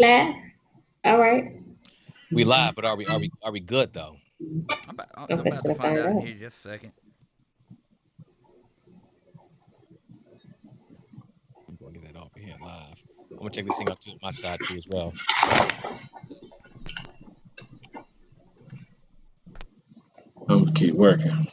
Live. All right. We live, but are we good though? I'm I'm about to fixing to find find out in out. here just a second. I'm gonna get that off of here live. I'm gonna check this thing out too, my side too as well. I'm gonna keep working.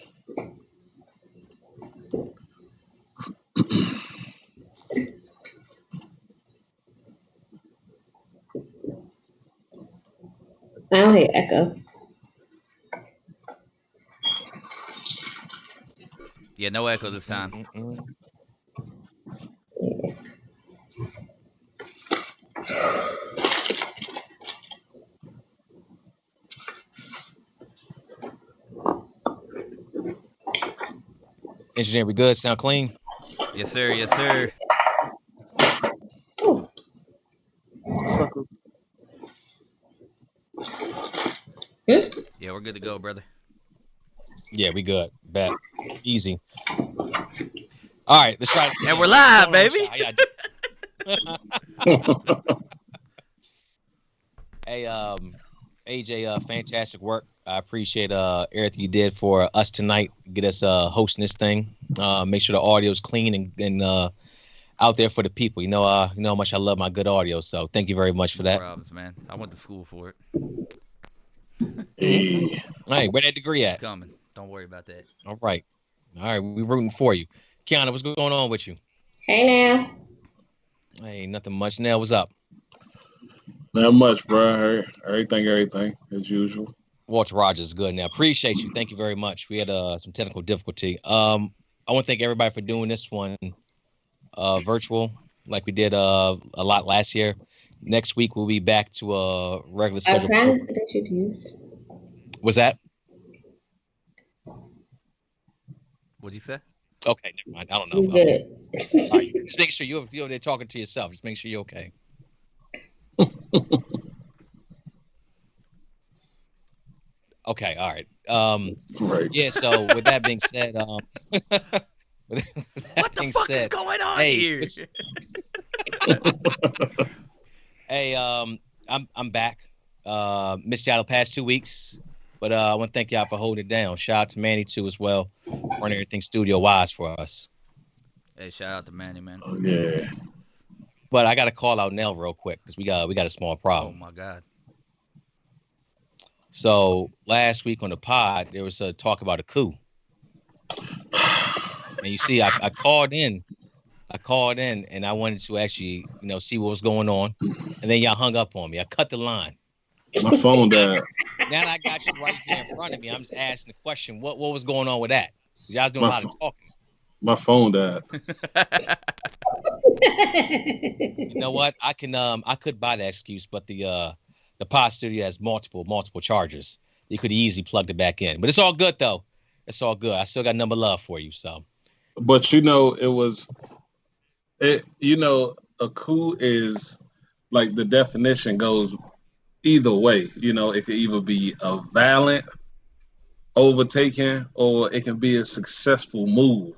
I don't hear echo. Yeah, no echo this time. Mm-mm-mm. Engineer, we good? Sound clean? Yes, sir. Yes, sir. Ooh. Hmm? Yeah, we're good to go, brother. Yeah, we good. Bet. Easy. All right, let's try this And again. we're What's live, going on with baby. y'all? How y'all doing? Hey, AJ, fantastic work. I appreciate everything you did for us tonight. Get us hosting this thing. Make sure the audio is clean and out there for the people. You know how much I love my good audio. So thank you very much for No that. problems, man. I went to school for it. Hey, Hey, where that degree It's at? coming. Don't worry about that. All right, we rooting for you. Kiana, what's going on with you? Hey now. Hey, nothing much. Nell, what's up? not much, bro. Everything as usual. Walter Rogers is good now. Appreciate you. Thank you very much. We had some technical difficulty. I want to thank everybody for doing this one virtual like we did a lot last year. Next week we'll be back to a regular I was schedule. trying to put that you to use. Was that What'd you say? okay? Never mind. I don't You know. good. All right, just make sure you're there talking to yourself. Just make sure you're okay. Okay. All right. Right. Yeah. So with that being said, with that What the being fuck is said, going on hey, here? hey, I'm back. Missed y'all the past 2 weeks, but I want to thank y'all for holding it down. Shout out to Manny too as well, running everything studio wise for us. Hey, shout out to Manny, man. Oh, yeah. But I got to call out Nell real quick because we got a small Oh problem. my God. So last week on the pod there was a talk about a coup, and you see, I called in. I called in and I wanted to actually, see what was going on, and then y'all hung up on me. I cut the line. My phone died. Now that I got you right here in front of me, I'm just asking the question: what was going on with that? Y'all was doing a My lot of ph- talking. my phone died. You know what? I could buy that excuse, but the pod studio has multiple chargers. You could easily plug it back in, but it's all good though. It's all good. I still got number love for you. So But it. A coup is like the definition goes either way. It could either be a violent overtaking or it can be a successful move,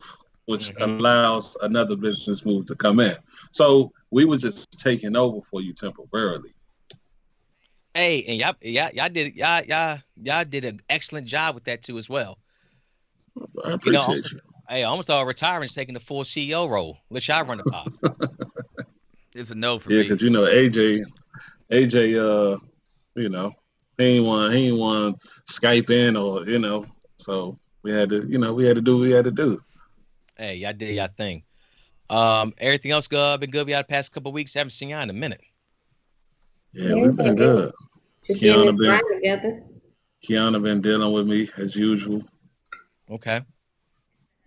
which mhm. allows another business move to come in. So we were just taking over for you temporarily. Hey, and y'all did an excellent job with that too as well. I You know, appreciate you. hey, I almost thought retiring is taking the full CEO role. Let y'all run the pod. It's a no for Yeah, me. because AJ, you know, he ain't want Skype in or so we had to do what we had to do. Hey, y'all did y'all thing. Everything else good? Been good. We had the past couple of weeks. Haven't seen y'all in a minute. Yeah, we've been Everything good. good. Just getting Kiana this been grind together. Kiana been dealing with me as usual. Okay.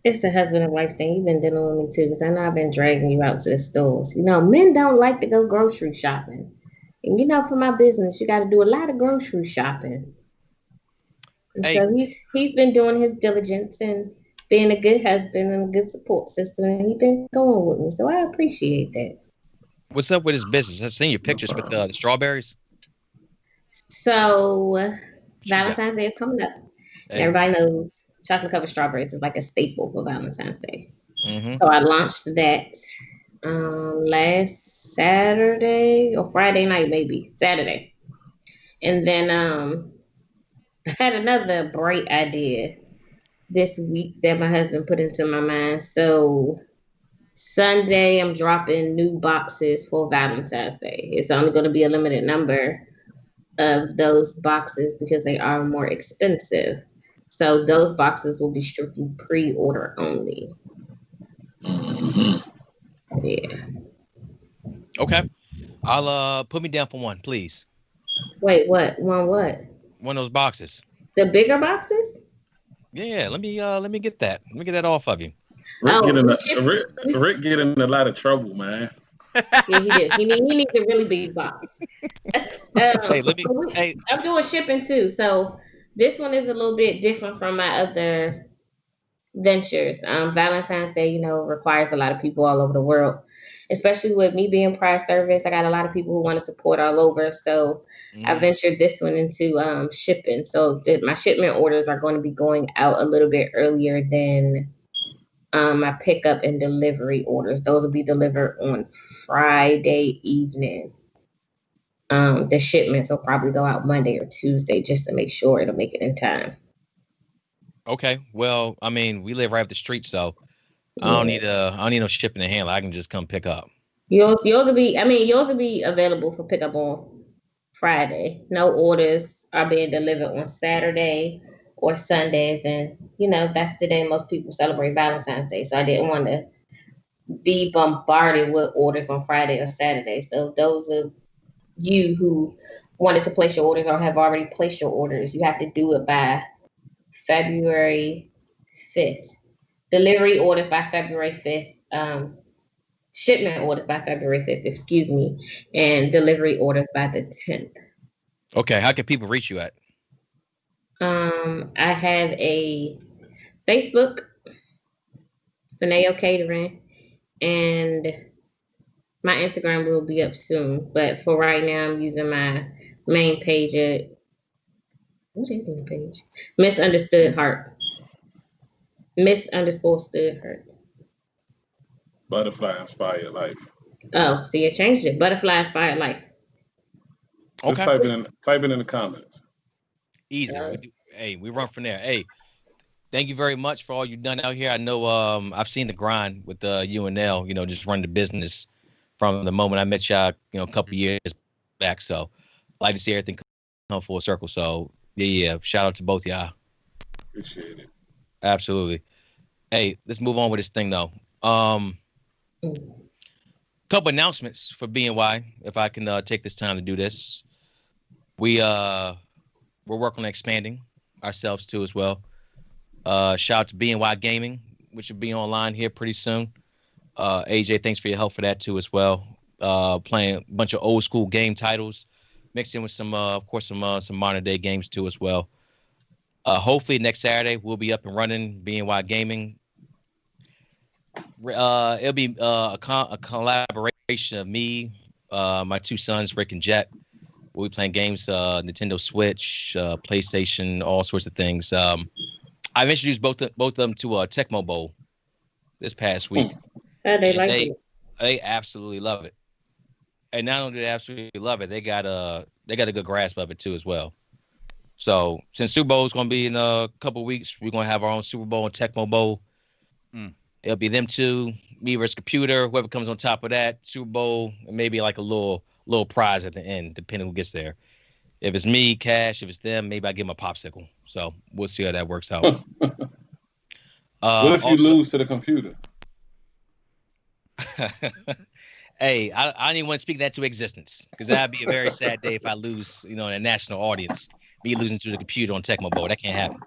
It's a husband and wife thing. You've been dealing with me too, because I know I've been dragging you out to the stores. Men don't like to go grocery shopping. And for my business, you got to do a lot of grocery shopping. And Hey, so he's been doing his diligence and being a good husband and a good support system, and he's been going with me. So I appreciate that. what's up with his business? I've seen your No pictures with problem. the strawberries. So What you got? Valentine's Day is coming up, and Hey. everybody knows chocolate covered strawberries is like a staple for Valentine's Day. Mm-hmm. So I launched that last Saturday or Friday night, maybe Saturday. And then I had another bright idea this week that my husband put into my mind. So Sunday, I'm dropping new boxes for Valentine's Day. It's only going to be a limited number of those boxes because they are more expensive. So those boxes will be strictly pre-order only. Yeah. Okay. I'll put me down for one, please. Wait, what? One what? One of those boxes. The bigger boxes? Yeah, let me get that. Let me get that off of you. Rick get in a lot of trouble, man. Yeah, he did. He needs a really big box. Hey, let me. Hey, I'm doing shipping too, so this one is a little bit different from my other ventures. Valentine's Day, requires a lot of people all over the world, especially with me being prize service. I got a lot of people who want to support all over, so I ventured this one into shipping. So my shipment orders are going to be going out a little bit earlier than my pickup and delivery orders. Those will be delivered on Friday evening. The shipments will probably go out Monday or Tuesday just to make sure it'll make it in time. okay. Well, I mean, we live right up the street, so I don't need no shipping and handling. I can just come pick up. Yours will be available for pickup on Friday. No orders are being delivered on Saturday or Sundays, and that's the day most people celebrate Valentine's Day. So I didn't want to be bombarded with orders on Friday or Saturday. So those of you who wanted to place your orders or have already placed your orders, you have to do it by February 5th. Delivery orders by February 5th. Shipment orders by February 5th, excuse me, and delivery orders by the 10th. Okay, how can people reach you at? I have a Facebook, Fineo Catering, and my Instagram will be up soon. But for right now, I'm using my main page at, what is my page? Misunderstood Heart. Misunderstood Heart. Butterfly Inspired Life. Oh, see, I changed it. Butterfly Inspired Life. Just Okay. type it in the comments. Easy. We run from there. Hey, thank you very much for all you've done out here. I know I've seen the grind with you and Nell, just run the business from the moment I met y'all, a couple years back. So I like to see everything come full circle. So yeah. Shout out to both y'all. Appreciate it. Absolutely. Hey, let's move on with this thing though. Couple announcements for BNY, if I can take this time to do this. We're working on expanding ourselves too as well. Shout out to BNY Gaming, which will be online here pretty soon. AJ, thanks for your help for that too as well. Playing a bunch of old school game titles, mixed in with some, of course, some modern day games too as well. Hopefully next Saturday we'll be up and running. BNY Gaming. It'll be a collaboration of me, my two sons, Rick and Jet. We'll be playing games, Nintendo Switch, PlayStation, all sorts of things. I've introduced both of them to Tecmo Bowl this past week. They absolutely love it. And not only do they absolutely love it, they got a good grasp of it too as well. So since Super Bowl is going to be in a couple of weeks, we're going to have our own Super Bowl and Tecmo Bowl. It'll be them two, me versus computer, whoever comes on top of that, Super Bowl, and maybe like a little prize at the end, depending who gets there. If it's me, cash. If it's them, maybe I give them a popsicle. So we'll see how that works out. What if you lose to the computer? Hey, I don't even want to speak that to existence because that'd be a very sad day if I lose, in a national audience, me losing to the computer on Tecmo Bowl. That can't happen.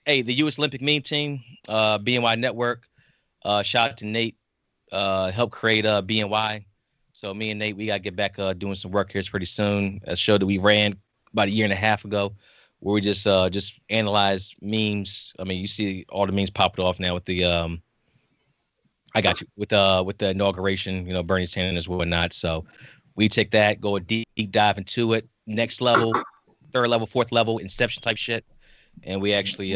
The U.S. Olympic meme team, BNY Network. Shout out to Nate, helped create BNY. So me and Nate, we got to get back doing some work here pretty soon. A show that we ran about a year and a half ago, where we just analyze memes. I mean, you see all the memes popping off now with the I got you with the inauguration, Bernie Sanders and whatnot. So we take that, go a deep dive into it, next level, third level, fourth level, Inception type shit, and we actually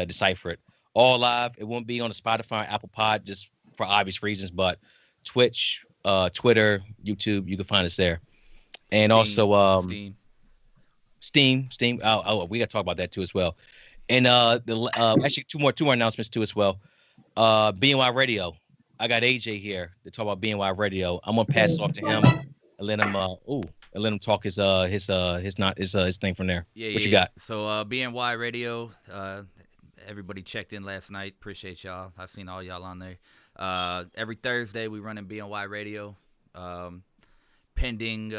decipher it all live. It won't be on the Spotify, Apple Pod, just for obvious reasons, but Twitch, Twitter, YouTube. You can find us there. And Steam, also Steam. We got to talk about that too as well. And actually two more announcements too as well. BNY Radio. I got AJ here to talk about BNY Radio. I'm gonna pass it off to him and let him talk his thing from there. Yeah, What yeah. you got? So BNY Radio, everybody checked in last night. Appreciate y'all. I seen all y'all on there. Every Thursday we run in BNY Radio. Pending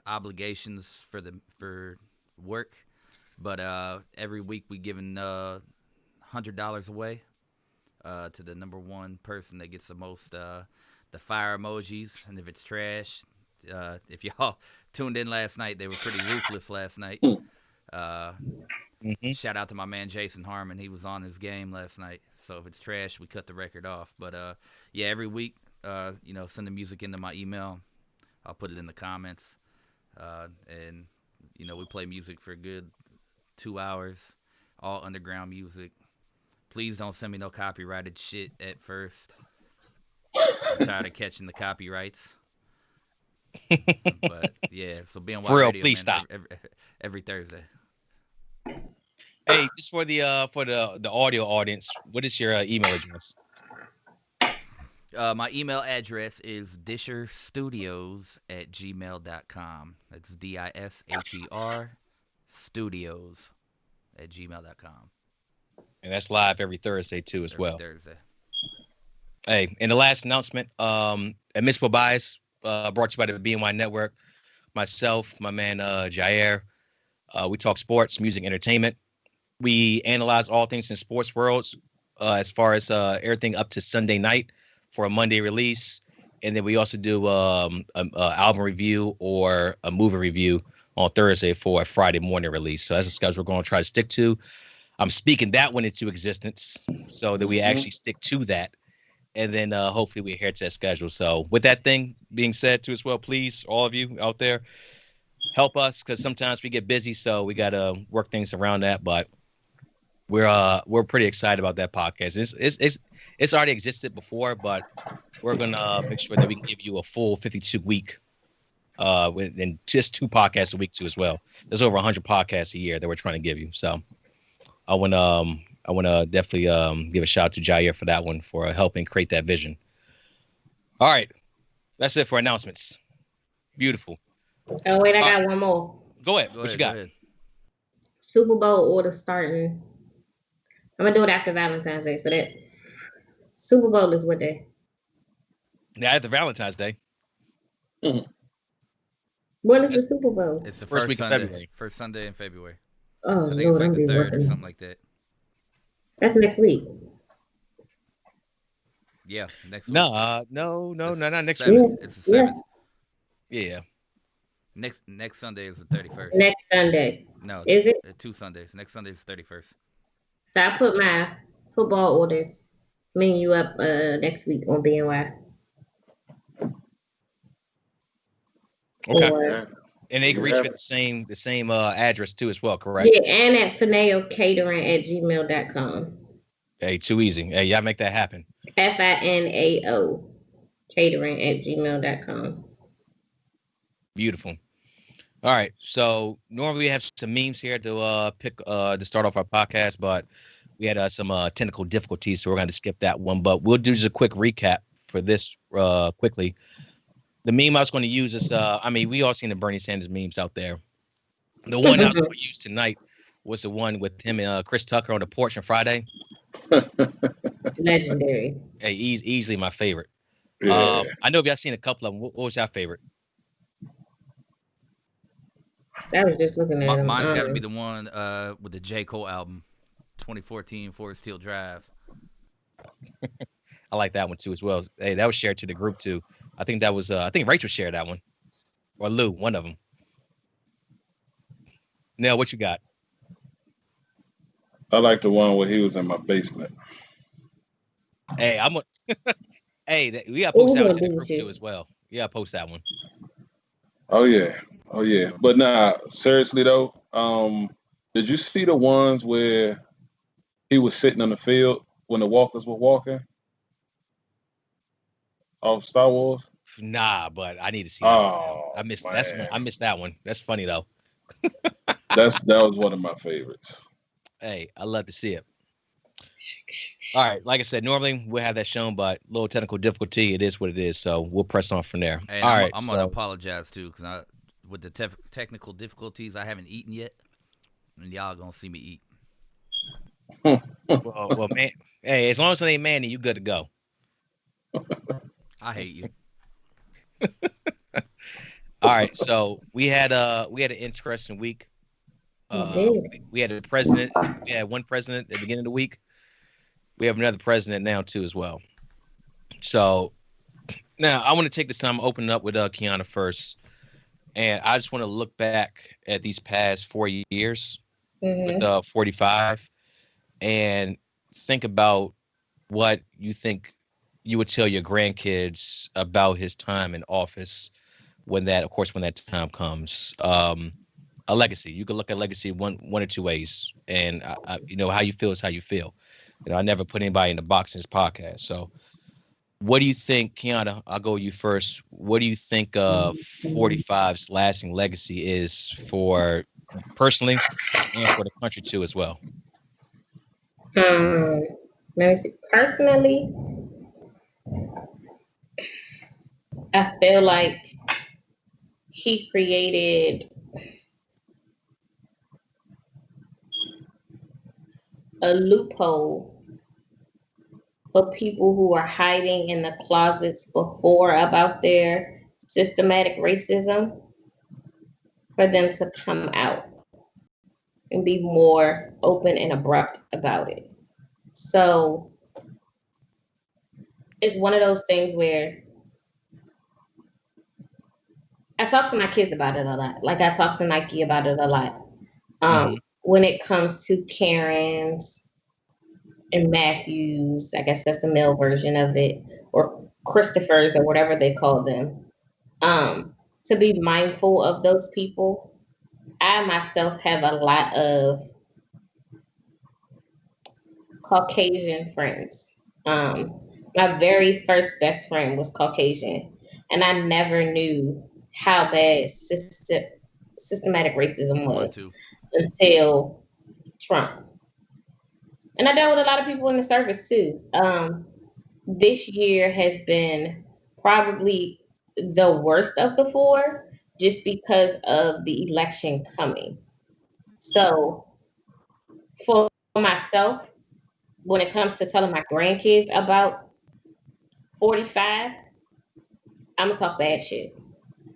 obligations for work, but every week we giving $100 away to the number one person that gets the most the fire emojis. And if it's trash, if y'all tuned in last night, they were pretty ruthless last night. Shout out to my man Jason Harmon. He was on his game last night. So if it's trash, we cut the record off. But yeah, every week, send the music into my email. I'll put it in the comments. And we play music for a good 2 hours, all underground music. Please don't send me no copyrighted shit at first. I'm tired of catching the copyrights. But yeah, so BNY For real, Radio, please man, stop. every Thursday. Hey, just for the audio audience, what is your email address? My email address is disherstudios@gmail.com. That's DISHER studios@gmail.com. And that's live every Thursday too as well. Thursday. Hey, and the last announcement, Admissible Bias, brought to you by the BNY Network. Myself, my man Jair. We talk sports, music, entertainment. We analyze all things in sports worlds, as far as everything up to Sunday night for a Monday release. And then we also do an album review or a movie review on Thursday for a Friday morning release. So that's a schedule we're going to try to stick to. I'm speaking that one into existence so that we actually stick to that. And then hopefully we adhere to that schedule. So with that thing being said too as well, please, all of you out there, help us, because sometimes we get busy. So we got to work things around that. But we're pretty excited about that podcast. It's already existed before, but we're gonna make sure that we can give you a full 52-week, and just 2 podcasts a week too as well. There's over 100 podcasts a year that we're trying to give you. So I want to definitely give a shout out to Jair for that one, for helping create that vision. All right, that's it for announcements. Beautiful. Oh wait, I got one more. Go ahead. What you got? Super Bowl order starting. I'm gonna do it after Valentine's Day. So that Super Bowl is what day? Yeah, after Valentine's Day. When is the Super Bowl? It's the First first week of Sunday. February. First Sunday in February. Oh, I think Lord, it's like I'm the be 3rd or working. something like that. That's next week. Yeah, next week. No, not next 7th. week. It's the 7th. Yeah. Next Sunday is the 31st. Next Sunday. No, Is it? 2 Sundays. Next Sunday is the 31st. So I put my football orders menu up next week on BNY. Okay. Or, And they can reach you at the same address too as well, correct? yeah, and at finaocatering@gmail.com. Hey, too easy. Hey, y'all make that happen. FINAO catering@gmail.com. Beautiful. All right. So normally we have some memes here to pick to start off our podcast, but we had some technical difficulties, so we're going to skip that one. But we'll do just a quick recap for this quickly. The meme I was going to use is, we all seen the Bernie Sanders memes out there. The one I was going to use tonight was the one with him and Chris Tucker on the porch on Friday. Legendary. Hey, easily my favorite. Yeah. I know if y'all seen a couple of them. What was your favorite? I was just looking at him. Mine's got to be the one with the J. Cole album, 2014 Forest Hill Drive. I like that one too as well. Hey, that was shared to the group too. I think that was I think Rachel shared that one, or Lou, one of them. Nell, what you got? I like the one where he was in my basement. Hey, we gotta post that one to the group too as well. Yeah, post that one. Oh yeah. But nah, seriously though, did you see the ones where he was sitting on the field when the walkers were walking? of Star Wars? Nah, but I need to see that one now. Oh I man, missed that one. That's funny though. that was one of my favorites. Hey, I love to see it. All right, like I said, normally we'll have that shown, but little technical difficulty. It is what it is. So we'll press on from there. And All right, I'm so gonna apologize too, because with the technical difficulties, I haven't eaten yet, and y'all gonna see me eat. well, man. Hey, as long as it ain't Manny, you good to go. I hate you. All right, so we had an interesting week. We had a president. We had one president at the beginning of the week. We have another president now too as well. So now I want to take this time opening up with Kiana first, and I just want to look back at these past 4 years with 45, and think about what you think you would tell your grandkids about his time in office when that time comes. A legacy. You can look at legacy one or two ways, and how you feel is how you feel. I never put anybody in the box in this podcast. So, what do you think, Kiana? I'll go with you first. What do you think 45's lasting legacy is for personally and for the country too as well? Let me see. Personally, I feel like he created a loophole for people who are hiding in the closets before about their systematic racism, for them to come out and be more open and abrupt about it. So it's one of those things where I talk to my kids about it a lot. Like I talk to Nike about it a lot. When it comes to Karen's and Matthews, I guess that's the male version of it, or Christopher's or whatever they call them. To be mindful of those people. I myself have a lot of Caucasian friends. My very first best friend was Caucasian, and I never knew how bad systematic racism Mine was too. until Trump. And I dealt with a lot of people in the service too. This year has been probably the worst of the four, just because of the election coming. So for myself, when it comes to telling my grandkids about 45, I'm gonna talk bad shit.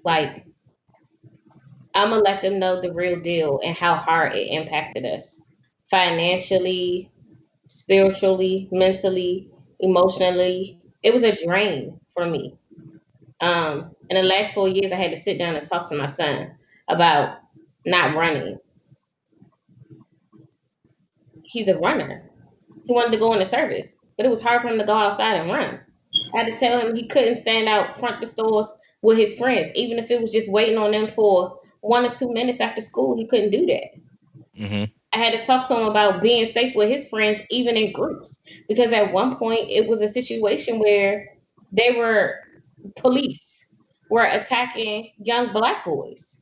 Like, I'm gonna let them know the real deal and how hard it impacted us financially, spiritually, mentally, emotionally. It was a drain for me. In the last 4 years, I had to sit down and talk to my son about not running. He's a runner. He wanted to go in the service, but it was hard for him to go outside and run. I had to tell him he couldn't stand out front the stores with his friends, even if it was just waiting on them for 1 or 2 minutes after school. He couldn't do that. I had to talk to him about being safe with his friends, even in groups, because at one point it was a situation where police were attacking young Black boys.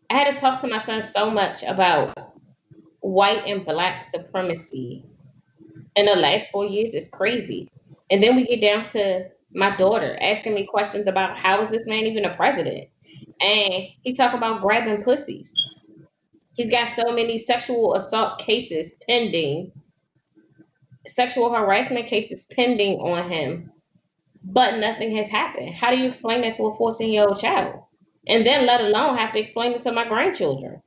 I had to talk to my son so much about white and Black supremacy in the last 4 years. It's crazy. And then we get down to my daughter asking me questions about how is this man even a president? And he talk about grabbing pussies. He's got so many sexual assault cases pending, sexual harassment cases pending on him, but nothing has happened. How do you explain that to a 14-year-old child? And then let alone have to explain it to my grandchildren.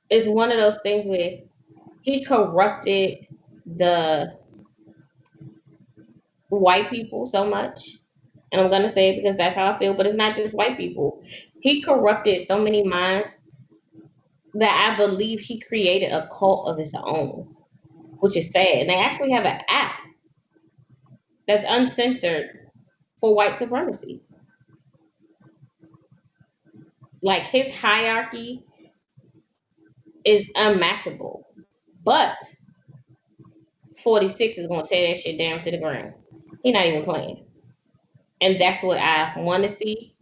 It's one of those things where he corrupted the white people so much. And I'm going to say it because that's how I feel, but it's not just white people. He corrupted so many minds that I believe he created a cult of his own, which is sad. And they actually have an app that's uncensored for white supremacy. Like, his hierarchy is unmatchable. But 46 is going to tear that shit down to the ground. He's not even playing. And that's what I want to see.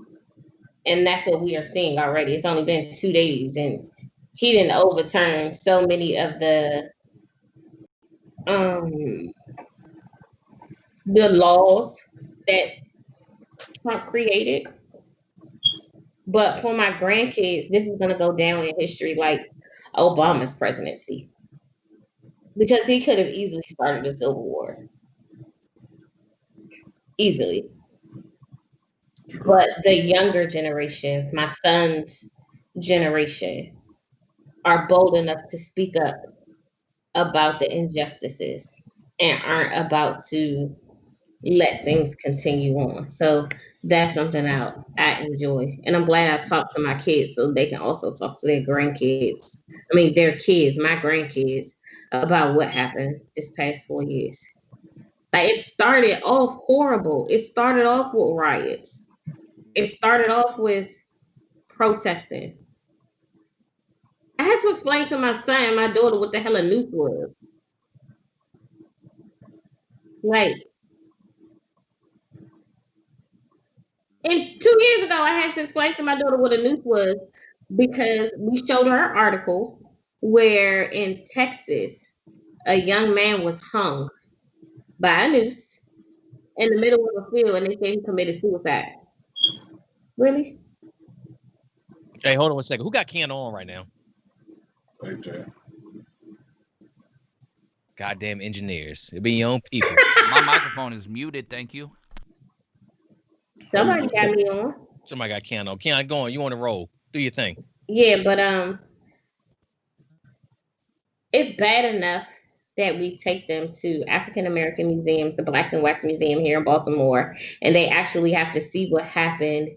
And that's what we are seeing already. It's only been 2 days, and he didn't overturn so many of um the laws that Trump created. But for my grandkids, this is gonna go down in history like Obama's presidency. Because he could have easily started a civil war. Easily. But the younger generation, my son's generation, are bold enough to speak up about the injustices and aren't about to let things continue on. So that's something I enjoy. And I'm glad I talked to my kids so they can also talk to their grandkids. I mean, their kids, my grandkids, about what happened this past 4 years. Like, it started off horrible. It started off with riots. It started off with protesting. I had to explain to my son and my daughter what the hell a noose was. Like, and 2 years ago, I had to explain to my daughter what a noose was because we showed her an article where in Texas, a young man was hung by a noose in the middle of a field, and they said he committed suicide. Really? Hey, hold on 1 second. Who got Ken on right now? AJ. Goddamn engineers. It be your own people. My microphone is muted. Thank you. Somebody got me on. Somebody got Ken on. Ken, go on. You on the roll. Do your thing. Yeah, but it's bad enough that we take them to African American museums, the Blacks and Wax Museum here in Baltimore, and they actually have to see what happened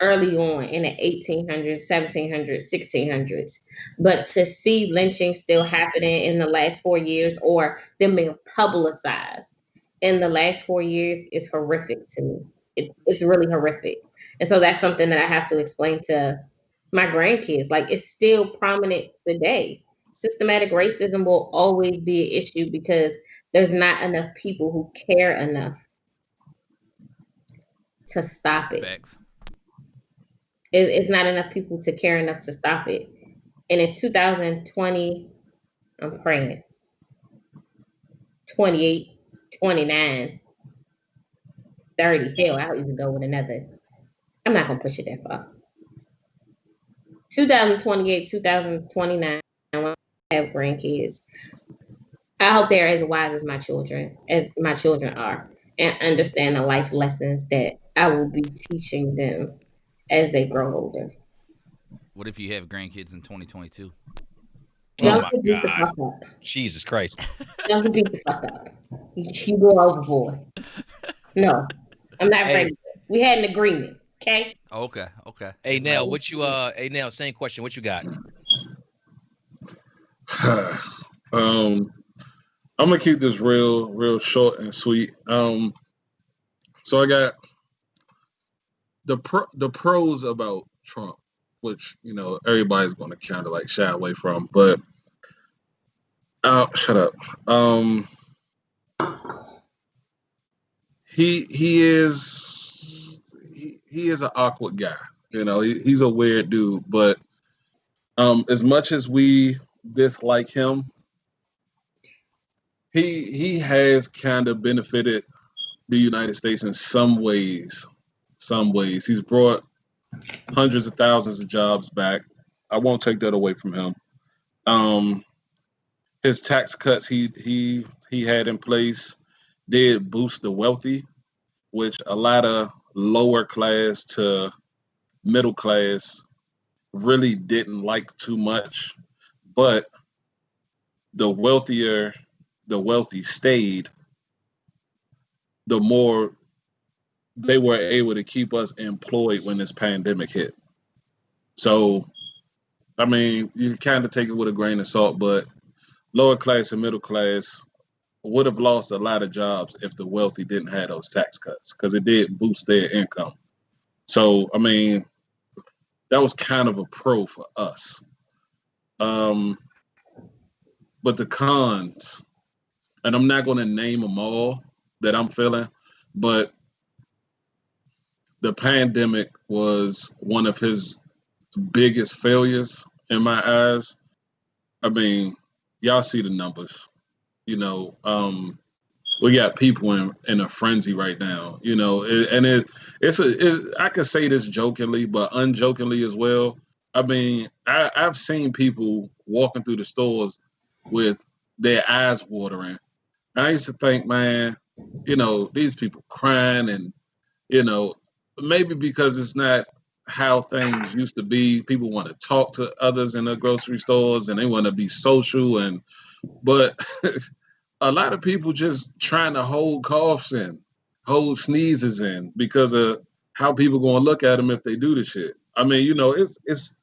early on in the 1800s, 1700s, 1600s. But to see lynching still happening in the last 4 years or them being publicized in the last 4 years is horrific to me. It's really horrific. And so that's something that I have to explain to my grandkids. Like, it's still prominent today. Systematic racism will always be an issue because there's not enough people who care enough to stop it. Facts. It's not enough people to care enough to stop it. And in 2020, I'm praying 28, 29, 30. Hell, I'll even go with another. I'm not going to push it that far. 2028, 2029, when I have grandkids, I hope they're as wise as my children are, and understand the life lessons that I will be teaching them as they grow older. What if you have grandkids in 2022? Oh my God. Jesus Christ. Don't beat the fuck up. You go overboard. No, I'm not ready. We had an agreement, okay? Okay. Hey, Nell, hey, Nell, same question. What you got? I'm gonna keep this real short and sweet. So I got the pros about Trump, which everybody's gonna kind of like shy away from, but shut up. He is an awkward guy. He's a weird dude, but as much as we dislike him, he has kind of benefited the United States in some ways. He's brought hundreds of thousands of jobs back. I won't take that away from him. His tax cuts he had in place did boost the wealthy, which a lot of lower class to middle class really didn't like too much. But the wealthy stayed, the more they were able to keep us employed when this pandemic hit. So, I mean, you kind of take it with a grain of salt, but lower class and middle class would have lost a lot of jobs if the wealthy didn't have those tax cuts, because it did boost their income. So, I mean, that was kind of a pro for us. But the cons, and I'm not going to name them all, that I'm feeling, but the pandemic was one of his biggest failures in my eyes. I mean, y'all see the numbers. You know, we got people in a frenzy right now. You know, I can say this jokingly, but unjokingly as well. I mean, I've seen people walking through the stores with their eyes watering. I used to think, man, you know, these people crying and, you know, maybe because it's not how things used to be. People want to talk to others in the grocery stores and they want to be social but a lot of people just trying to hold coughs in, hold sneezes in because of how people gonna look at them if they do the shit. I mean, you know, it's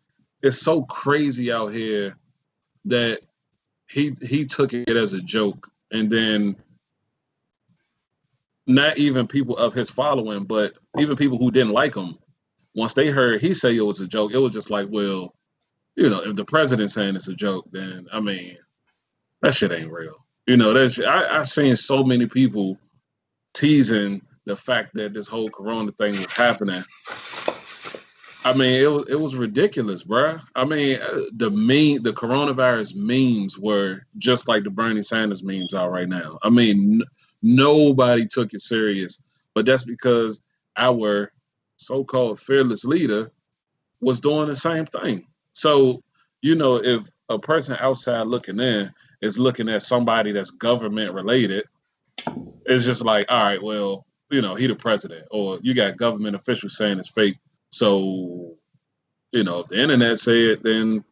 so crazy out here that he took it as a joke, and then not even people of his following, but even people who didn't like him, once they heard he say it was a joke, it was just like, well, you know, if the president's saying it's a joke, then I mean, that shit ain't real. You know, I've seen so many people teasing the fact that this whole corona thing was happening. I mean, it was ridiculous, bruh. I mean, the coronavirus memes were just like the Bernie Sanders memes are right now. I mean, nobody took it serious, but that's because our so-called fearless leader was doing the same thing. So, you know, if a person outside looking in is looking at somebody that's government related, it's just like, all right, well, you know, he the president, or you got government officials saying it's fake. So, you know, if the internet say it, then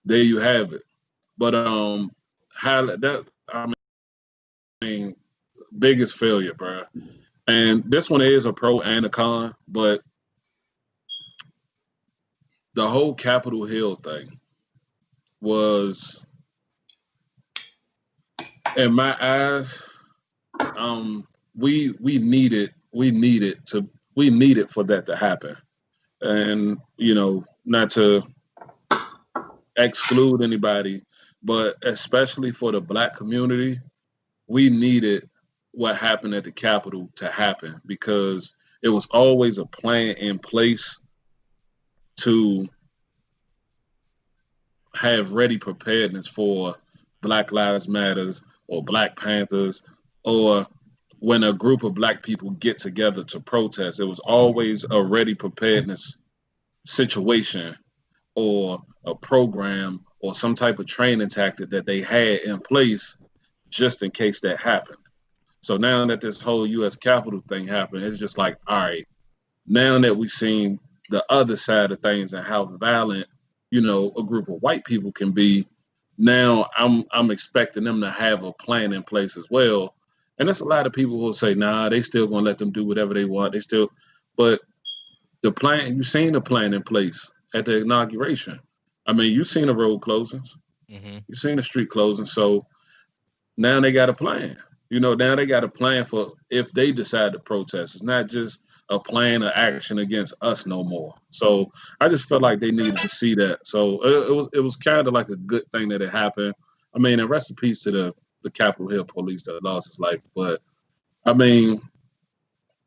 there you have it. But how that I mean, biggest failure, bro. And this one is a pro and a con, but the whole Capitol Hill thing was, in my eyes, we needed for that to happen. And, you know, not to exclude anybody, but especially for the Black community, we needed what happened at the Capitol to happen, because it was always a plan in place to have ready preparedness for Black Lives Matters or Black Panthers, or when a group of Black people get together to protest. It was always a ready preparedness situation or a program or some type of training tactic that they had in place just in case that happened. So now that this whole U.S. Capitol thing happened, it's just like, all right, now that we've seen the other side of things and how violent, you know, a group of white people can be, now I'm expecting them to have a plan in place as well. And there's a lot of people who will say, nah, they still gonna let them do whatever they want. But the plan, you've seen the plan in place at the inauguration. I mean, you've seen the road closings, you've seen the street closings. So now they got a plan. You know, now they got a plan for if they decide to protest. It's not just a plan of action against us no more. So I just felt like they needed to see that. So it was kind of like a good thing that it happened. I mean, and rest in peace to the Capitol Hill police that lost his life. But I mean,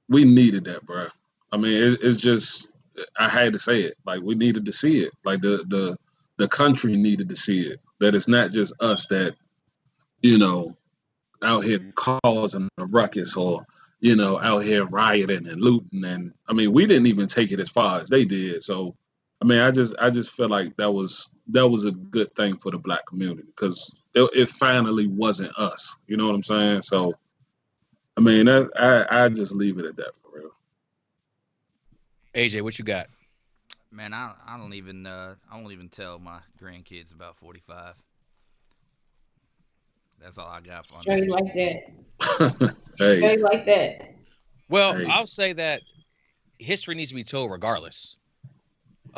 we needed that, bro. I mean, it's just, I had to say it. Like, we needed to see it. Like the country needed to see it. That it's not just us that, you know, out here causing a ruckus, or, you know, out here rioting and looting. And I mean, we didn't even take it as far as they did. So I mean, I just feel like that was a good thing for the Black community, because it finally wasn't us. You know what I'm saying? So I mean, I just leave it at that for real. AJ, what you got? Man, I won't even tell my grandkids about 45. That's all I got for Straight them. like that. Hey, Straight like that. Well, Hey. I'll say that history needs to be told regardless.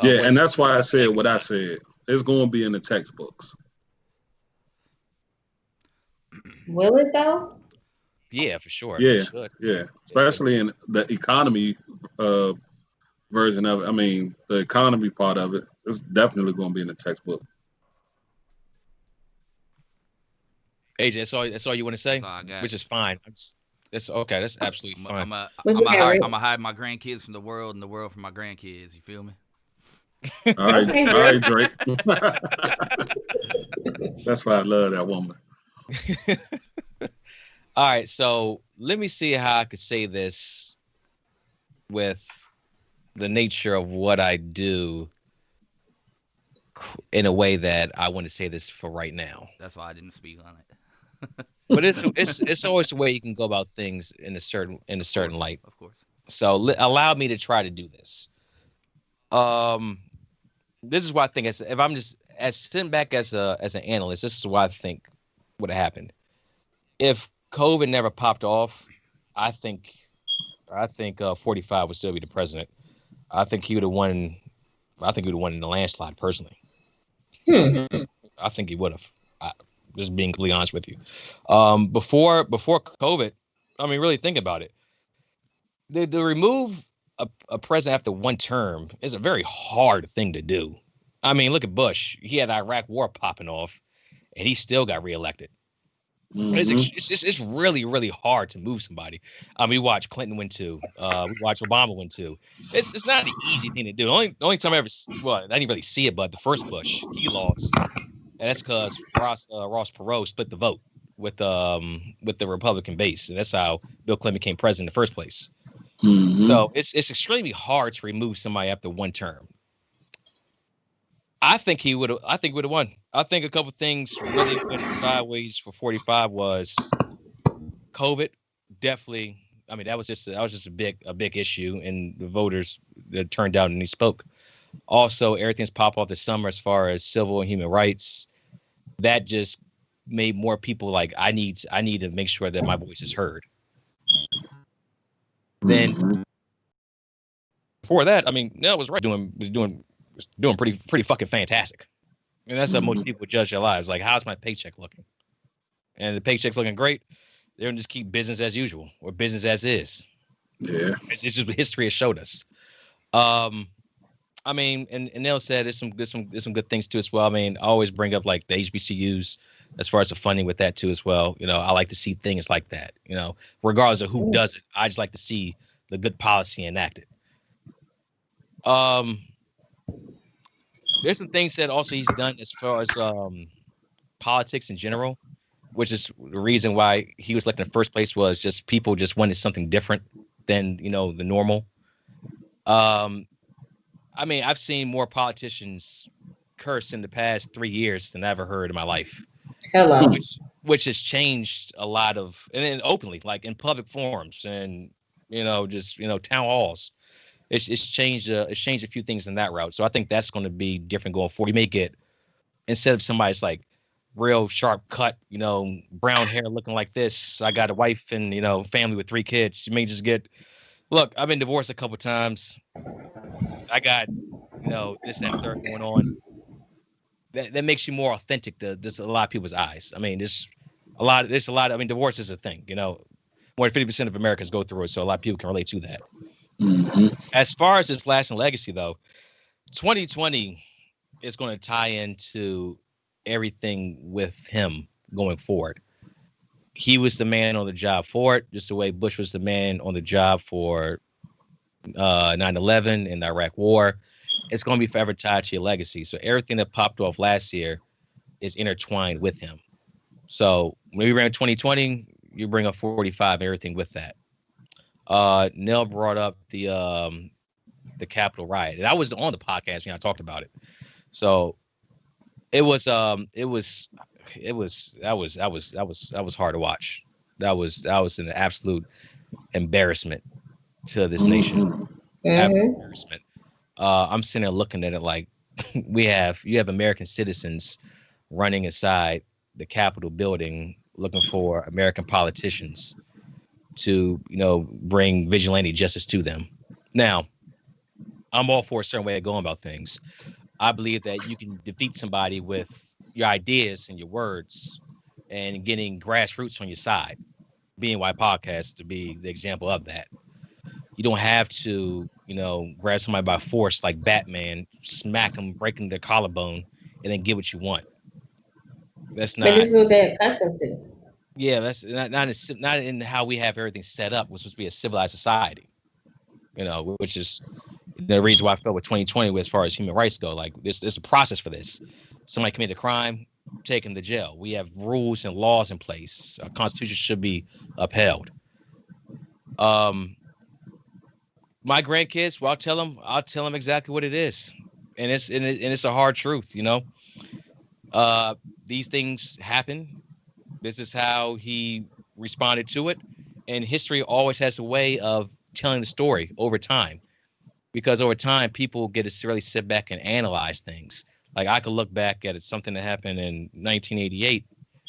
yeah, and that's why I said what I said. It's going to be in the textbooks. Will it though? Yeah, for sure. Yeah, It should. yeah, especially in the economy version of it. I mean, the economy part of it is definitely going to be in the textbook. AJ, that's all you want to say, That's all I got. which is fine. That's okay. That's absolutely fine. What you got, Rick? I'm gonna hide my grandkids from the world and the world from my grandkids. You feel me? Okay, All Rick. right, Drake. That's why I love that woman. All right, so let me see how I could say this with the nature of what I do in a way that I want to say this for right now. That's why I didn't speak on it. But it's always a way you can go about things in a certain light. Of course. So allow me to try to do this. This is what I think. If I'm just as sitting back as an analyst, this is what I think would have happened. If COVID never popped off, I think 45 would still be the president. I think he would have won. I think he would have won in the landslide personally. I think he would have. Just being completely honest with you. Before COVID, I mean, really think about it. To remove a president after one term is a very hard thing to do. I mean, look at Bush. He had the Iraq war popping off, and he still got reelected. It's really, really hard to move somebody. We watched Clinton win two. We watched Obama win two. It's not an easy thing to do. The only time I ever, I didn't really see it, but the first Bush, he lost. And that's because Ross Perot split the vote with the Republican base. And that's how Bill Clinton became president in the first place. So it's extremely hard to remove somebody after one term. I think he would have won. I think a couple things really went sideways for 45 was COVID. Definitely. I mean, that was just a big issue, and the voters that turned out and he spoke. Also, everything's popped off this summer as far as civil and human rights. That just made more people like, I need to make sure that my voice is heard. Then before that, I mean, Nell was right. Was doing pretty fucking fantastic. And that's how most people judge their lives. Like, how's my paycheck looking? And the paycheck's looking great. They're gonna just keep business as usual or business as is. Yeah, it's just what history has showed us. I mean, and Nell said there's some good things too as well. I mean, I always bring up like the HBCUs as far as the funding with that too as well. You know, I like to see things like that. You know, regardless of who does it, I just like to see the good policy enacted. There's some things that also he's done as far as politics in general, which is the reason why he was elected in the first place, was just people just wanted something different than, the normal. I mean, I've seen more politicians curse in the past 3 years than I ever heard in my life. Hello. Which has changed a lot of, and then openly, like in public forums and, town halls. It's changed a few things in that route. So I think that's going to be different going forward. You may get, instead of somebody's like real sharp cut, brown hair looking like this, I got a wife and, family with 3 kids. You may just get, look, I've been divorced a couple of times. I got, this, that, and third going on. That makes you more authentic to just a lot of people's eyes. I mean, there's a lot. I mean, divorce is a thing, more than 50% of Americans go through it. So a lot of people can relate to that. As far as his lasting legacy, though, 2020 is going to tie into everything with him going forward. He was the man on the job for it, just the way Bush was the man on the job for 9/11 and the Iraq War. It's going to be forever tied to your legacy. So everything that popped off last year is intertwined with him. So when we ran 2020, you bring up 45, everything with that. Nell brought up the Capitol riot, and I was on the podcast when I talked about it. So that was hard to watch. That was an absolute embarrassment to this nation. Absolute embarrassment. I'm sitting there looking at it like you have American citizens running inside the Capitol building looking for American politicians to, bring vigilante justice to them. Now, I'm all for a certain way of going about things. I believe that you can defeat somebody with your ideas and your words and getting grassroots on your side. BNY Podcast to be the example of that. You don't have to, grab somebody by force like Batman, smack them, breaking their collarbone, and then get what you want. That's not. But this is what they're accustomed to. Yeah, that's not in how we have everything set up. We're supposed to be a civilized society, which is the reason why I felt with 2020 as far as human rights go. Like there's a process for this. Somebody committed a crime, taken to jail. We have rules and laws in place. Our constitution should be upheld. My grandkids, well, I'll tell them exactly what it is, and it's a hard truth, These things happen. This is how he responded to it, and history always has a way of telling the story over time, because over time people get to really sit back and analyze things. Like I could look back at something that happened in 1988,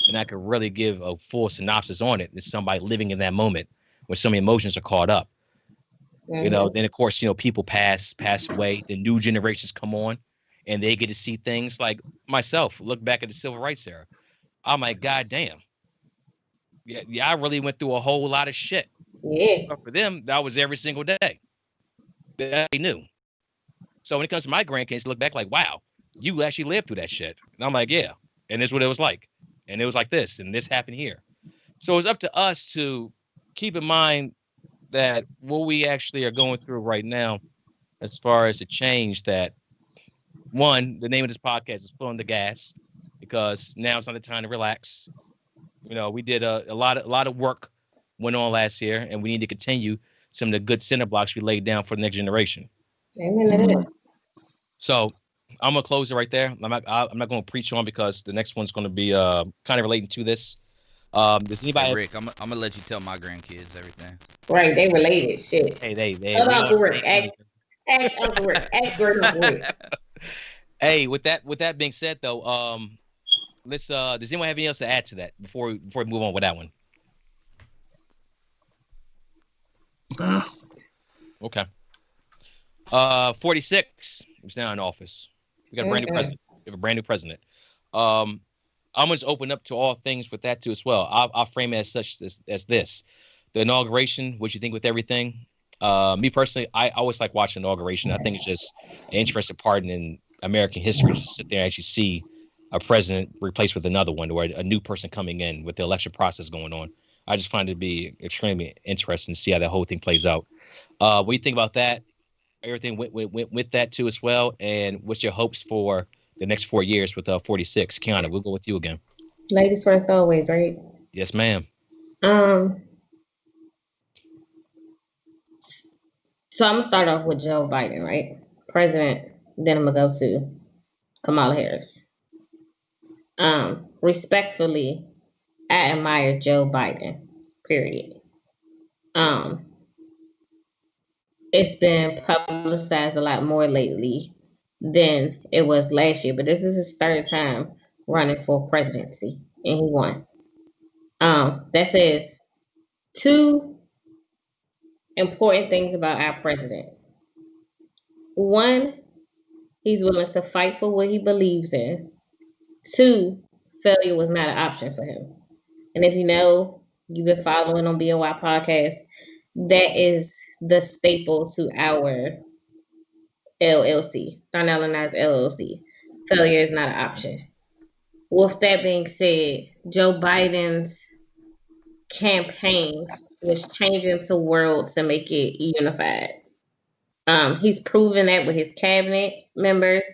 and I could really give a full synopsis on it. It's somebody living in that moment when so many emotions are caught up. Then of course, people pass away, the new generations come on, and they get to see things like myself, look back at the civil rights era. I'm like, God damn. Yeah, I really went through a whole lot of shit. Yeah. But for them, that was every single day. They knew. So when it comes to my grandkids, look back like, wow, you actually lived through that shit. And I'm like, yeah. And this is what it was like. And it was like this, and this happened here. So it's up to us to keep in mind that what we actually are going through right now, as far as the change that, one, the name of this podcast is Flowing the Gas, because now it's not the time to relax. We did a lot of work went on last year, and we need to continue some of the good cinder blocks we laid down for the next generation. Amen. So I'm gonna close it right there. I'm not gonna preach on, because the next one's gonna be kind of relating to this. Does anybody? Hey, Rick, I'm gonna let you tell my grandkids everything. Right, they related. Shit. Hey, they. Tell Uncle Rick. Ask Uncle Rick. Ask Great Uncle Rick. Hey, with that being said, though, let's. Does anyone have anything else to add to that before we move on with that one? Okay. 46 is now in office. We got a brand new president. We have a brand new president. I'm going to open up to all things with that too as well. I'll frame it as such as this: the inauguration. What you think with everything? Me personally, I always like watching inauguration. I think it's just an interesting part in American history to sit there and actually see a president replaced with another one, or a new person coming in with the election process going on. I just find it to be extremely interesting to see how that whole thing plays out. What do you think about that? Everything went with that too as well. And what's your hopes for the next 4 years with 46? Kiana, we'll go with you again. Ladies first always, right? Yes, ma'am. So I'm gonna start off with Joe Biden, right? President. Then I'm gonna go to Kamala Harris. Respectfully, I admire Joe Biden. Period. It's been publicized a lot more lately than it was last year, but this is his third time running for presidency, and he won. That says two important things about our president. One, he's willing to fight for what he believes in. Two, failure was not an option for him. And if you've been following on BNY Podcast, that is the staple to our LLC, non-LNI's LLC. Failure is not an option. With that being said, Joe Biden's campaign was changing the world to make it unified. He's proven that with his cabinet members.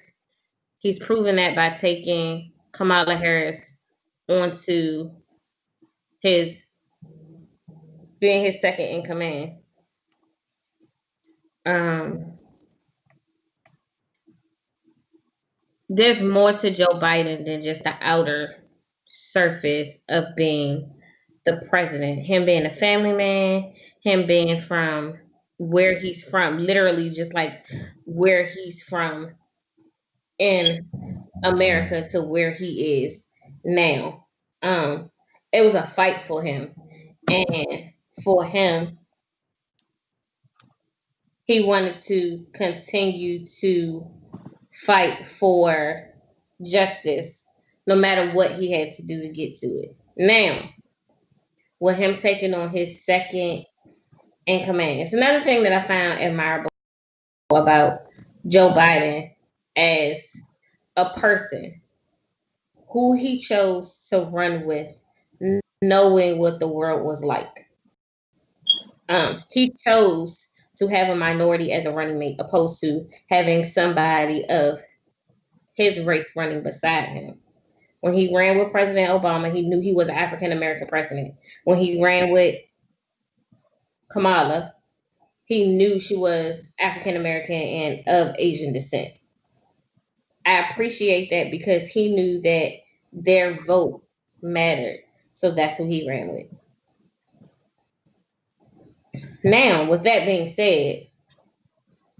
He's proven that by taking Kamala Harris onto being his second in command. There's more to Joe Biden than just the outer surface of being the president. Him being a family man, him being from where he's from, literally just like where he's from in America to where he is now. It was a fight for him. And for him, he wanted to continue to fight for justice, no matter what he had to do to get to it. Now, with him taking on his second in command, it's another thing that I found admirable about Joe Biden as a person, who he chose to run with knowing what the world was like. He chose to have a minority as a running mate, opposed to having somebody of his race running beside him. When he ran with President Obama, he knew he was an African American president. When he ran with Kamala, he knew she was African American and of Asian descent. I appreciate that because he knew that their vote mattered. So that's who he ran with. Now, with that being said,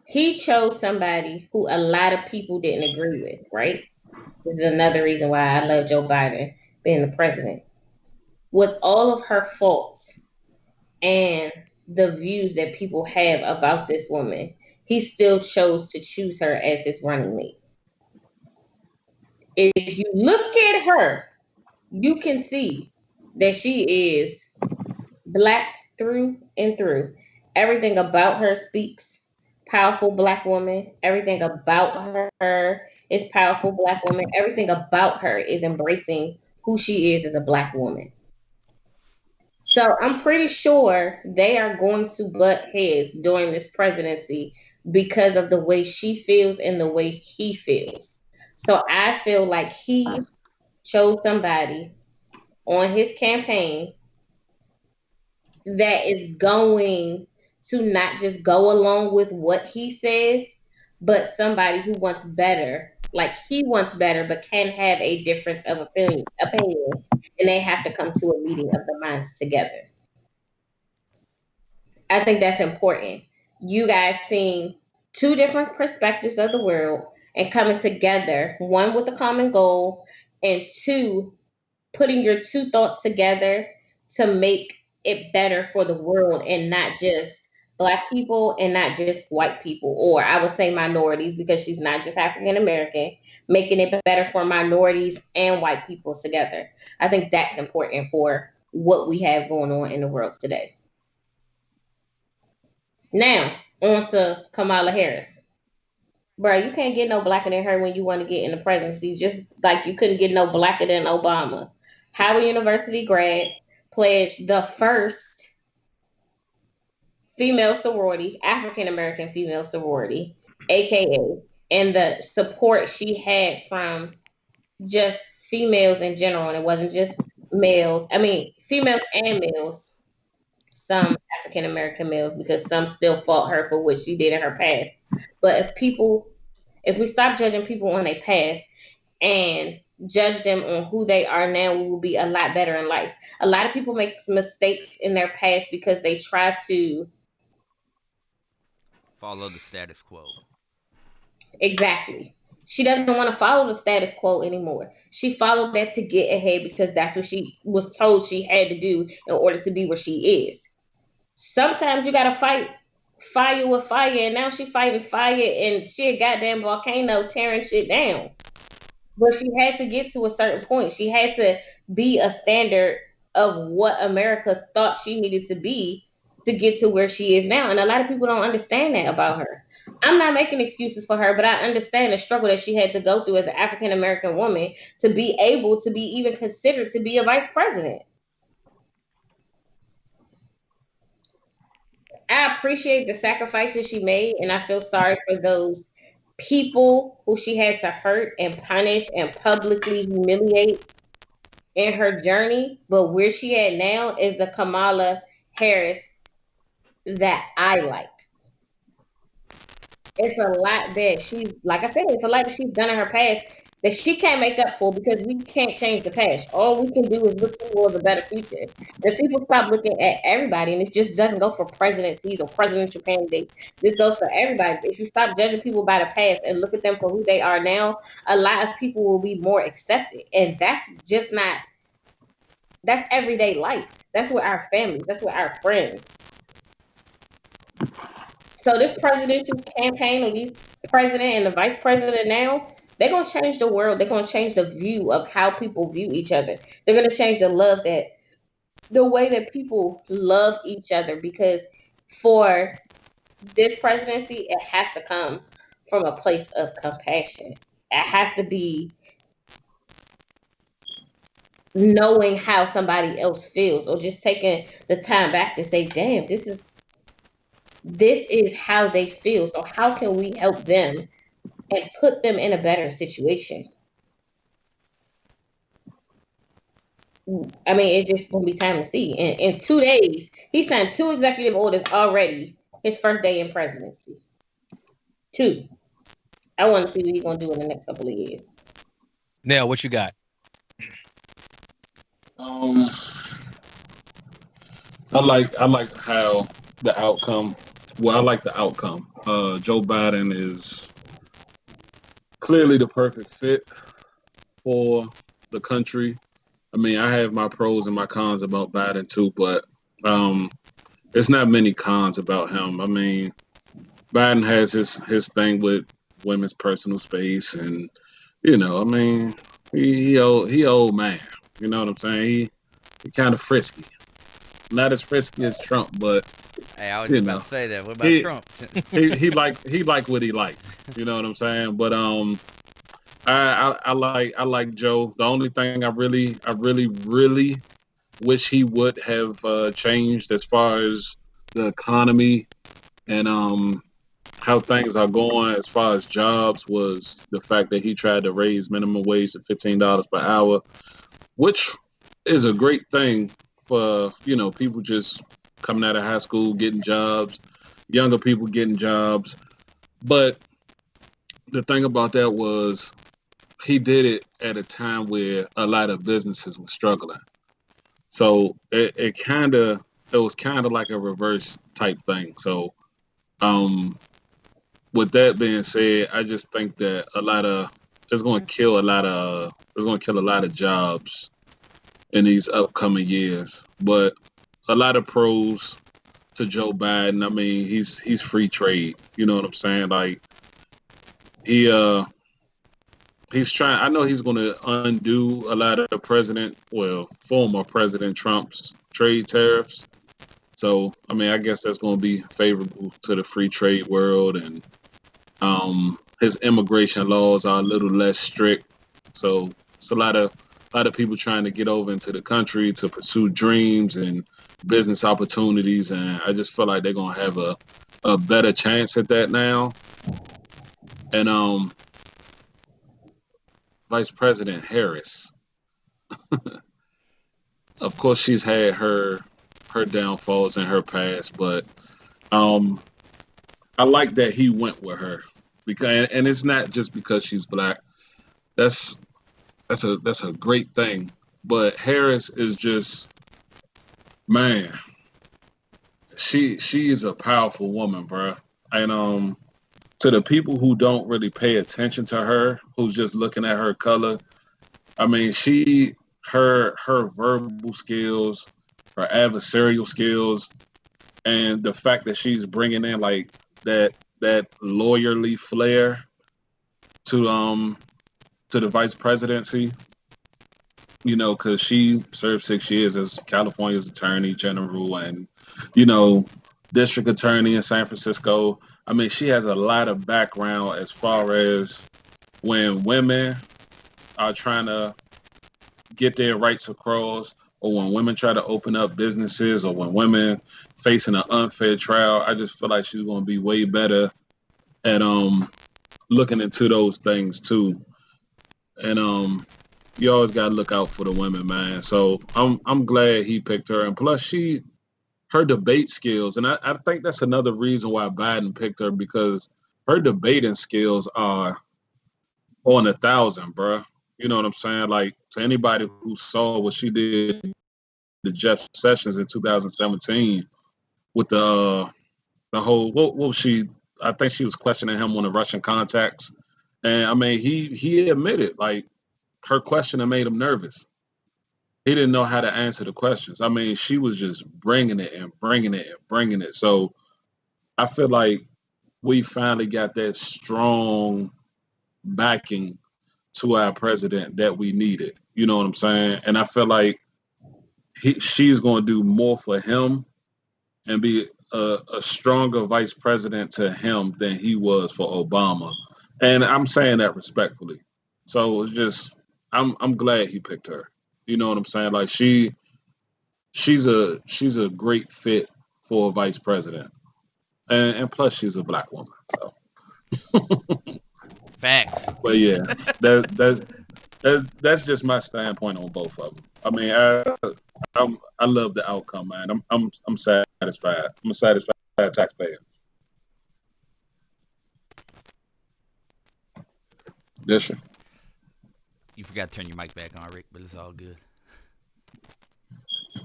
he chose somebody who a lot of people didn't agree with, right? This is another reason why I love Joe Biden being the president. With all of her faults and the views that people have about this woman, he still chose to choose her as his running mate. If you look at her, you can see that she is Black through and through. Everything about her speaks powerful Black woman. Everything about her is powerful Black woman. Everything about her is embracing who she is as a Black woman. So I'm pretty sure they are going to butt heads during this presidency because of the way she feels and the way he feels. So I feel like he chose somebody on his campaign that is going to not just go along with what he says, but somebody who wants better, like he wants better, but can have a difference of opinion, and they have to come to a meeting of the minds together. I think that's important. You guys seeing two different perspectives of the world and coming together, one with a common goal, and two, putting your two thoughts together to make it better for the world and not just Black people and not just white people, or I would say minorities because she's not just African American, making it better for minorities and white people together. I think that's important for what we have going on in the world today. Now, on to Kamala Harris. Bro, you can't get no blacker than her when you want to get in the presidency, just like you couldn't get no blacker than Obama. Howard University grad, pledged the first female sorority, African American female sorority, AKA, and the support she had from just females in general. And it wasn't just males, I mean, females and males, some African American males, because some still fought her for what she did in her past. But if we stop judging people on their past and judge them on who they are now, we will be a lot better in life. A lot of people make mistakes in their past because they try to follow the status quo. exactly. She doesn't want to follow the status quo anymore. She followed that to get ahead because that's what she was told she had to do in order to be where she is. Sometimes you gotta fight fire with fire, and now she fighting fire and she a goddamn volcano tearing shit down. But she had to get to a certain point. She had to be a standard of what America thought she needed to get to where she is now. And a lot of people don't understand that about her. I'm not making excuses for her, but I understand the struggle that she had to go through as an African American woman to be able to be even considered to be a vice president. I appreciate the sacrifices she made, and I feel sorry for those people who she had to hurt and punish and publicly humiliate in her journey. But where she at now is the Kamala Harris that I like. It's a lot that she's, like I said, it's a lot that she's done in her past that she can't make up for because we can't change the past. All we can do is look towards a better future. If people stop looking at everybody, and it just doesn't go for presidencies or presidential candidates, this goes for everybody. If you stop judging people by the past and look at them for who they are now, a lot of people will be more accepted. And that's just not, that's everyday life. That's with our families. That's with our friends. So this presidential campaign, or these president and the vice president now, they're going to change the world. They're going to change the view of how people view each other. They're going to change the way that people love each other, because for this presidency, it has to come from a place of compassion. It has to be knowing how somebody else feels, or just taking the time back to say, damn, this is how they feel. So how can we help them and put them in a better situation? I mean, it's just gonna be time to see. In 2 days, he signed 2 executive orders already. His first day in presidency. 2. I want to see what he's gonna do in the next couple of years. Now, what you got? I like how the outcome. Well, I like the outcome. Joe Biden is clearly the perfect fit for the country. I mean, I have my pros and my cons about Biden too, but there's not many cons about him. I mean, Biden has his thing with women's personal space, and I mean, he old man. You know what I'm saying? He kind of frisky. Not as frisky as Trump, but Hey, I was just about to say that. What about Trump? he like what he like. You know what I'm saying? But I like Joe. The only thing I really wish he would have changed as far as the economy and how things are going as far as jobs was the fact that he tried to raise minimum wage to $15 per hour, which is a great thing for people just coming out of high school getting jobs, younger people getting jobs. But the thing about that was he did it at a time where a lot of businesses were struggling. So it was kind of like a reverse type thing. So with that being said, I just think that it's going to kill a lot of jobs in these upcoming years. But a lot of pros to Joe Biden. I mean, he's free trade. You know what I'm saying? Like he's trying. I know he's going to undo a lot of former President Trump's trade tariffs. So, I mean, I guess that's going to be favorable to the free trade world, and his immigration laws are a little less strict. So, it's a lot of people trying to get over into the country to pursue dreams and business opportunities, and I just feel like they're going to have a better chance at that now. And Vice President Harris, of course, she's had her downfalls in her past, but I like that he went with her and it's not just because she's black. That's a great thing. But Harris is just, man, she is a powerful woman, bro. And to the people who don't really pay attention to her, who's just looking at her color, I mean, her verbal skills, her adversarial skills, and the fact that she's bringing in like that lawyerly flair to the vice presidency, because she served 6 years as California's attorney general and, district attorney in San Francisco. I mean, she has a lot of background as far as when women are trying to get their rights across, or when women try to open up businesses, or when women facing an unfair trial. I just feel like she's going to be way better at looking into those things too. And you always got to look out for the women, man. So I'm glad he picked her. And plus, her debate skills, and I think that's another reason why Biden picked her, because her debating skills are on 1,000, bro. You know what I'm saying? Like, to anybody who saw what she did to Jeff Sessions in 2017 with the whole, what was she? I think she was questioning him on the Russian contacts. And I mean, he admitted, like, her question made him nervous. He didn't know how to answer the questions. I mean, she was just bringing it and bringing it and bringing it. So I feel like we finally got that strong backing to our president that we needed. You know what I'm saying? And I feel like she's going to do more for him and be a stronger vice president to him than he was for Obama. And I'm saying that respectfully. So it's just, I'm glad he picked her. You know what I'm saying? Like she's a great fit for a vice president, and plus she's a black woman. So, Facts. but yeah, that's just my standpoint on both of them. I mean, I love the outcome, man. I'm satisfied. I'm a satisfied taxpayer. Yes, sir. You forgot to turn your mic back on, Rick, but it's all good.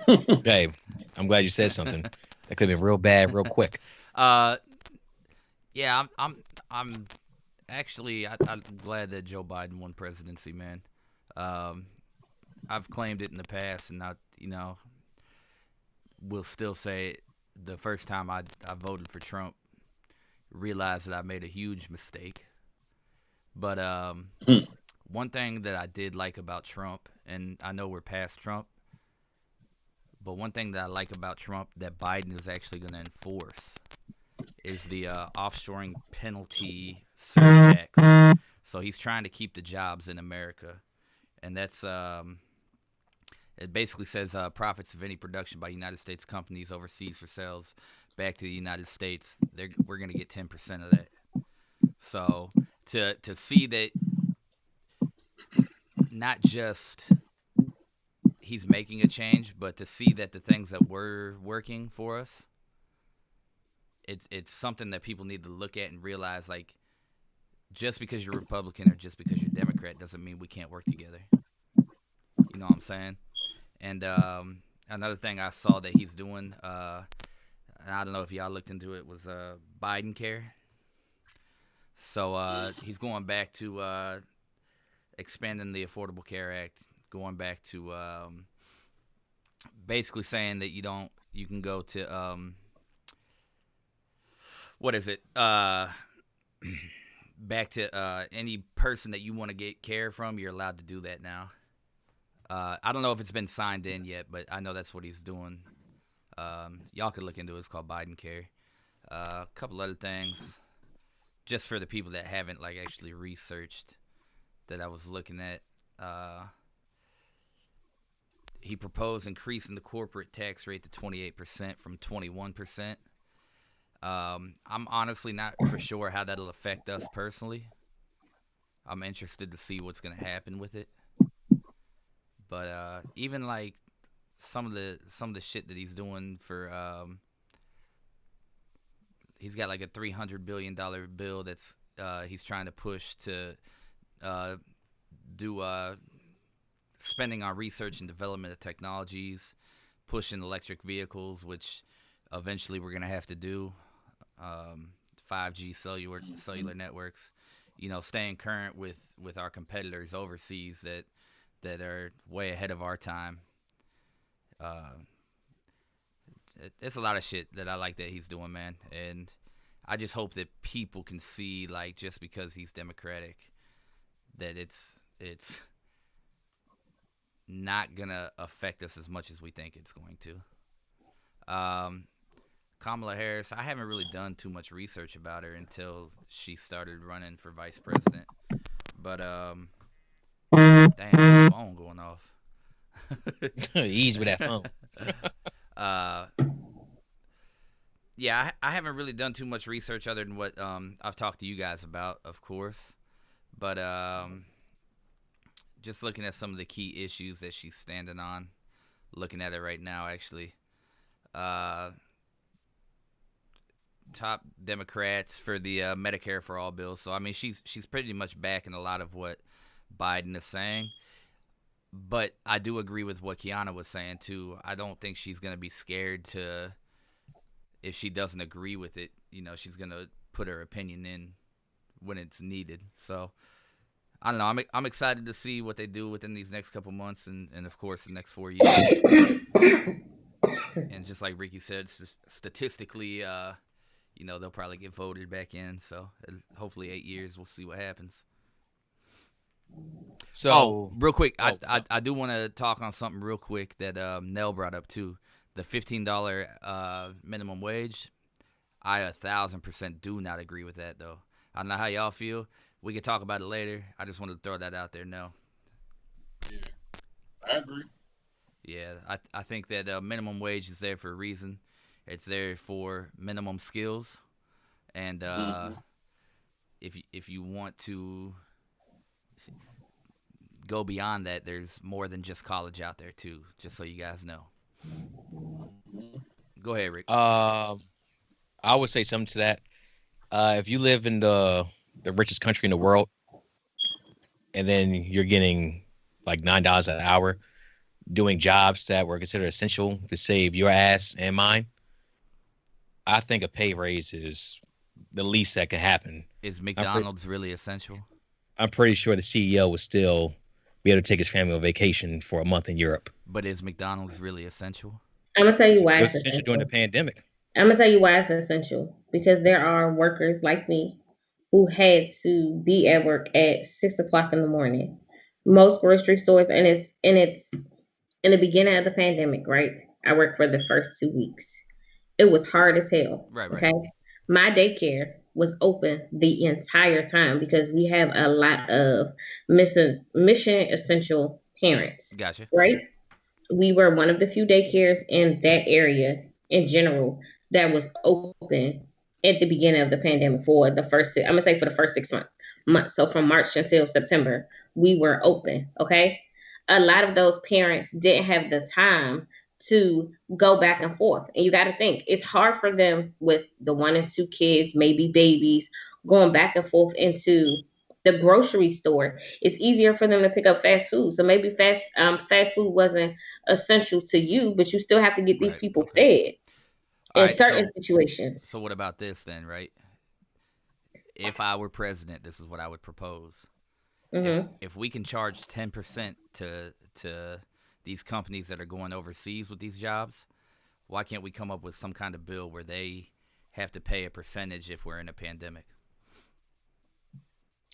Okay, I'm glad you said something. That could have been real bad, real quick. Uh, yeah, I'm actually I'm glad that Joe Biden won presidency, man. Um, I've claimed it in the past, and will still say it. The first time I voted for Trump, realized that I made a huge mistake. But Hmm. one thing that I did like about Trump, and I know we're past Trump, but one thing that I like about Trump that Biden is actually going to enforce is the offshoring penalty surtax. So he's trying to keep the jobs in America, and that's it basically says profits of any production by United States companies overseas for sales back to the United States, we're going to get 10% of that. So to see that not just he's making a change, but to see that the things that were working for us, it's something that people need to look at and realize, like, just because you're Republican or just because you're Democrat doesn't mean we can't work together. You know what I'm saying? And another thing I saw that he's doing, and I don't know if y'all looked into it, was Biden Care. So he's going back to expanding the Affordable Care Act, going back to basically saying that you can go to what is it? Back to any person that you want to get care from, you're allowed to do that now. I don't know if it's been signed in yet, but I know that's what he's doing. Y'all could look into it. It's called Biden Care. A couple other things, just for the people that haven't like actually researched, that I was looking at. He proposed increasing the corporate tax rate to 28% from 21%. I'm honestly not for sure how that'll affect us personally. I'm interested to see what's gonna happen with it. But even like some of the shit that he's doing for he's got like a $300 billion bill that's he's trying to push to do spending on research and development of technologies, pushing electric vehicles, which eventually we're gonna have to do. 5G cellular networks, staying current with our competitors overseas that are way ahead of our time. It's a lot of shit that I like that he's doing, man, and I just hope that people can see, like, just because he's Democratic, that it's not gonna affect us as much as we think it's going to. Kamala Harris, I haven't really done too much research about her until she started running for vice president. But damn, my phone going off. Ease with that phone. Yeah, I haven't really done too much research other than what I've talked to you guys about, of course. But just looking at some of the key issues that she's standing on, looking at it right now, actually. Top Democrats for the Medicare for All bill. So, I mean, she's pretty much backing a lot of what Biden is saying. But I do agree with what Kiana was saying, too. I don't think she's going to be scared to, if she doesn't agree with it, she's going to put her opinion in when it's needed. So, I don't know. I'm excited to see what they do within these next couple months and of course, the next 4 years. And just like Ricky said, statistically, they'll probably get voted back in. So, hopefully 8 years, we'll see what happens. So, real quick, I do want to talk on something real quick that Nell brought up too. The $15 minimum wage. I 1,000% do not agree with that, though. I don't know how y'all feel. We can talk about it later. I just wanted to throw that out there. No. Yeah, I agree. Yeah, I think that minimum wage is there for a reason. It's there for minimum skills, and Mm-hmm. if you want to go beyond that, there's more than just college out there too. Just so you guys know. Go ahead, Rick. Um, I would say something to that. If you live in the richest country in the world, and then you're getting like $9 an hour doing jobs that were considered essential to save your ass and mine, I think a pay raise is the least that could happen. Is I'm pretty, McDonald's really essential? I'm pretty sure the CEO would still be able to take his family on vacation for a month in Europe. But is McDonald's really essential? I'm gonna tell you It why was it's essential during the essential. pandemic. I'm gonna tell you why it's essential because there are workers like me who had to be at work at 6 o'clock in the morning. Most grocery stores, and it's in the beginning of the pandemic, right? I worked for the first 2 weeks. It was hard as hell. Right, right. Okay. My daycare was open the entire time because we have a lot of mission essential parents, Gotcha. right? We were one of the few daycares in that area in general that was open at the beginning of the pandemic for the first, I'm gonna say for the first 6 months. So from March until September, we were open. Okay. A lot of those parents didn't have the time to go back and forth. And you got to think it's hard for them with the 1 and 2 kids, maybe babies, going back and forth into the grocery store. It's easier for them to pick up fast food. So maybe fast food wasn't essential to you, but you still have to get these Right. people Okay. fed All in right. certain situations. So what about this then, right? If I were president, this is what I would propose. Hmm. If we can charge 10% to these companies that are going overseas with these jobs, why can't we come up with some kind of bill where they have to pay a percentage if we're in a pandemic?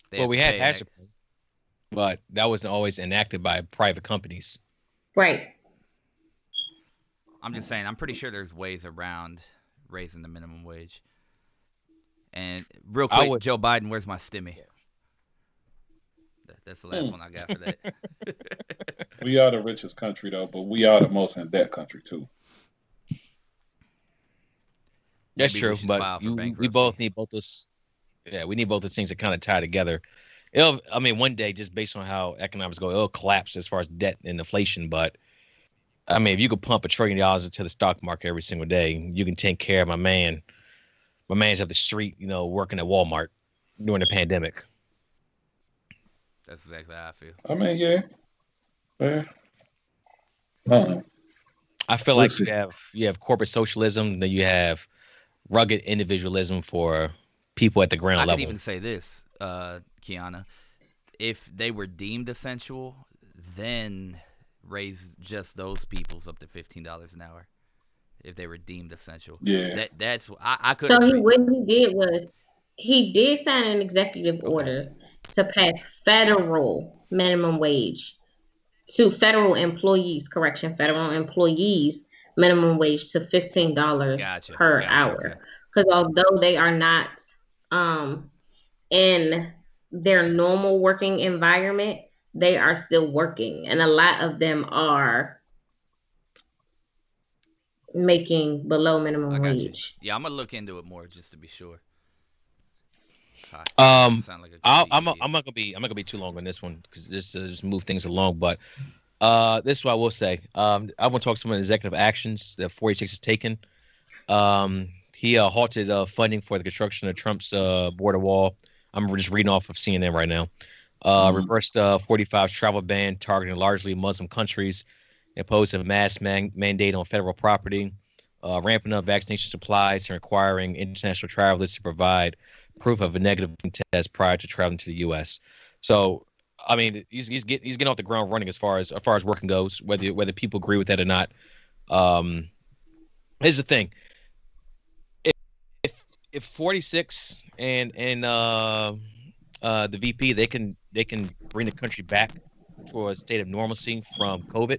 They Well, have we to had pay hazard pay, but that wasn't always enacted by private companies. Right. I'm just saying, I'm pretty sure there's ways around raising the minimum wage. And real I quick, would. Joe Biden, where's my stimmy? That's the last one I got for that. We are the richest country though, but we are the most in debt country too. That's Maybe we true, should but file for we bankruptcy. both need both those. Yeah, we need both those things to kind of tie together. I mean, one day, just based on how economics go, it'll collapse as far as debt and inflation. But I mean, if you could pump $1 trillion into the stock market every single day, you can take care of my man. My man's up the street, working at Walmart during the pandemic. That's exactly how I feel. I mean, yeah. Uh-uh. I feel like Listen, you have corporate socialism, then you have rugged individualism for people at the ground I could level. even say this, Kiana. If they were deemed essential, then raise just those people's up to $15 an hour. If they were deemed essential, yeah. that's I could So agree. what he did was he did sign an executive Okay, order to pass federal minimum wage to federal employees minimum wage to $15 per gotcha. Okay, hour. Because although they are not um, in their normal working environment, they are still working, and a lot of them are making below I minimum got you. wage. Yeah, I'm gonna look into it more just to be sure. Um, Sound like a I'll, crazy I'm idiot. I'm not gonna be too long on this one because this just move things along. But this is what I will say. I want to talk some of the executive actions that 46 has taken. He halted funding for the construction of Trump's border wall. I'm just reading off of CNN right now. Mhm. Reversed 45's travel ban targeting largely Muslim countries. Imposed a mask mandate on federal property. Ramping up vaccination supplies and requiring international travelers to provide proof of a negative test prior to traveling to the U.S. So, I mean, he's getting off the ground running as far as working goes. Whether people agree with that or not. Um, Here's the thing: if 46 and the VP they can bring the country back to a state of normalcy from COVID,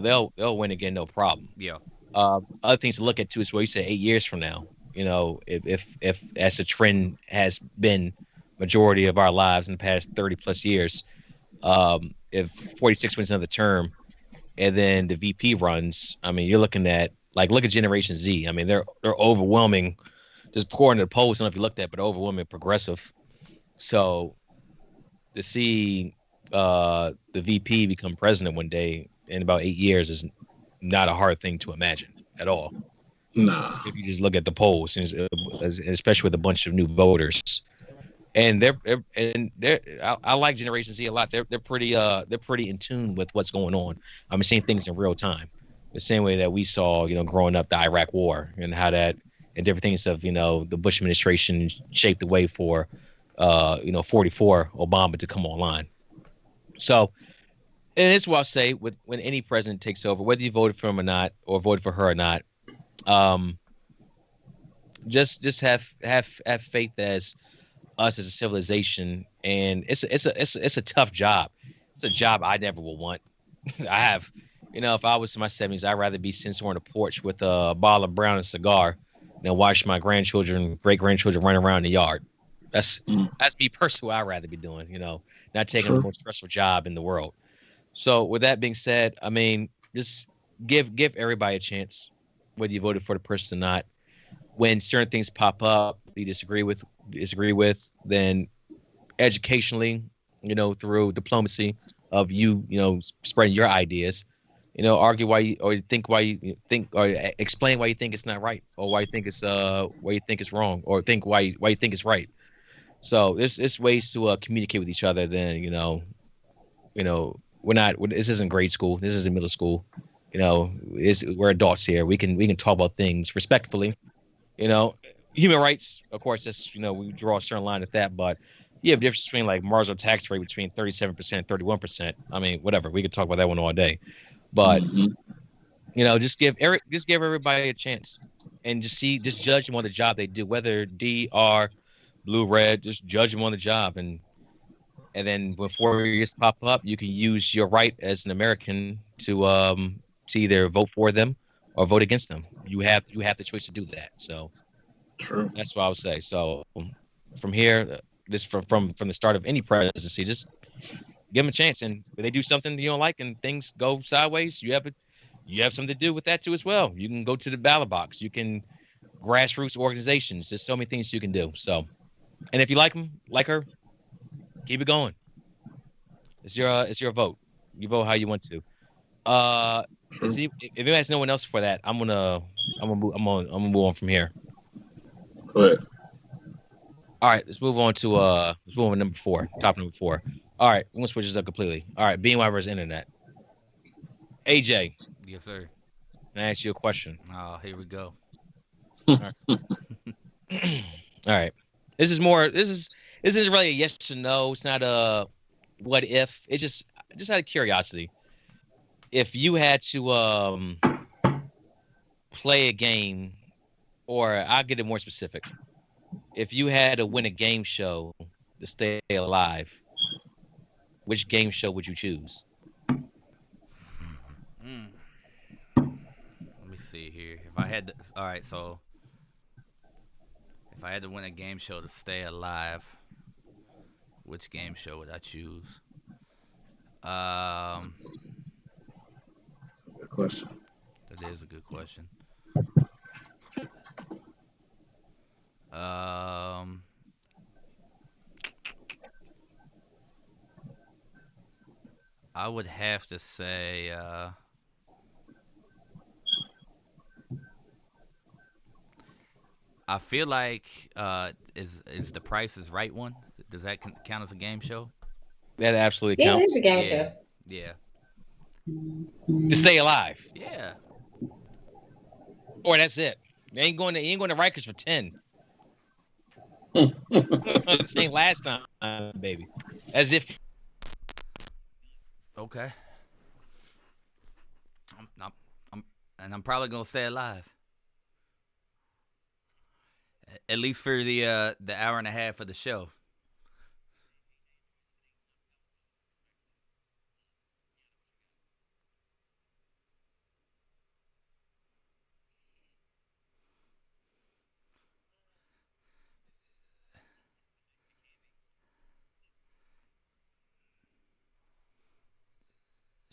they'll win again, no problem. Yeah, Other things to look at too is what you said 8 years from now. If as the trend has been majority of our lives in the past 30 plus years, If 46 wins another term, and then the VP runs, I mean, you're looking at like look at Generation Z. I mean, they're overwhelming. Just according to the polls, I don't know if you looked at, but overwhelming progressive. So to see the VP become president one day in about 8 years is not a hard thing to imagine at all. Nah. If you just look at the polls, especially with a bunch of new voters, and I like Generation Z a lot. They're pretty in tune with what's going on. I'm seeing things in real time, the same way that we saw, growing up the Iraq War and how that and different things of the Bush administration shaped the way for 44 Obama to come online. So, and it's what I'll say with when any president takes over, whether you voted for him or not, or voted for her or not, um, just have faith as us as a civilization, and it's a tough job. It's a job I never will want. I have, if I was in my 70s, I'd rather be sitting somewhere on the porch with a bottle of brown and a cigar than watch my grandchildren, great grandchildren run around the yard. That's Mm. that's me personally. I'd rather be doing, not taking the True. most stressful job in the world. So with that being said, I mean, just give everybody a chance, whether you voted for the person or not. When certain things pop up you disagree with, then educationally, through diplomacy of spreading your ideas, argue why you or think why you think or explain why you think it's not right, or why you think it's wrong, or think why you think it's right. So there's ways to communicate with each other. Then we're not. This isn't grade school. This isn't middle school. We're adults here. We can talk about things respectfully. You know, human rights, of course, that's we draw a certain line at that. But you have difference between like marginal tax rate between 37% and 31%. I mean, whatever. We could talk about that one all day. But Mhm. just give everybody a chance, and just judge them on the job they do, whether D, R, blue, red. Just judge them on the job, and then when 4 years pop up, you can use your right as an American to either vote for them or vote against them. You have the choice to do that. So True. that's what I would say. So from here, just from the start of any presidency, just give them a chance. And if they do something you don't like and things go sideways, you have something to do with that too as well. You can go to the ballot box. You can grassroots organizations. There's so many things you can do. So, and if you like them, like her, keep it going. It's your vote. You vote how you want to. Uh, True. if it has no one else for that, I'm gonna move on from here. But All right, let's move on to number four, top number four. All right, we're gonna switch this up completely. All right, BNY versus internet. AJ, Yes, sir. can I ask you a question? Oh, here we go. All right. All right. This is more. This is really a yes or no. It's not a what if. It's just out of curiosity. If you had to play a game, or I'll get it more specific. If you had to win a game show to stay alive, which game show would you choose? Mm. Let me see here. If I had to, all right, so if I had to win a game show to stay alive, which game show would I choose? Um, good question. that is a good question. Um, I would have to say, I feel like is the Price is Right one? Does that count as a game show? That absolutely Yeah, it's a counts. game Yeah, show. yeah, To stay alive, yeah. or that's it. You ain't going to Rikers for 10. This ain't last time, baby. As if Okay. I'm, I'm, and I'm probably gonna stay alive at least for the hour and a half of the show.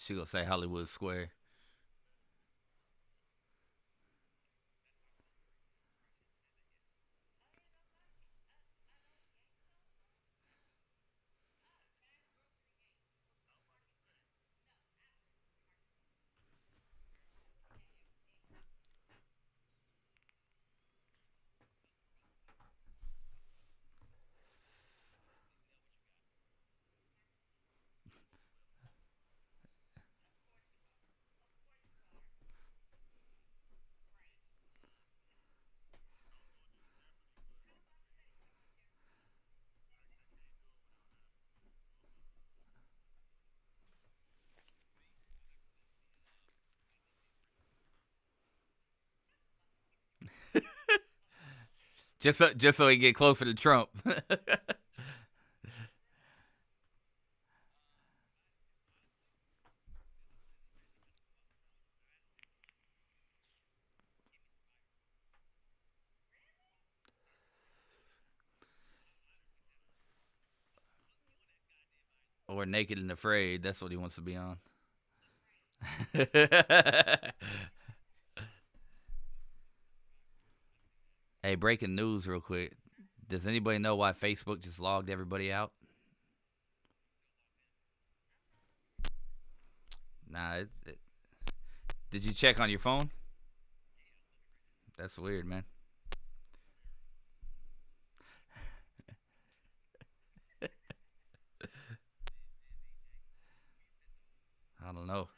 She gonna say Hollywood Square. Just so he get closer to Trump. Or Naked and Afraid. That's what he wants to be on. Hey, breaking news real quick. Does anybody know why Facebook just logged everybody out? Nah. Did you check on your phone? That's weird, man. I don't know.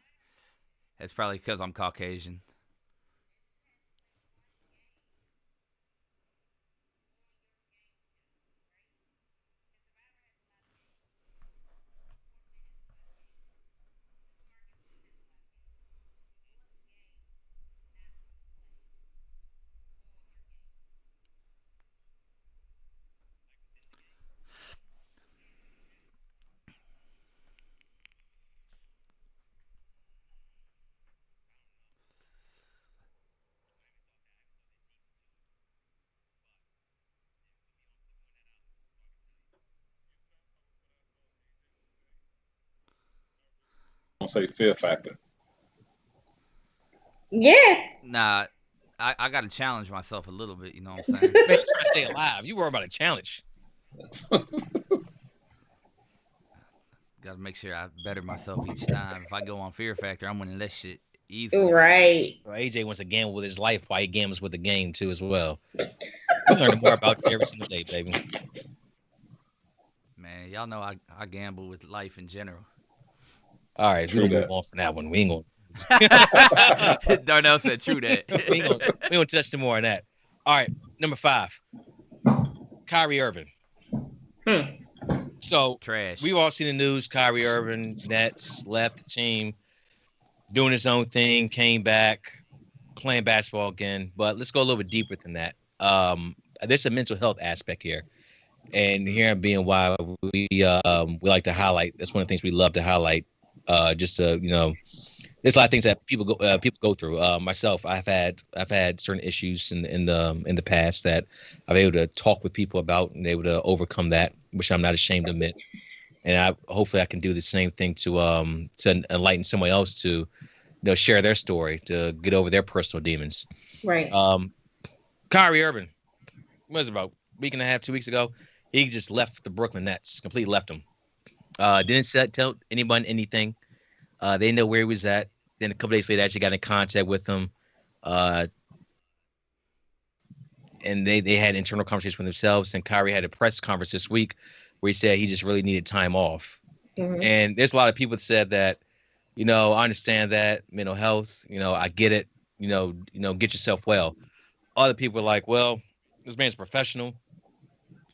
It's probably because I'm Caucasian. I'll say fear factor. Yeah. Nah, I got to challenge myself a little bit. You know what I'm saying? Man, you trying to stay alive. You worry about a challenge. Got to make sure I better myself each time. If I go on Fear Factor, I'm winning that shit easily. Right. Well, AJ wants to gamble with his life while he gambles with the game too as well. We're learning more about you every single day, baby. Man, y'all know I gamble with life in general. All right, True we're gonna that. move on from that one. We ain't gonna Darnell said true that. we ain't gonna touch no more on that. All right, number 5. Kyrie Irving. So Trash. we've all seen the news. Kyrie Irving, Nets, left the team, doing his own thing, came back, playing basketball again. But let's go a little bit deeper than that. There's a mental health aspect here, and here at BNY, we like to highlight. That's one of the things we love to highlight. Just to there's a lot of things that people go through. Myself, I've had certain issues in the past that I've been able to talk with people about and able to overcome that, which I'm not ashamed to admit. And hopefully I can do the same thing to enlighten someone else to share their story, to get over their personal demons. Right. Kyrie Irving, what was it, about a week and a half, 2 weeks ago? He just left the Brooklyn Nets, completely left them. Didn't tell anyone anything. They know where he was at. Then a couple days later, I actually got in contact with him. And they had internal conversations with themselves. And Kyrie had a press conference this week where he said he just really needed time off. Mhm. And there's a lot of people that said that, I understand that mental health, I get it, get yourself well. Other people are like, well, this man's a professional.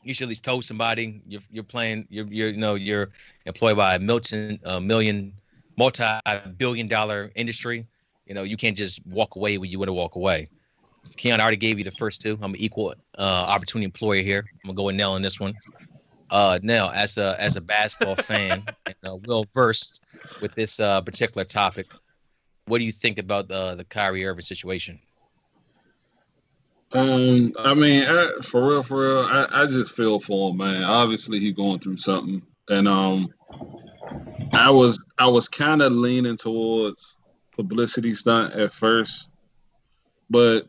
You should at least tell somebody you're playing, you're employed by a multi-billion-dollar industry. You can't just walk away when you want to walk away. Keon, I already gave you the first two. I'm an equal opportunity employer here. I'm gonna go with Nell on this one. Nell, as a basketball fan and well versed with this particular topic, what do you think about the Kyrie Irving situation? I mean, for real, I just feel for him, man. Obviously, he's going through something, and I was kind of leaning towards publicity stunt at first, but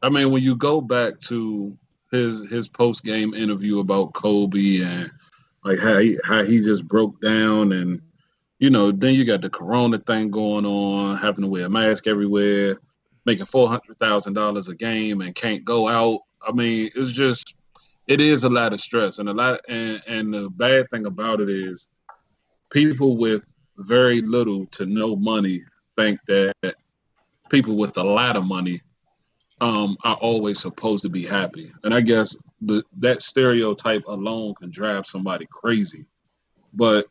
I mean, when you go back to his post game interview about Kobe and like how he just broke down, and then you got the Corona thing going on, having to wear a mask everywhere, making $400,000 a game and can't go out. I mean, it is a lot of stress and a lot, and the bad thing about it is people with very little to no money think that people with a lot of money are always supposed to be happy. And I guess that stereotype alone can drive somebody crazy. But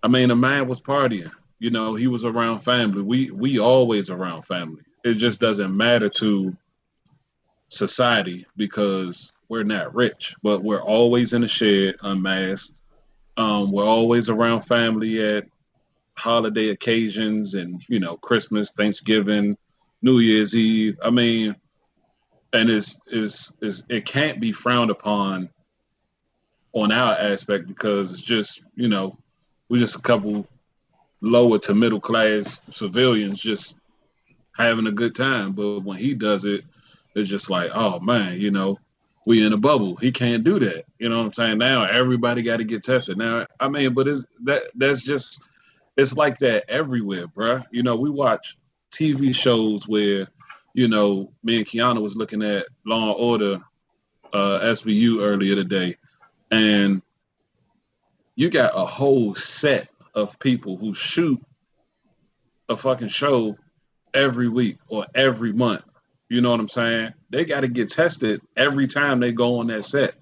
I mean, the man was partying. He was around family. We always around family. It just doesn't matter to society because we're not rich, but we're always in the shed, unmasked. We're always around family at holiday occasions and Christmas, Thanksgiving, New Year's Eve. I mean, and it can't be frowned upon on our aspect because it's just we're just a couple lower to middle class civilians just having a good time. But when he does it, it's just like, oh man, we in a bubble. He can't do that. You know what I'm saying? Now everybody got to get tested. Now, I mean, but it's like that everywhere, bruh. We watch TV shows where, me and Kiana was looking at Law and Order SVU earlier today, and you got a whole set of people who shoot a fucking show every week or every month. You know what I'm saying? They got to get tested every time they go on that set.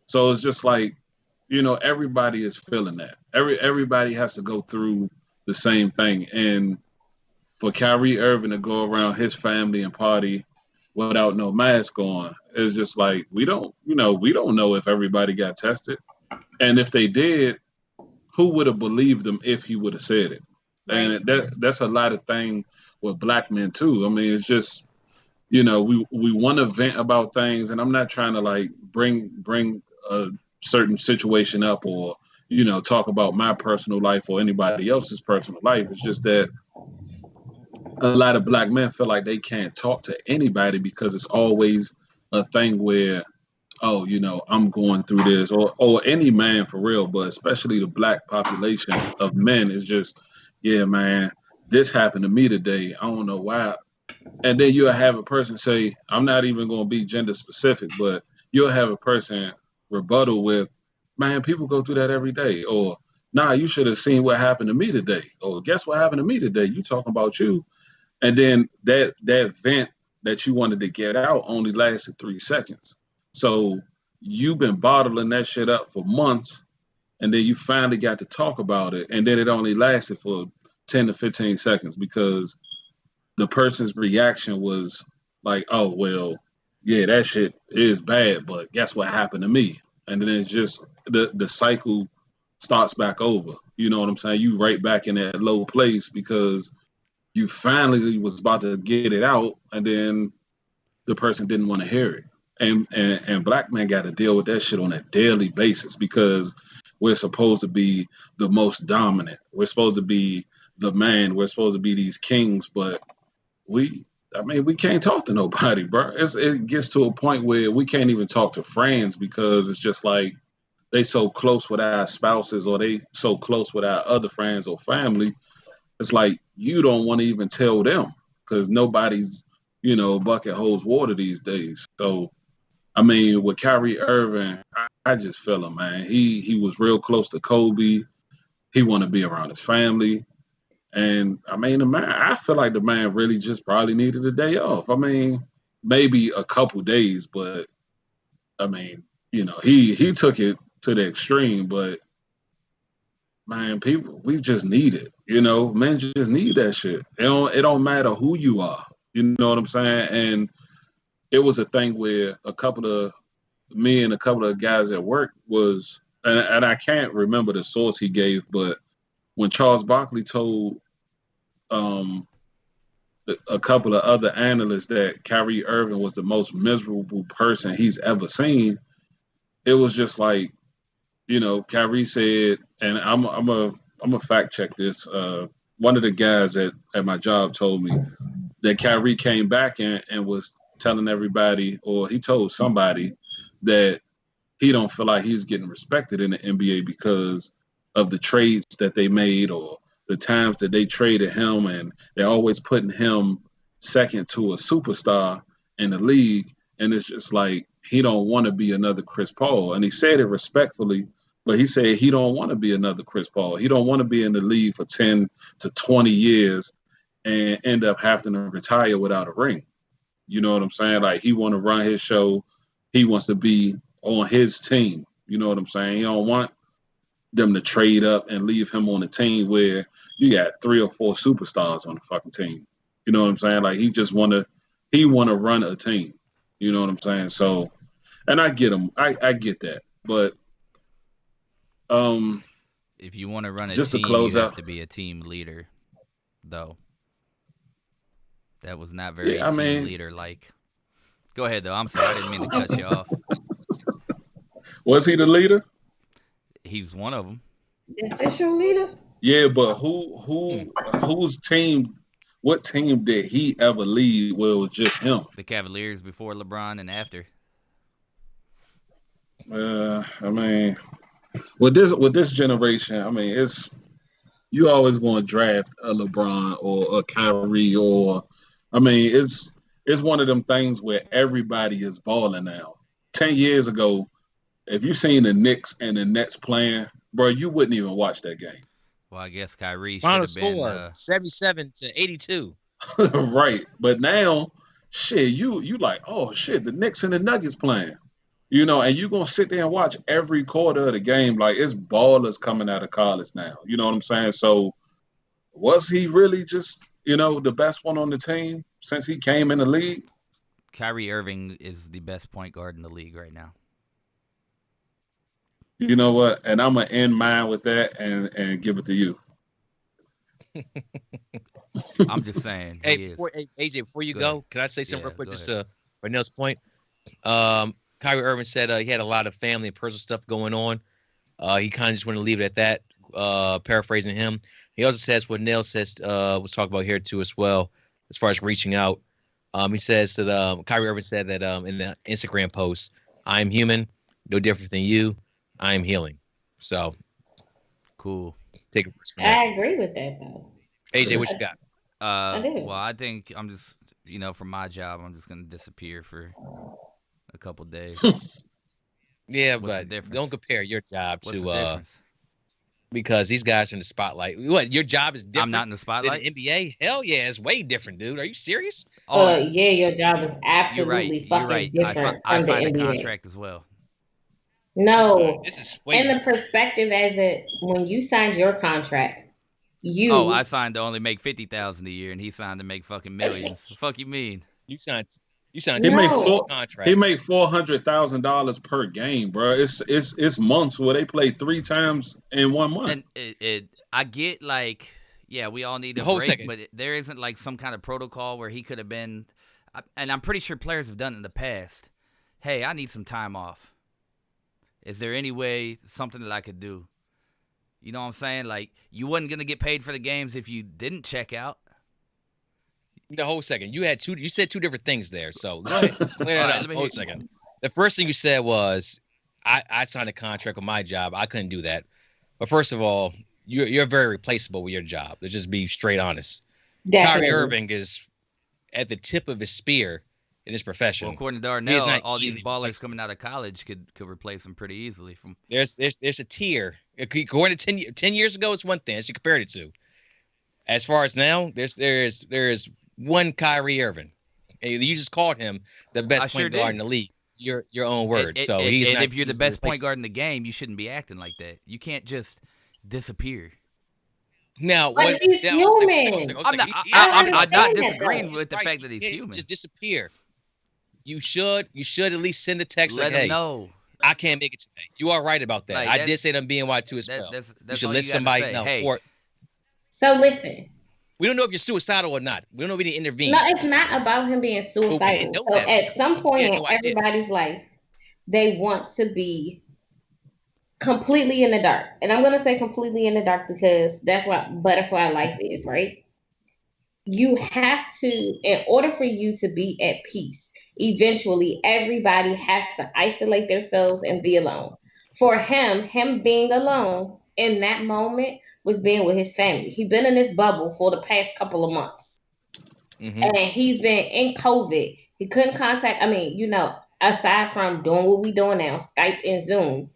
So it's just like, everybody is feeling that. Everybody has to go through the same thing. And for Kyrie Irving to go around his family and party without no mask on, it's just like we don't know if everybody got tested. And if they did, who would have believed him if he would have said it? And that's a lot of thing with black men too. I mean, it's just, we want to vent about things, and I'm not trying to like bring a certain situation up or, talk about my personal life or anybody else's personal life. It's just that a lot of black men feel like they can't talk to anybody because it's always a thing where, oh, I'm going through this, or any man for real, but especially the black population of men is just, yeah, man, this happened to me today. I don't know why. And then you'll have a person say, I'm not even going to be gender specific, but you'll have a person rebuttal with, man, people go through that every day. Or, nah, you should have seen what happened to me today. Or guess what happened to me today? You talking about you. And then that vent that you wanted to get out only lasted 3 seconds. So you've been bottling that shit up for months, and then you finally got to talk about it, and then it only lasted for 10 to 15 seconds because the person's reaction was like, oh, well, yeah, that shit is bad, but guess what happened to me? And then it's just the cycle starts back over. You know what I'm saying? You right back in that low place because you finally was about to get it out, and then the person didn't want to hear it. And black men got to deal with that shit on a daily basis because we're supposed to be the most dominant. We're supposed to be the man. We're supposed to be these kings, but we can't talk to nobody, bro. It gets to a point where we can't even talk to friends because it's just like they so close with our spouses or they so close with our other friends or family. It's like you don't want to even tell them because nobody's, bucket holds water these days. So, I mean, with Kyrie Irving, I just feel him, man. He was real close to Kobe. He want to be around his family. And, I mean, I feel like the man really just probably needed a day off. I mean, maybe a couple days, but, I mean, he took it to the extreme, but, man, people, we just need it. Men just need that shit. It don't matter who you are. You know what I'm saying? And it was a thing where me and a couple of guys at work was, and I can't remember the source he gave, but when Charles Barkley told a couple of other analysts that Kyrie Irving was the most miserable person he's ever seen, it was just like, Kyrie said, and I'm gonna fact check this. One of the guys at my job told me that Kyrie came back and was telling everybody, or he told somebody that he don't feel like he's getting respected in the NBA because of the trades that they made or the times that they traded him, and they're always putting him second to a superstar in the league. And it's just like he don't want to be another Chris Paul. And he said it respectfully, but he said he don't want to be another Chris Paul. He don't want to be in the league for 10 to 20 years and end up having to retire without a ring. You know what I'm saying? Like, he want to run his show. He wants to be on his team. You know what I'm saying? He don't want them to trade up and leave him on a team where you got 3 or 4 superstars on the fucking team. You know what I'm saying? Like, he want to run a team. You know what I'm saying? So, and I get him. I get that. But if you want to run a just team, to close you out, have to be a team leader, though. That was not very leader-like. Go ahead, though. I'm sorry. I didn't mean to cut you off. Was he the leader? He's one of them. Is this your leader? Yeah, but whose team? What team did he ever lead where it was just him? The Cavaliers before LeBron and after. I mean, with this generation, I mean, you always going to draft a LeBron or a Kyrie, or I mean, it's one of them things where everybody is balling now. 10 years ago, if you seen the Knicks and the Nets playing, bro, you wouldn't even watch that game. Well, I guess Kyrie should Final have score been 77-82. Right, but now, shit, you like, oh shit, the Knicks and the Nuggets playing, you know, and you gonna sit there and watch every quarter of the game. Like, it's ballers coming out of college now. You know what I'm saying? So, was he really just, you know, the best one on the team since he came in the league? Kyrie Irving is the best point guard in the league right now. You know what? And I'm gonna end mine with that and give it to you. I'm just saying. Hey, AJ, before you go, can I say something real quick? Just for Nell's point. Kyrie Irving said he had a lot of family and personal stuff going on. He kind of just wanted to leave it at that. Paraphrasing him, he also says what Nell says was talked about here too as well, as far as reaching out. He says that Kyrie Irving said that in the Instagram post, "I'm human, no different than you. I am healing." So cool. Take it. I agree with that though. AJ, what you got? Well, I think I'm just, for my job, I'm just gonna disappear for a couple days. Yeah, but don't compare your job What's to the difference? Because these guys are in the spotlight. What, your job is different? I'm not in the spotlight. Than the NBA? Hell yeah, it's way different, dude. Are you serious? Yeah, your job is absolutely fucking different I from the signed NBA. a contract as well. No, this is way in the perspective as it when you signed your contract, I signed to only make $50,000 a year, and he signed to make fucking millions. The fuck you mean? You signed. He No. made contracts. He made $400,000 per game, bro. It's months where they play 3 times in 1 month. And I get like, yeah, we all need a break, but there isn't like some kind of protocol where he could have been. And I'm pretty sure players have done it in the past. Hey, I need some time off. Is there any way, something that I could do? You know what I'm saying? Like, you wasn't going to get paid for the games if you didn't check out. The whole second. You said 2 different things there. So go ahead. Let's clear that out. Hold a second. The first thing you said was, I signed a contract with my job. I couldn't do that. But first of all, you're very replaceable with your job. Let's just be straight honest. Definitely. Kyrie Irving is at the tip of his spear in his profession. Well, according to Darnell, all these ballers coming out of college could replace him pretty easily. There's a tier. According to 10 years ago, it's one thing as you compared it to. As far as now, there's one Kyrie Irving. You just called him the best point guard in the league. Your own word. If you're the best point guard in the game, you shouldn't be acting like that. You can't just disappear. Now, but he's human. I'm not disagreeing with the fact that he's human. Just disappear. You should at least send a text Let like, him "Hey, know. I can't make it today." You are right about that. Like, I did say them BNY too as well. You should let somebody know. Hey. So listen. We don't know if you're suicidal or not. We don't know if we need to intervene. No, it's not about him being suicidal. So at some point in everybody's life, they want to be completely in the dark. And I'm going to say completely in the dark because that's what butterfly life is, right? You have to, in order for you to be at peace, eventually everybody has to isolate themselves and be alone. For him being alone in that moment was being with his family. He's been in this bubble for the past couple of months. Mm-hmm. And he's been in COVID. He couldn't contact, aside from doing what we doing now, Skype and Zoom,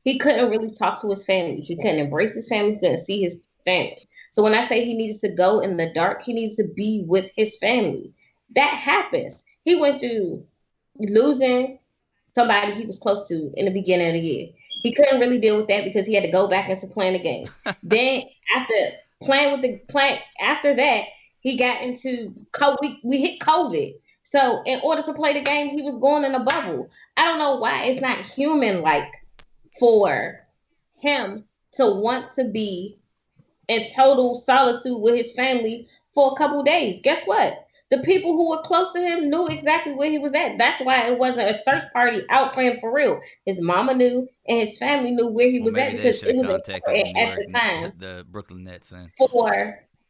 he couldn't really talk to his family. He couldn't embrace his family. He couldn't see his family. So when I say he needs to go in the dark, he needs to be with his family. That happens. He went through losing somebody he was close to in the beginning of the year. He couldn't really deal with that because he had to go back into playing the games. Then after that, he got into COVID. We hit COVID. So in order to play the game, he was going in a bubble. I don't know why it's not human like for him to want to be in total solitude with his family for a couple days. Guess what? The people who were close to him knew exactly where he was at. That's why it wasn't a search party out for him for real. His mama knew and his family knew where he was at because it was important at the time. The Brooklyn Nets and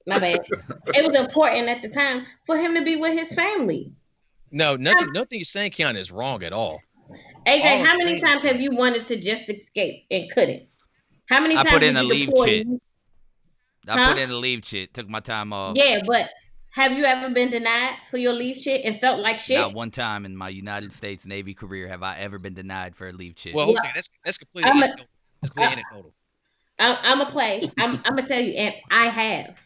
my bad. It was important at the time for him to be with his family. No, nothing you're saying, Kiana, is wrong at all. AJ, how many times have you wanted to just escape and couldn't? How many times I put in a leave chit. I put in a leave chit. Took my time off. Yeah, but have you ever been denied for your leave chit and felt like shit? Not one time in my United States Navy career have I ever been denied for a leave chit. Well, that's completely anecdotal. That's completely anecdotal. I'm gonna tell you, and I have.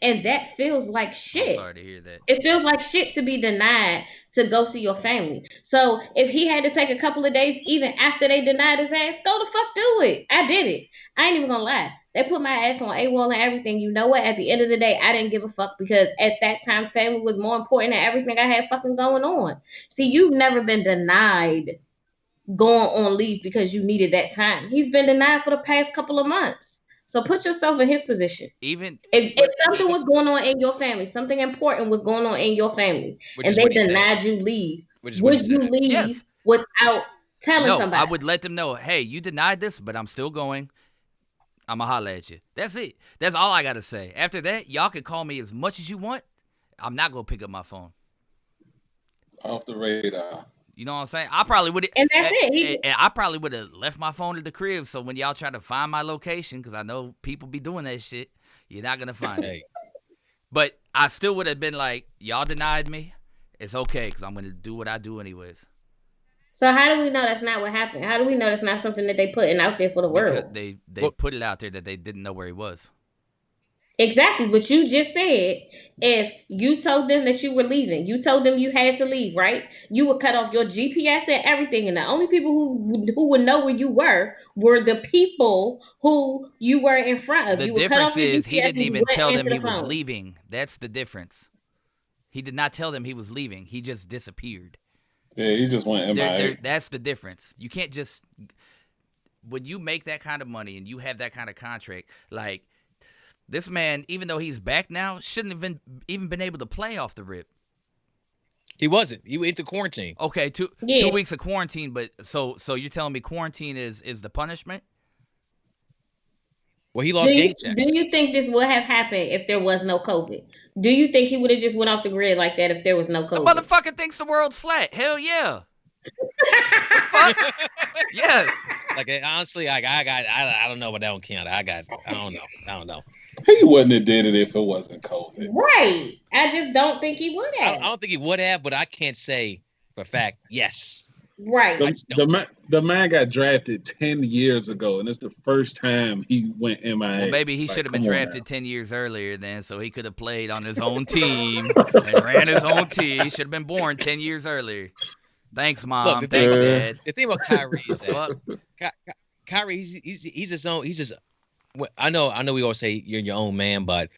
And that feels like shit. I'm sorry to hear that. It feels like shit to be denied to go see your family. So if he had to take a couple of days, even after they denied his ass, go the fuck do it. I did it. I ain't even gonna lie. They put my ass on AWOL and everything. You know what? At the end of the day, I didn't give a fuck because at that time, family was more important than everything I had fucking going on. See, you've never been denied going on leave because you needed that time. He's been denied for the past couple of months. So put yourself in his position. Even if something was going on in your family, something important was going on in your family, and they denied you leave, would you leave without telling somebody? I would let them know, hey, you denied this, but I'm still going. I'm going to holler at you. That's it. That's all I got to say. After that, y'all can call me as much as you want. I'm not going to pick up my phone. Off the radar. You know what I'm saying? I probably would have. And that's it. I probably would have left my phone at the crib. So when y'all try to find my location, because I know people be doing that shit, you're not going to find it. But I still would have been like, y'all denied me. It's okay because I'm going to do what I do anyways. So how do we know that's not what happened? How do we know that's not something that they putting out there for the world? Because they put it out there that they didn't know where he was. Exactly. But you just said if you told them that you were leaving, you told them you had to leave, right? You would cut off your GPS and everything. And the only people who would know where you were the people who you were in front of. The difference is he didn't even tell them he was leaving. That's the difference. He did not tell them he was leaving. He just disappeared. Yeah, he just went MIA. That's the difference. You can't just – when you make that kind of money and you have that kind of contract, like – this man, even though he's back now, shouldn't have even been able to play off the rip. He wasn't. He went to quarantine. Okay, 2 weeks of quarantine, but so you're telling me quarantine is the punishment? Well, he lost game checks. Do you think this would have happened if there was no COVID? Do you think he would have just went off the grid like that if there was no COVID? The motherfucker thinks the world's flat. Hell yeah. The fuck? Yes. Like honestly, I don't know, but that don't count. I don't know. He wouldn't have did it if it wasn't COVID. Right. I just don't think he would have. I don't think he would have, but I can't say for a fact, yes. Right. The man got drafted 10 years ago, and it's the first time he went MIA. Well, maybe he should have been drafted 10 years earlier then, so he could have played on his own team and ran his own team. He should have been born 10 years earlier. Thanks, Mom. Look, Thanks, Dad. The thing about Kyrie is that Kyrie, he's his own. He's just. I know. We always say you're your own man, but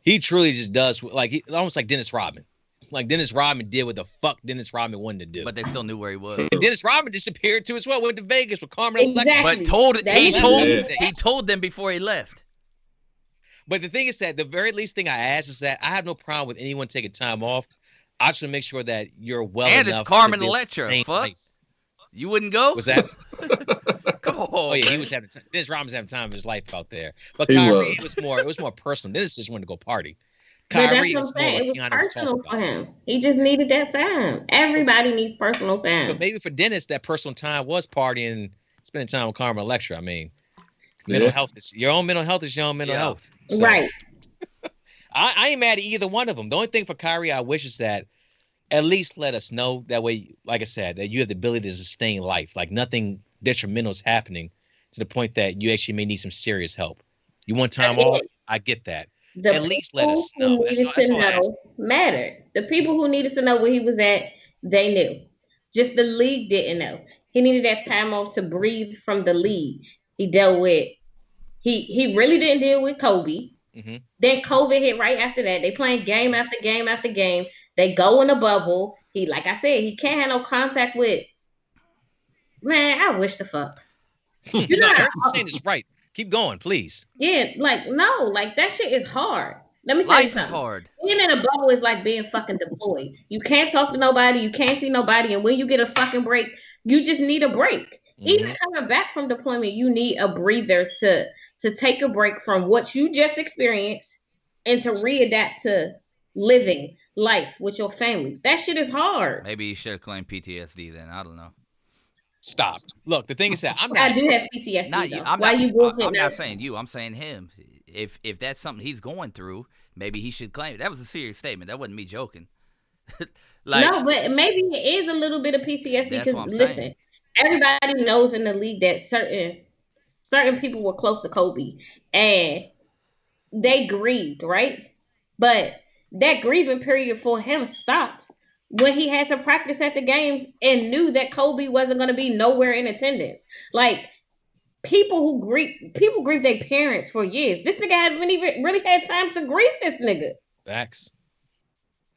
he truly just does almost like Dennis Rodman. Like Dennis Rodman did what the fuck Dennis Rodman wanted to do. But they still knew where he was. And Dennis Rodman disappeared too as well. Went to Vegas with Carmen. Exactly. But he told them before he left. But the thing is that the very least thing I ask is that I have no problem with anyone taking time off. I just want to make sure that you're well and enough. And it's Carmen Electra. Fuck. You wouldn't go? Was that? Come on. Oh yeah, he man. was having Dennis Rodman was having time of his life out there. But He Kyrie, was. it was more personal. Dennis just wanted to go party. But that's Kyrie what I'm was more saying. It what was Keanu was talking personal for about. him. He just needed that time. Everybody needs personal But time. maybe for Dennis, that personal time was partying, spending time with Carmen Electra. I mean, mental Yeah. health is your own mental health is your own mental Yeah. health. So, Right. I ain't mad at either one of them. The only thing for Kyrie, I wish is that at least let us know. That way, like I said, that you have the ability to sustain life. Like nothing detrimental is happening to the point that you actually may need some serious help. You want time Again, off? I get that. the At least let people us who know. needed That's to all I ask. know mattered. The people who needed to know where he was at, they knew. Just the league didn't know. He needed that time off to breathe from the league. He dealt with he really didn't deal with Kobe. Mhm. Then COVID hit right after that. They playing game after game after game. They go in a bubble. He, like I said, he can't have no contact with. Man, I wish the fuck. You No, know, everything's saying is right. Keep going, please. yeah, like no, like that shit is hard. Let me tell you Life is something. hard. Being in a bubble is like being fucking deployed. You can't talk to nobody. You can't see nobody. And when you get a fucking break, you just need a break. Even Mhm. coming back from deployment, you need a breather to take a break from what you just experienced and to readapt to living life with your family. That shit is hard. Maybe you should have claimed PTSD then. I don't know. Stop. Look, the thing is that I'm I not. do have PTSD Not you. though. I'm Why not. you bullshitting I'm not out? saying you. I'm saying him. If that's something he's going through, maybe he should claim it. That was a serious statement. That wasn't me joking. Like No, but maybe it is a little bit of PTSD that's because what I'm listen, saying. everybody knows in the league that certain people were close to Kobe and they grieved, right? But that grieving period for him stopped when he had to practice at the games and knew that Kobe wasn't going to be nowhere in attendance. Like people grieve their parents for years. This nigga hasn't even really had time to grieve this nigga. Facts.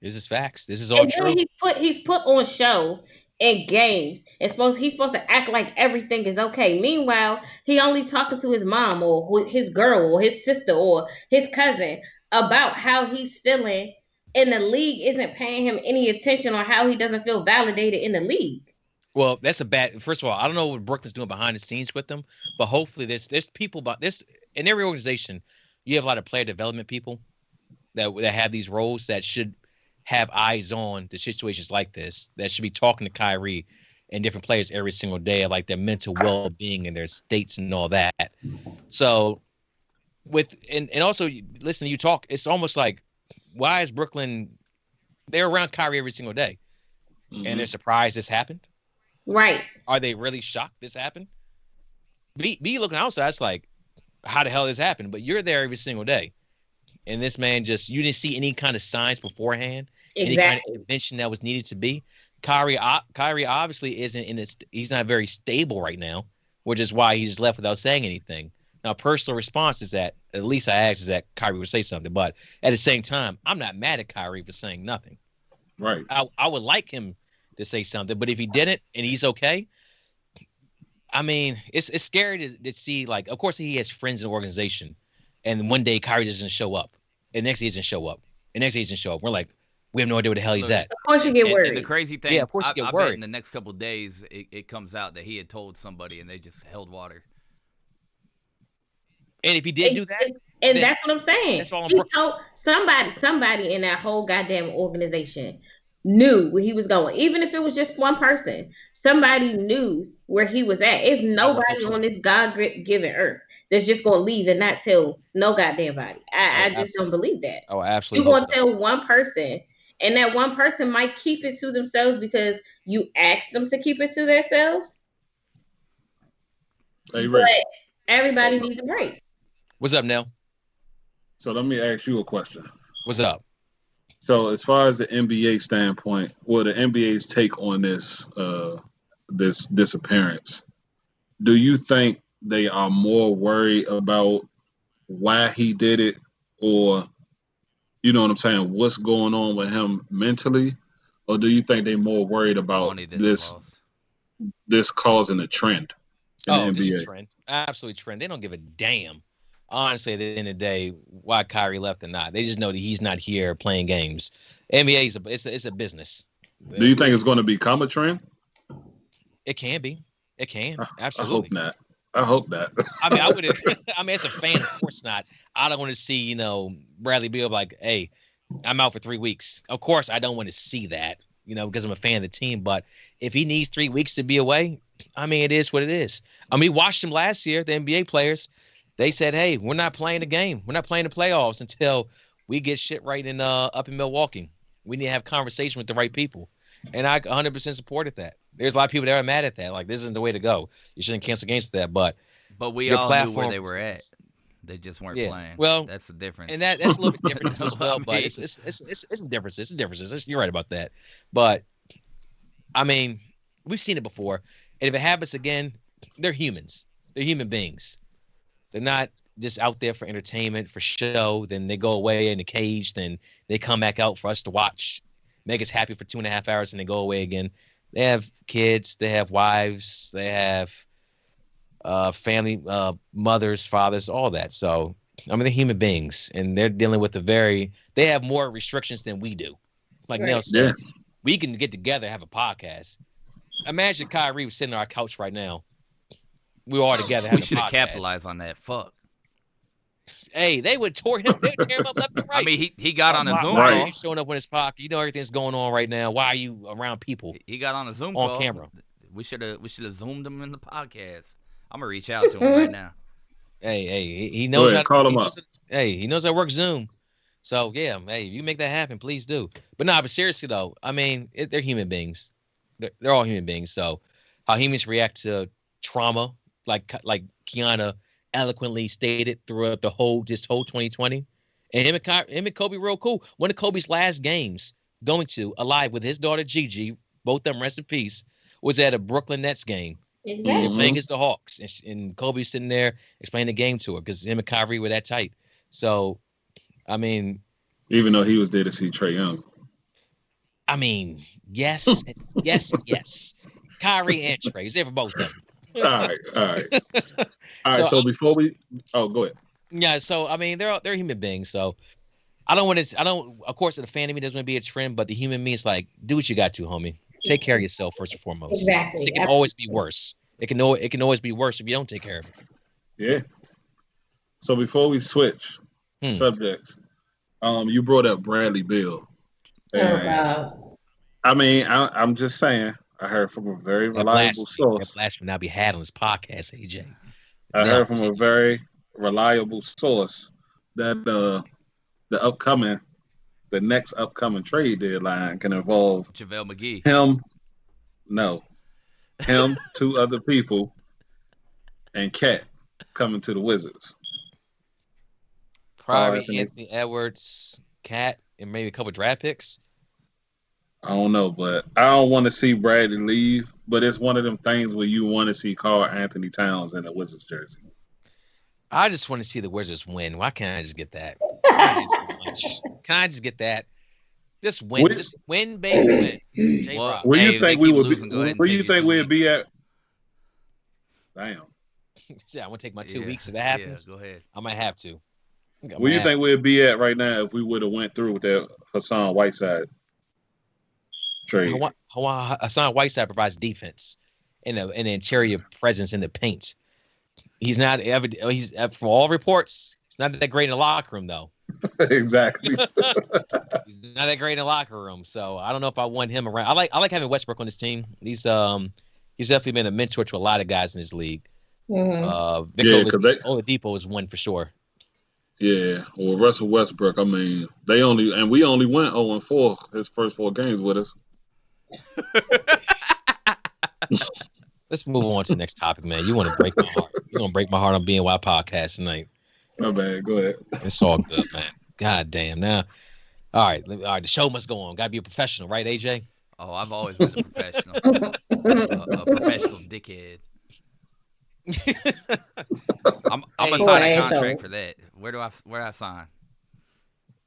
This is facts. This is all And true. then he's put on show in games. He's supposed to act like everything is okay. Meanwhile, he only talking to his mom or his girl or his sister or his cousin about how he's feeling, and the league isn't paying him any attention on how he doesn't feel validated in the league. Well, that's a bad. First of all, I don't know what Brooklyn's doing behind the scenes with them, but hopefully there's people about this in every organization. You have a lot of player development people that have these roles that should have eyes on the situations like this. That should be talking to Kyrie and different players every single day of like their mental well-being and their states and all that. So and also listen to you talk. It's almost like why is Brooklyn? They're around Kyrie every single day, and they're surprised this happened. Right. Are they really shocked this happened? Be looking outside, it's like, how the hell this happened? But you're there every single day. And this man you didn't see any kind of signs beforehand, any kind of intervention that was needed to be. Kyrie obviously isn't he's not very stable right now, which is why he's left without saying anything. Now, personal response is that, at least I asked, is that Kyrie would say something. But at the same time, I'm not mad at Kyrie for saying nothing. Right. I would like him to say something, but if he didn't and he's okay, I mean, it's scary to see. Like, of course, he has friends in the organization, and one day Kyrie doesn't show up, and next day he doesn't show up, and next day he doesn't show up. We're like, we have no idea where the hell he's at. Of course you get worried. And the crazy thing, Yeah, of course you get I bet worried. in the next couple of days, it comes out that he had told somebody and they just held water. And if he did do that, and then that's what I'm saying. that's all He told somebody in that whole goddamn organization knew where he was going. Even if it was just one person, somebody knew where he was at. It's nobody on this God-given earth that's just gonna leave and not tell no goddamn body. I just don't believe that. Oh, You're absolutely. gonna tell one person, and that one person might keep it to themselves because you asked them to keep it to themselves. Hey, But Rick. everybody needs a break. What's up, Nell? So let me ask you a question. What's up? So as far as the NBA standpoint, what the NBA's take on this this disappearance, do you think they are more worried about why he did it, or you know what I'm saying, what's going on with him mentally, or do you think they're more worried about Money that they lost. this causing a trend in the This NBA? is a trend. Absolutely trend. They don't give a damn. Honestly, at the end of the day, why Kyrie left or not. They just know that he's not here playing games. NBA it's a business. Do you think it's going to become a trend? It can be. It can. I Absolutely. hope not. I hope not. I mean, I would. I mean, as a fan, of course not. I don't want to see Bradley Beal like, hey, I'm out for 3 weeks. Of course, I don't want to see that, because I'm a fan of the team. But if he needs 3 weeks to be away, I mean, it is what it is. I mean, we watched him last year. The NBA players, they said, hey, we're not playing the game. We're not playing the playoffs until we get shit right up in Milwaukee. We need to have conversation with the right people. And I 100% supported that. There's a lot of people that are mad at that. Like, this isn't the way to go. You shouldn't cancel games for that. But we all knew where they were at. They just weren't playing. Well, that's the difference. And that's a little bit different too as well. But it's some differences. It's differences. You're right about that. But I mean, we've seen it before. And if it happens again, they're humans. They're human beings. They're not just out there for entertainment, for show. Then they go away in a cage. Then they come back out for us to watch. Make us happy for 2.5 hours and they go away again. They have kids. They have wives. They have family, mothers, fathers, all that. So, I mean, they're human beings, and they're dealing with they have more restrictions than we do. Like Nell said, we can get together, have a podcast. Imagine Kyrie was sitting on our couch right now. We're all together. We should have capitalized on that. Fuck. Hey, they would tear him up left and right. I mean, he got on a Zoom call. He's showing up in his pocket. Everything's going on right now. Why are you around people? He got on a Zoom on call. Camera. We should have zoomed him in the podcast. I'm gonna reach out to him right now. Hey, he knows how to call him up. He knows how to work Zoom. So yeah, hey, if you make that happen, please do. But seriously though, I mean, they're human beings. They're all human beings. So how humans react to trauma, like Kiana eloquently stated throughout this whole 2020, and him and Kobe real cool. One of Kobe's last games going to alive with his daughter Gigi, both of them rest in peace, was at a Brooklyn Nets game. Exactly. Playing against the Hawks, and Kobe sitting there explaining the game to her because him and Kyrie were that tight. So, I mean, even though he was there to see Trae Young. I mean, yes. Kyrie and Trae, they were both them. All right. So before go ahead. Yeah. So I mean, they're human beings. So of course, the fan of me doesn't want to be a trend, but the human me is like, do what you got to, homie. Take care of yourself first and foremost. Exactly. It can always be worse. It can always be worse if you don't take care of it. Yeah. So before we switch subjects, you brought up Bradley Beal. I mean, I'm just saying. I heard from a very reliable source. That blasphemy now be had on this podcast, AJ. I heard from a very reliable source that the next upcoming trade deadline can involve JaVale McGee. Him, two other people, and Cat coming to the Wizards. Probably Anthony Edwards, Cat, and maybe a couple draft picks. I don't know, but I don't want to see Bradley leave. But it's one of them things where you want to see Karl Anthony Towns in a Wizards jersey. I just want to see the Wizards win. Why can't I just get that? Can I just get that? Just win. Just win, baby, win. Where you think we would be? Where you think we'd be at? Damn. Yeah, I'm gonna take my 2 weeks if it happens. Yeah, go ahead. I might have to. Where you think we'd be at right now if we would have went through with that Hassan Whiteside trade? Hassan Whiteside provides defense and an interior presence in the paint. He's not ever. He's from all reports. He's not that great in the locker room though. Exactly. He's not that great in the locker room, so I don't know if I want him around. I like having Westbrook on his team. He's definitely been a mentor to a lot of guys in this league. Mm-hmm. Oladipo is one for sure. Yeah, well, Russell Westbrook. I mean, we only went 0-4 his first 4 games with us. Let's move on to the next topic, man. You want to break my heart? You're gonna break my heart on BNY Podcast tonight. My bad. Go ahead. It's all good, man. God damn. Now, all right. The show must go on. Got to be a professional, right, AJ? Oh, I've always been a professional. a professional dickhead. I'm gonna sign a contract for that. Where do I sign?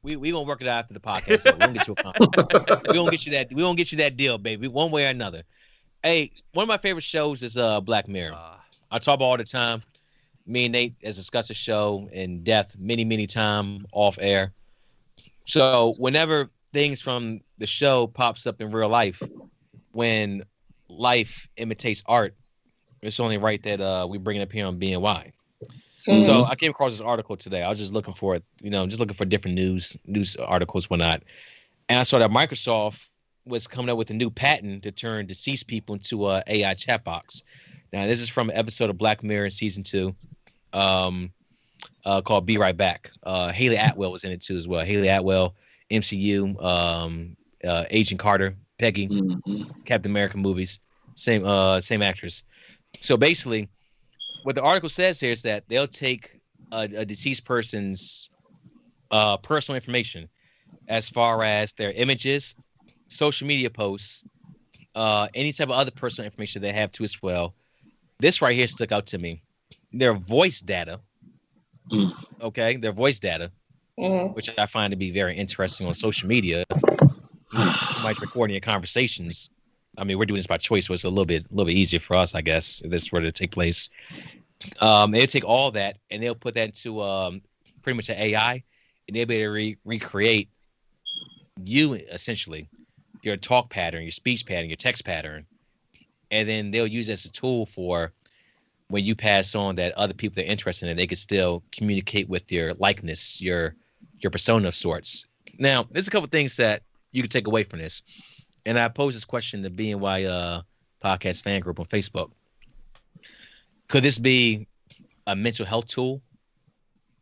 We gonna work it out after the podcast. So we gonna get you a contract. We gonna get you that deal, baby. One way or another. Hey, one of my favorite shows is Black Mirror. I talk about all the time. Me and Nate has discussed the show in depth many times off air. So whenever things from the show pops up in real life, when life imitates art, it's only right that we bring it up here on BNY. Mhm. So I came across this article today. I was just looking for it, just looking for different news articles, whatnot. And I saw that Microsoft was coming up with a new patent to turn deceased people into a AI chat box. Now, this is from an episode of Black Mirror in season 2, called "Be Right Back." Haley Atwell was in it too as well. Haley Atwell, MCU, Agent Carter, Peggy, Captain America movies, same actress. So basically, what the article says here is that they'll take a deceased person's personal information, as far as their images, social media posts, any type of other personal information they have too as well. This right here stuck out to me. Their voice data. Okay, their voice data, which I find to be very interesting on social media. Somebody's recording your conversations. I mean, we're doing this by choice, so it's a little bit easier for us, I guess, if this were to take place. They'll take all that and they'll put that into pretty much an AI, and they'll be able to recreate you, essentially, your talk pattern, your speech pattern, your text pattern, and then they'll use it as a tool for when you pass on that other people that are interested in it, they can still communicate with your likeness, your persona of sorts. Now, there's a couple of things that you can take away from this, and I posed this question to BNY Podcast fan group on Facebook. Could this be a mental health tool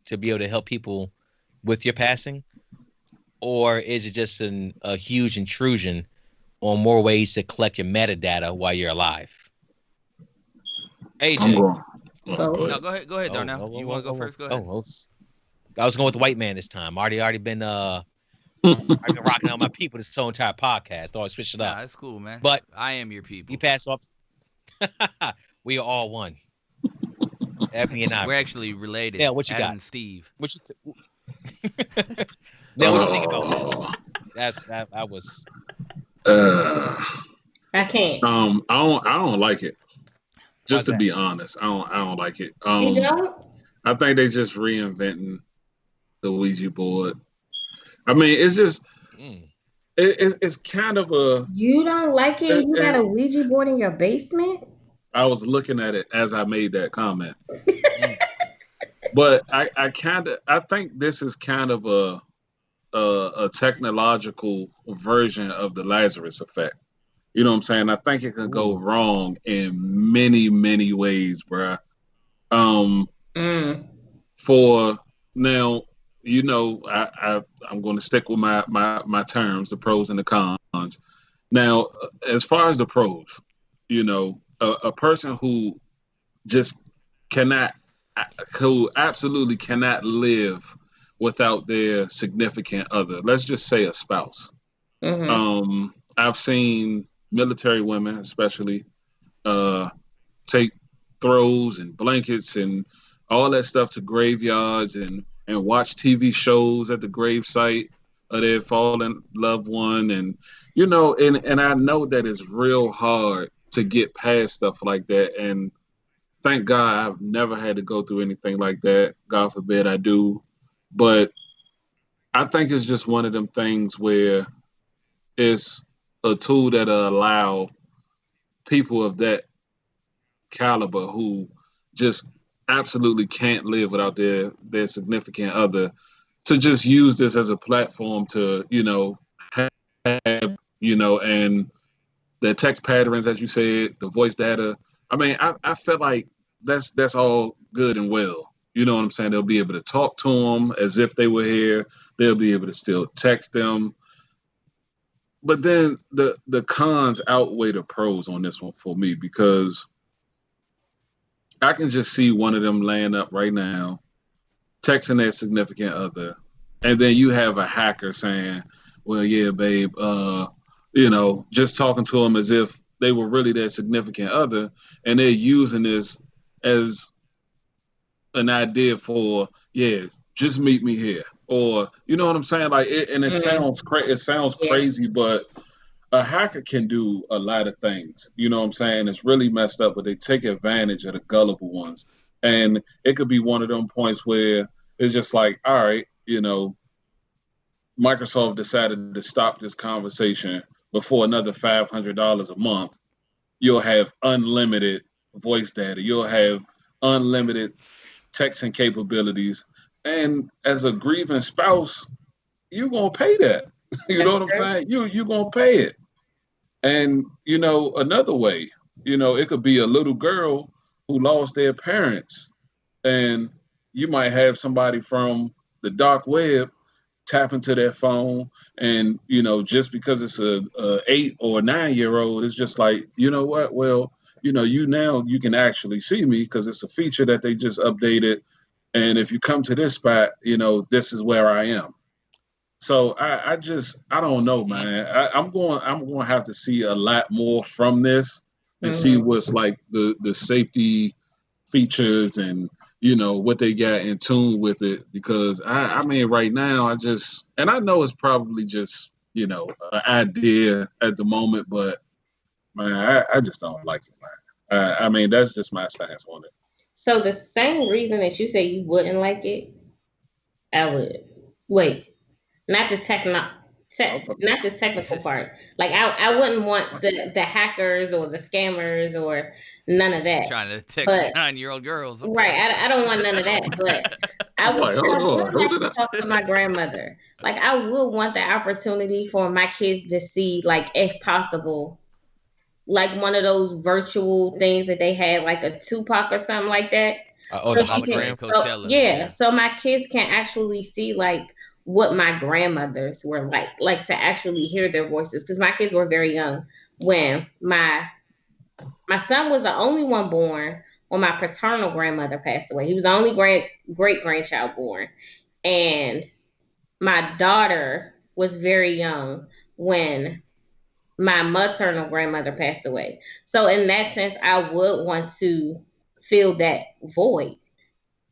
to be able to help people with your passing? Or is it just a huge intrusion on more ways to collect your metadata while you're alive? AJ. No, go ahead, Darnell. You want to go first? Go ahead. I was going with the white man this time. Already been I've been rocking out my people this whole entire podcast. Always switch it up. Nah, that's cool, man. But I am your people. He passed off. We are all one. Ebony and I. We're actually related. Yeah, what you Adam got? And Steve. What you now, what you think about this? I was. I can't. I don't like it. Just to be honest, I don't like it. You don't? I think they just reinventing the Ouija board. I mean, it's just it's kind of a. You don't like it? You got a Ouija board in your basement? I was looking at it as I made that comment, but I think this is kind of a technological version of the Lazarus effect. You know what I'm saying? I think it can go wrong in many, many ways, bruh. For now, I'm going to stick with my terms, the pros and the cons. Now, as far as the pros, a person who absolutely cannot live without their significant other. Let's just say a spouse. I've seen military women, especially, take throws and blankets and all that stuff to graveyards and watch TV shows at the gravesite of their fallen loved one. And, and I know that it's real hard to get past stuff like that. And thank God I've never had to go through anything like that. God forbid I do. But I think it's just one of them things where it's a tool that allow people of that caliber who just absolutely can't live without their significant other to just use this as a platform to, have, and the text patterns, as you said, the voice data. I mean, I feel like that's all good and well. You know what I'm saying? They'll be able to talk to them as if they were here. They'll be able to still text them. But then the cons outweigh the pros on this one for me, because I can just see one of them laying up right now, texting their significant other, and then you have a hacker saying, well, yeah, babe, just talking to them as if they were really their significant other, and they're using this as an idea for, yeah, just meet me here. Or, you know what I'm saying? Like, it sounds crazy, but a hacker can do a lot of things. You know what I'm saying? It's really messed up, but they take advantage of the gullible ones. And it could be one of them points where it's just like, all right, Microsoft decided to stop this conversation before another $500 a month. you'll have unlimited voice data. You'll have unlimited texting capabilities. And as a grieving spouse, you're gonna pay that. You know That's what I'm true. saying? You gonna pay it. And another way, it could be a little girl who lost their parents, and you might have somebody from the dark web tap into their phone, and just because it's a 8 or 9 year old, it's just like, you know what? Well, you can actually see me because it's a feature that they just updated, and if you come to this spot, this is where I am. So I don't know, man. I'm going to have to see a lot more from this and see Hmm. what's like the safety features and what they got in tune with it, because I mean right now and I know it's probably just an idea at the moment, but man, I just don't like it, man. I mean that's just my stance on it. So the same reason that you say you wouldn't like it, I would. Wait, not the not the technical part. Like I wouldn't want the hackers or the scammers or none of that. Trying to text But 9-year-old girls. right, Okay. I don't want none of that. But I'm like, hold I on, would hold like it to up. talk to my grandmother. Like I would want the opportunity for my kids to see, like if possible, like one of those virtual things that they had, like a Tupac or something like that. Oh, So the she can, Hologram hologram. so Coachella. yeah, Yeah. so my kids can actually see like what my grandmothers were like to actually hear their voices. Because my kids were very young when my son was the only one born when my paternal grandmother passed away. He was the only great grandchild born, and my daughter was very young when my maternal grandmother passed away. So in that sense, I would want to fill that void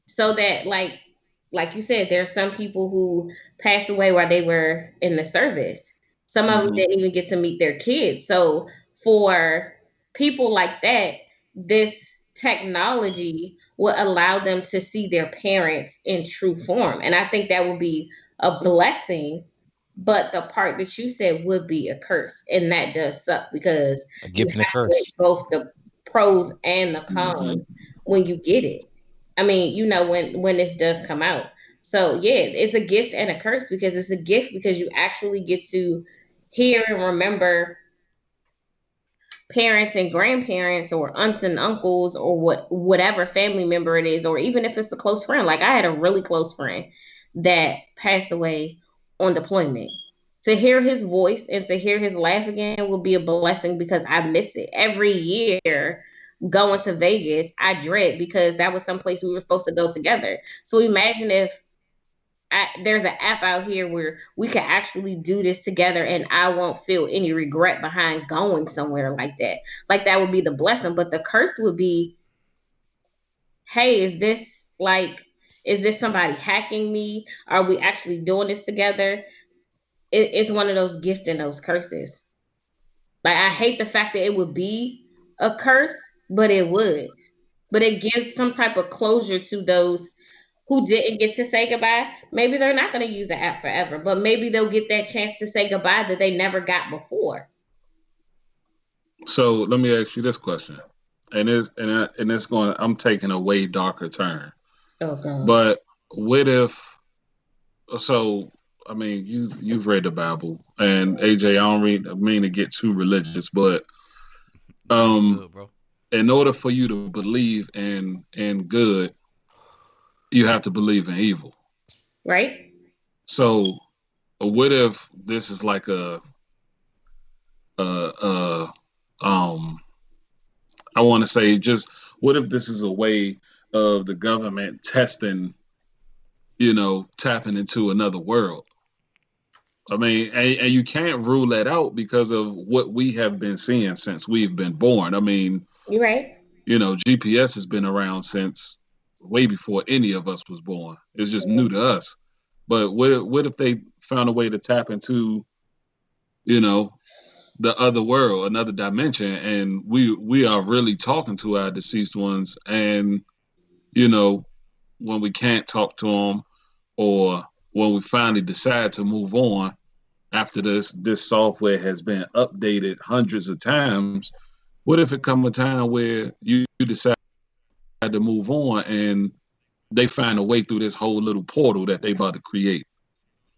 so that like you said, there's some people who passed away while they were in the service. Some of them Hmm. didn't even get to meet their kids. So for people like that, this technology will allow them to see their parents in true form. And I think that would be a blessing. But the part that you said would be a curse. And that does suck because A you gift and a have to weigh curse. both the pros and the Hmm. cons when you get it. I mean, when this does come out. So yeah, it's a gift and a curse because it's a gift because you actually get to hear and remember parents and grandparents or aunts and uncles or whatever family member it is, or even if it's a close friend. Like I had a really close friend that passed away on deployment. To hear his voice and to hear his laugh again will be a blessing because I miss it. Every year going to Vegas, I dread because that was someplace we were supposed to go together. So imagine if there's an app out here where we can actually do this together and I won't feel any regret behind going somewhere like that. Like that would be the blessing. But the curse would be, hey, is this somebody hacking me? Are we actually doing this together? It's one of those gifts and those curses. Like I hate the fact that it would be a curse, but it would. But it gives some type of closure to those who didn't get to say goodbye. Maybe they're not going to use the app forever, but maybe they'll get that chance to say goodbye that they never got before. So let me ask you this question, and it's going. I'm taking a way darker turn, Oh God. but what if? So I mean, you've read the Bible, and AJ, I don't mean to get too religious, but No, you um, good, bro. in order for you to believe in good, you have to believe in evil. Right? So what if this is like a I want to say just what if this is a way of the government testing, tapping into another world? I mean, and you can't rule that out because of what we have been seeing since we've been born. I mean, You right? GPS has been around since way before any of us was born. It's just new to us. But what if they found a way to tap into, you know, the other world, another dimension, and we are really talking to our deceased ones, and you know, when we can't talk to them, or when we finally decide to move on after this software has been updated hundreds of times, What if it come a time where you decide to move on and they find a way through this whole little portal that they about to create?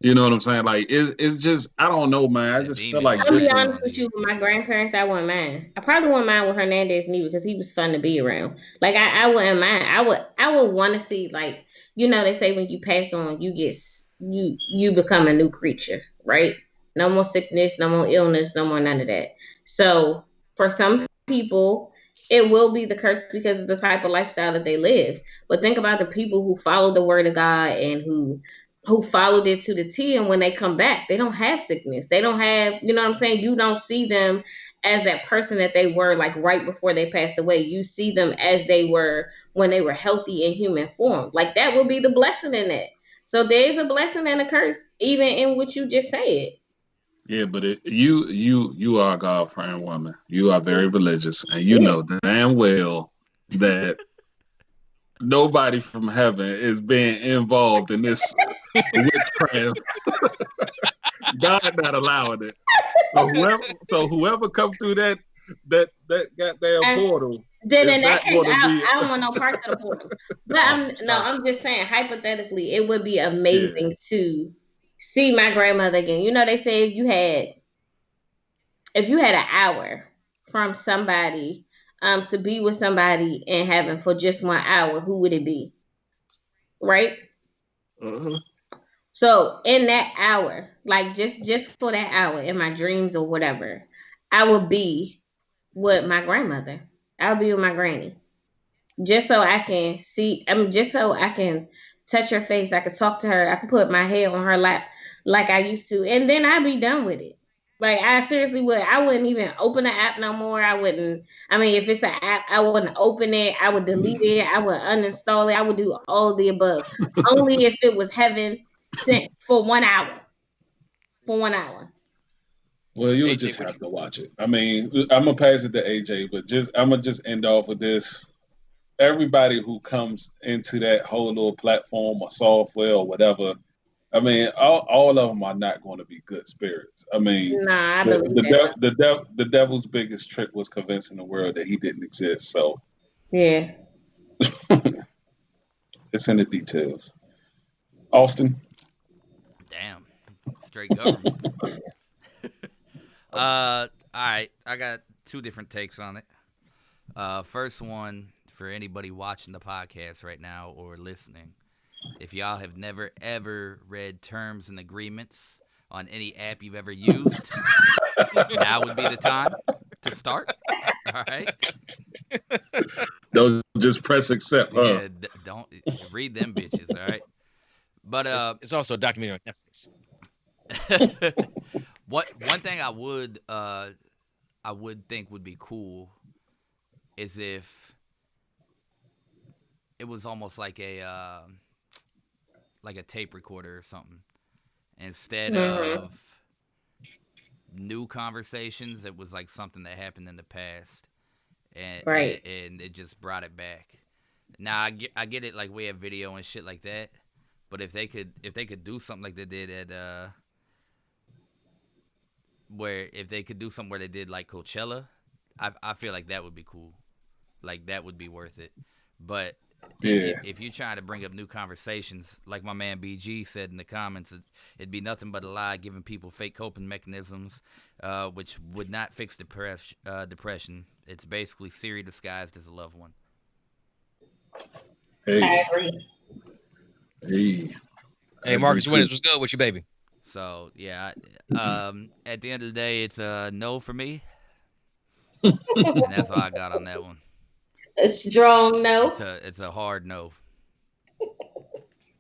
You know what I'm saying? Like it's just I don't know, man. I just feel like I'll be this ain't. honest with you. With my grandparents, I wouldn't mind. I probably wouldn't mind with Hernandez neither because he was fun to be around. Like I wouldn't mind. I would want to see, like, they say when you pass on, you become a new creature, right? No more sickness, no more illness, no more none of that. So for some people, it will be the curse because of the type of lifestyle that they live. But think about the people who follow the word of God and who followed it to the T, and when they come back, they don't have sickness. They don't have, you know what I'm saying? You don't see them as that person that they were like right before they passed away. You see them as they were when they were healthy in human form. Like that will be the blessing in that. So there's a blessing and a curse, even in what you just said. Yeah, but you are a God-fearing woman. You are very religious, and you Yeah. know damn well that nobody from heaven is being involved in this witchcraft. God not allowing it. So whoever come through that goddamn And portal then is in that not case, going to be. I don't want no parts of the portal. But I'm just saying, hypothetically, it would be amazing to see my grandmother again. They say if you had an hour from somebody, to be with somebody in heaven for just 1 hour, who would it be? Right? Uh-huh. So in that hour, like just for that hour in my dreams or whatever, I would be with my grandmother. I would be with my granny. Just so I can see, just so I can touch her face. I could talk to her. I could put my head on her lap like I used to, and then I'd be done with it. Like I seriously would. I wouldn't even open the app no more. I wouldn't. I mean, if it's an app, I wouldn't open it. I would delete it. I would uninstall it. I would do all of the above. Only if it was heaven sent for 1 hour. For 1 hour. Well, you would AJ, just have to watch it. I mean, I'm gonna pass it to AJ, but I'm gonna just end off with this. Everybody who comes into that whole little platform or software or whatever, I mean, all of them are not going to be good spirits. I mean, Nah, I the believe the that. the devil's biggest trick was convincing the world that he didn't exist. So Yeah. it's in the details. Austin, Damn, straight government. All right, I got two different takes on it. First one for anybody watching the podcast right now or listening. If y'all have never ever read terms and agreements on any app you've ever used, now would be the time to start. All right. don't just press accept. Yeah, don't read them bitches. All right. But it's also a documentary on Netflix. one thing I would think would be cool is if it was almost like a tape recorder or something. Instead of new conversations, it was like something that happened in the past, and Right. and it just brought it back. Now I get it, like we have video and shit like that, but if they could do something like they did at if they did like Coachella, I feel like that would be cool, like that would be worth it. But if you're trying to bring up new conversations, like my man BG said in the comments, it'd be nothing but a lie, giving people fake coping mechanisms, which would not fix depression. It's basically Siri disguised as a loved one. Hey, I agree. Hey, Marcus Winners, what's good with you, baby? So yeah, at the end of the day, it's a no for me, and that's all I got on that one. A strong no. It's a hard no.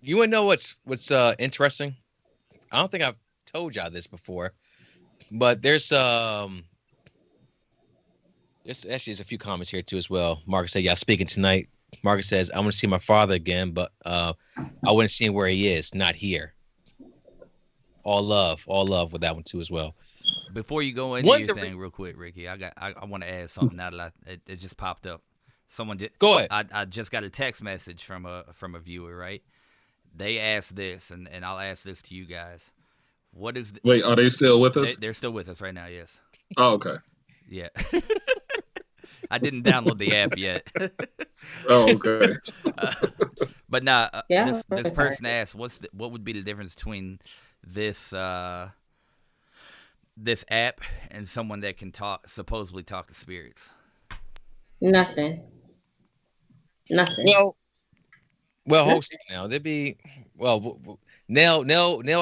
You want to know what's interesting? I don't think I've told y'all this before, but there's actually there's a few comments here too as well. Marcus said, "Y'all speaking tonight." Marcus says, "I want to see my father again, but I want to see him where he is, not here." All love with that one too as well. Before you go into your thing, real quick, Ricky, I want to add something now that it just popped up. Someone did. Go ahead. I just got a text message from a viewer, right? They asked this, and I'll ask this to you guys. What is wait? Are they still with us? They're still with us right now. Yes. Oh, okay. Yeah. I didn't download the app yet. Oh, okay. But nah, Yeah, this person asked, what would be the difference between this this app and someone that can supposedly talk to spirits? Nothing. Well, host now there'd be Nell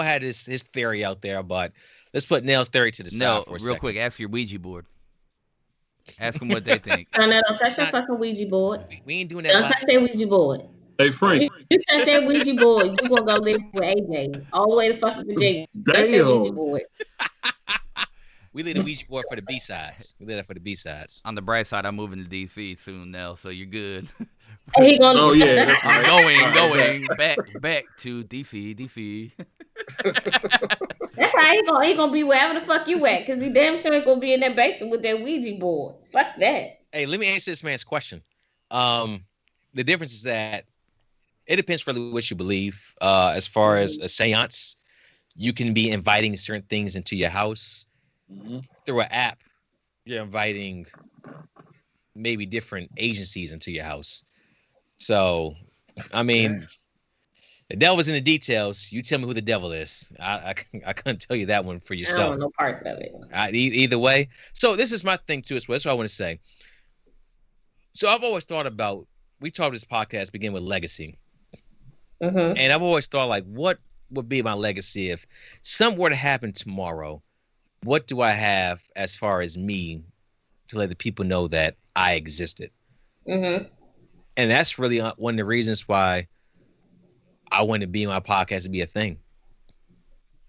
had his theory out there, but let's put Nell's theory to the side for a second. Real quick, ask your Ouija board. Ask them what they think. No, don't touch your fucking Ouija board. We ain't doing that. Don't touch that Ouija board. Hey, Spring. You touch that Ouija board, you gonna go live with AJ all the way to fucking Virginia. Touch that Ouija board. We leave the Ouija board for the B-sides. We leave that for the B-sides. On the bright side, I'm moving to DC soon, Nell, so you're good. He gonna Oh yeah, that's I'm right. going back to DC. That's how he gonna be wherever the fuck you at, cause he damn sure ain't gonna be in that basement with that Ouija board. Fuck that. Hey, let me answer this man's question. The difference is that it depends really what you believe. As far as a seance, you can be inviting certain things into your house. Through an app, you're inviting maybe different agencies into your house. So, I mean, the devil's in the details. You tell me who the devil is. I couldn't tell you that one for yourself. I don't know parts of it. Either way. So this is my thing too as well. That's what I want to say. So I've always thought about, we talked this podcast begin with legacy. And I've always thought, like, what would be my legacy if something were to happen tomorrow? What do I have as far as me to let the people know that I existed? And that's really one of the reasons why I wanted BNY Podcast to be a thing.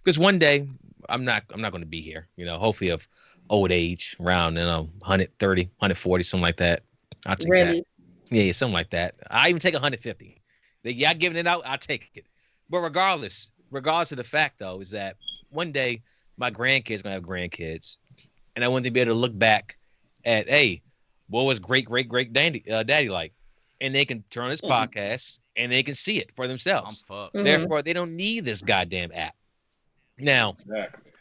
Because one day I'm not going to be here. You know, hopefully of old age, around 130, 140, something like that. I'll take that. Yeah, something like that. I even take 150. Y'all giving it out, I'll take it. But regardless of the fact though, is that one day my grandkids gonna have grandkids, and I want to be able to look back at, hey, what was great daddy like, and they can turn on this podcast and they can see it for themselves. Therefore, they don't need this goddamn app. Now, Exactly.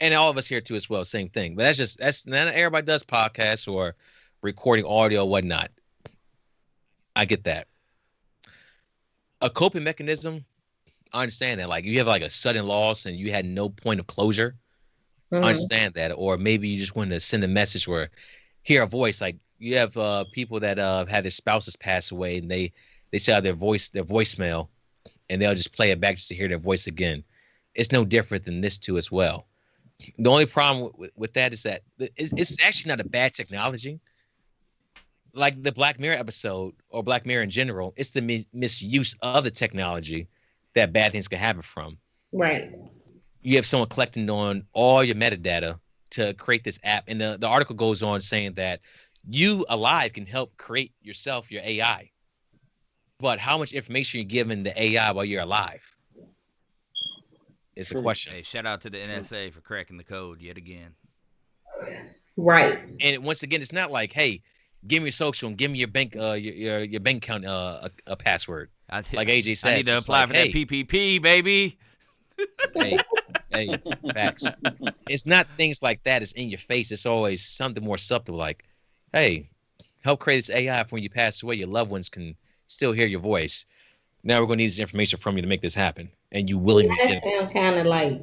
And all of us here too as well, same thing. But that's not everybody does podcasts or recording audio, whatnot. I get that. A coping mechanism, I understand that. Like, you have like a sudden loss and you had no point of closure. I understand that. Or maybe you just wanted to send a message or hear a voice. Like, you have people that had their spouses pass away and they say their voicemail, and they'll just play it back just to hear their voice again. It's no different than this too as well. The only problem with that is that it's actually not a bad technology. Like the Black Mirror episode or Black Mirror in general, it's the misuse of the technology that bad things can happen from. Right. You have someone collecting on all your metadata to create this app. And the article goes on saying that you alive can help create yourself, your AI. But how much information you're giving the AI while you're alive? It's a question. Hey, shout out to the NSA for cracking the code yet again. Right. And once again, it's not like, hey, give me your social and give me your bank your bank account a password. Like AJ said, I need to apply for that PPP, baby. Hey, facts. It's not things like that. It's in your face. It's always something more subtle, like, hey, help create this AI for when you pass away. Your loved ones can still hear your voice. Now we're gonna need this information from you to make this happen, and you willingly get it. Sound kind of like.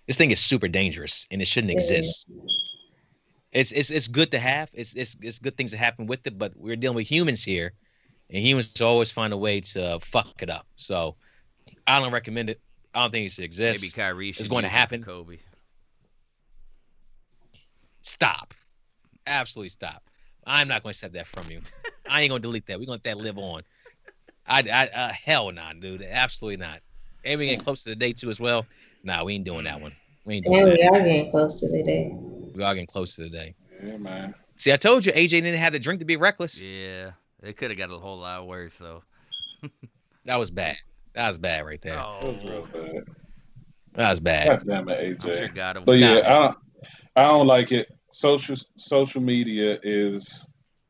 This thing is super dangerous, and it shouldn't exist. It's good to have. It's good things that happen with it, but we're dealing with humans here, and humans always find a way to fuck it up. So I don't recommend it. I don't think it should exist. Maybe Kyrie it's going to happen. Kobe. Stop. Absolutely stop. I'm not going to accept that from you. I ain't going to delete that. We're going to let that live on. Hell nah, dude. Absolutely not. And we getting close to the day too as well. Nah, we ain't doing that one. We ain't doing that. We are getting close to the day. We are getting close to the day. Yeah, man. See, I told you AJ didn't have the drink to be reckless. Yeah, it could have got a whole lot worse. So that was bad. That was bad right there. Oh, that was real bad. That was bad. God damn it, AJ. I'm sure but yeah, I don't like it. Social media is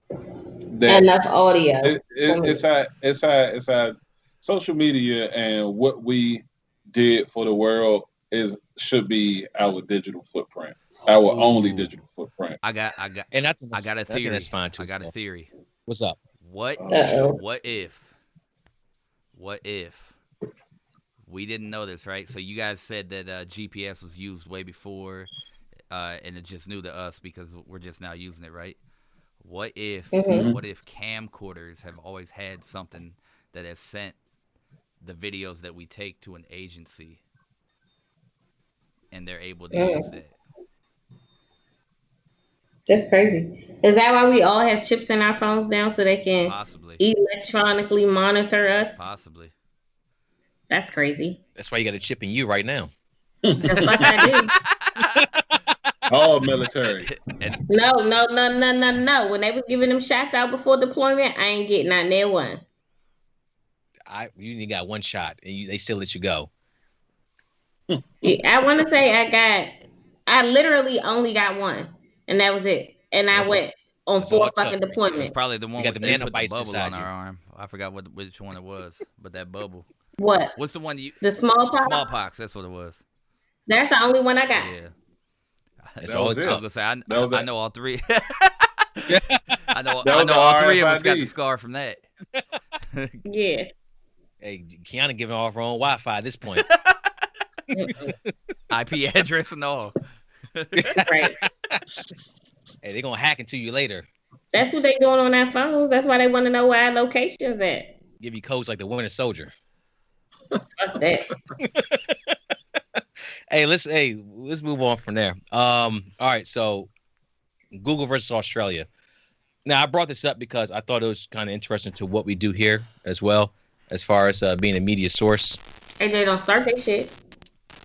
that enough audio. It's our social media, and what we did for the world should be our digital footprint. Our only digital footprint. I got And I got a think theory. that's fine too. I got a theory. What's up? What Uh-oh. what if we didn't know this, right? So you guys said that GPS was used way before, and it just new to us because we're just now using it, right? What if camcorders have always had something that has sent the videos that we take to an agency, and they're able to use that? That's crazy. Is that why we all have chips in our phones now so they can Possibly. electronically monitor us? Possibly. That's crazy. That's why you got a chip in you right now. Just like I do. All military. No. When they was giving them shots out before deployment, I ain't getting not near one. You only got one shot, and they still let you go. I want to say I literally only got one, and that was it. And I went on 4 fucking It's deployments. probably the one got with the they put the nanobites bubble inside on you. our arm. I forgot which one it was, but that bubble. What? What's the one you? The smallpox? Smallpox. That's what it was. That's the only one I got. Yeah. That's That all was it it. I took. was gonna say That was I it. know all three. I know That was the all three of us got RFID. the scar from that. Yeah. Hey, Kiana giving off her own Wi-Fi at this point. IP address and all. Right. Hey, they're gonna hack into you later. That's what they doing on our phones. That's why they want to know where our location's at. Give you codes like the Winter Soldier. Fuck that. Hey, let's move on from there. All right, so Google versus Australia. Now, I brought this up because I thought it was kind of interesting to what we do here as well, as far as being a media source. And they don't start that shit.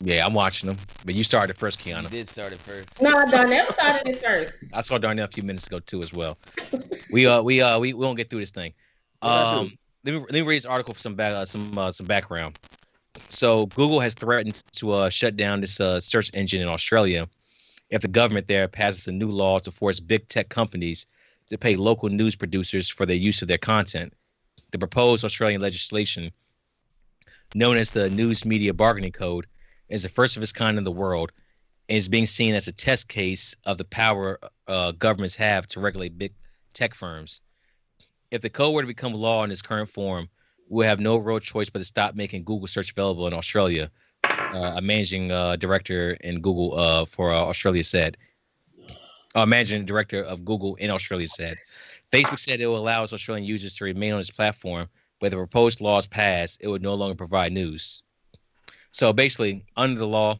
Yeah, I'm watching them, but you started first, You Kiana. did start it first. No, Darnell started it first. I saw Darnell a few minutes ago too, as well. We won't get through this thing. Let me read this article for some background. So Google has threatened to shut down this search engine in Australia if the government there passes a new law to force big tech companies to pay local news producers for their use of their content. The proposed Australian legislation, known as the News Media Bargaining Code, is the first of its kind in the world and is being seen as a test case of the power governments have to regulate big tech firms. If the code were to become law in its current form, we'll have no real choice but to stop making Google search available in Australia, a managing director in Google for Australia said. Managing director of Google in Australia said. Facebook said it will allow its Australian users to remain on its platform, but if the proposed laws pass, it would no longer provide news. So basically, under the law,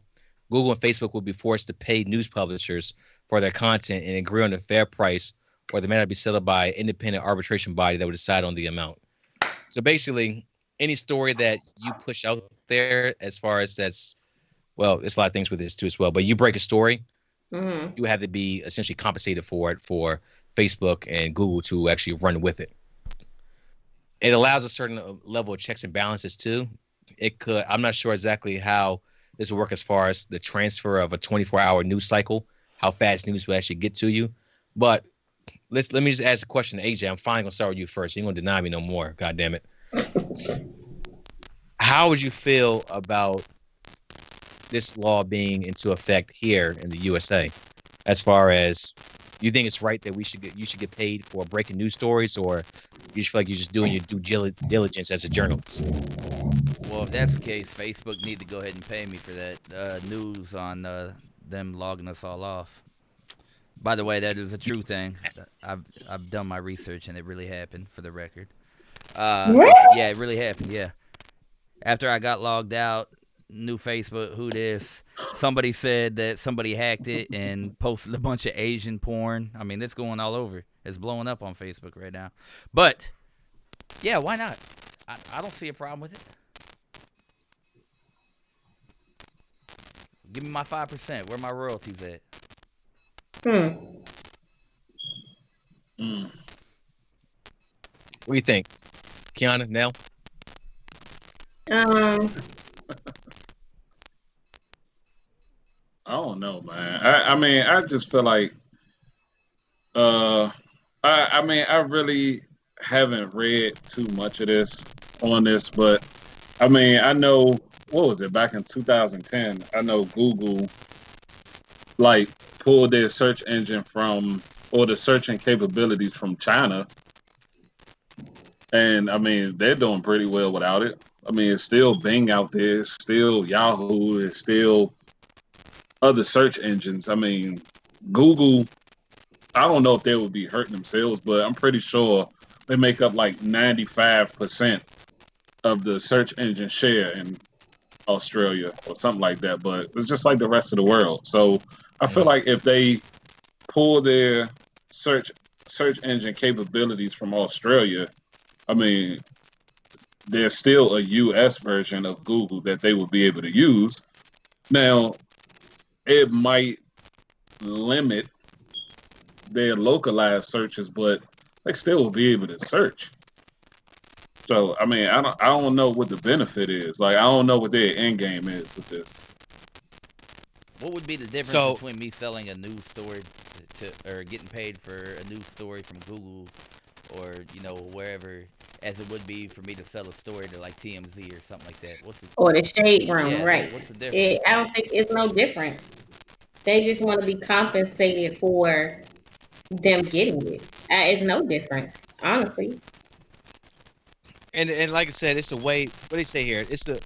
Google and Facebook will be forced to pay news publishers for their content and agree on a fair price, or the matter be settled by an independent arbitration body that would decide on the amount. So basically, any story that you push out there, as far as there's a lot of things with this too as well, but you break a story, you have to be essentially compensated for it for Facebook and Google to actually run with it. It allows a certain level of checks and balances too. I'm not sure exactly how this will work as far as the transfer of a 24-hour news cycle, how fast news will actually get to you. But let me just ask a question to AJ. I'm finally gonna start with you first. You ain't gonna deny me no more. God damn it. How would you feel about this law being into effect here in the USA? As far as you think it's right that you should get paid for breaking news stories, or you just feel like you're just doing your due diligence as a journalist? Well, if that's the case, Facebook need to go ahead and pay me for that news on them logging us all off. By the way, that is a true thing. I've done my research, and it really happened, for the record. Really? Yeah, it really happened, yeah. After I got logged out, new Facebook, who this? Somebody said that somebody hacked it and posted a bunch of Asian porn. I mean, it's going all over. It's blowing up on Facebook right now. But, yeah, why not? I don't see a problem with it. Give me my 5%. Where my royalties at? What do you think, Kiana, Nell? I don't know, man. I mean, I just feel like, I mean, I really haven't read too much of this on this, but I mean, I know, what was it, back in 2010, I know Google, like, pulled their search engine from, or the searching capabilities from China. And I mean, they're doing pretty well without it. I mean, it's still Bing out there, it's still Yahoo, it's still other search engines. I mean, Google, I don't know if they would be hurting themselves, but I'm pretty sure they make up like 95% of the search engine share in Australia or something like that. But it's just like the rest of the world. So I feel like if they pull their search engine capabilities from Australia, I mean, there's still a US version of Google that they would be able to use. Now, it might limit their localized searches, but they still will be able to search. So, I mean, I don't know what the benefit is. Like, I don't know what their end game is with this. What would be the difference between me selling a news story or getting paid for a news story from Google or, you know, wherever, as it would be for me to sell a story to like TMZ or something like that? Or the shade room, Yeah, right? what's the difference? I don't think it's no different. They just want to be compensated for them getting it. It's no difference, honestly. And like I said, it's a way. What do they say here?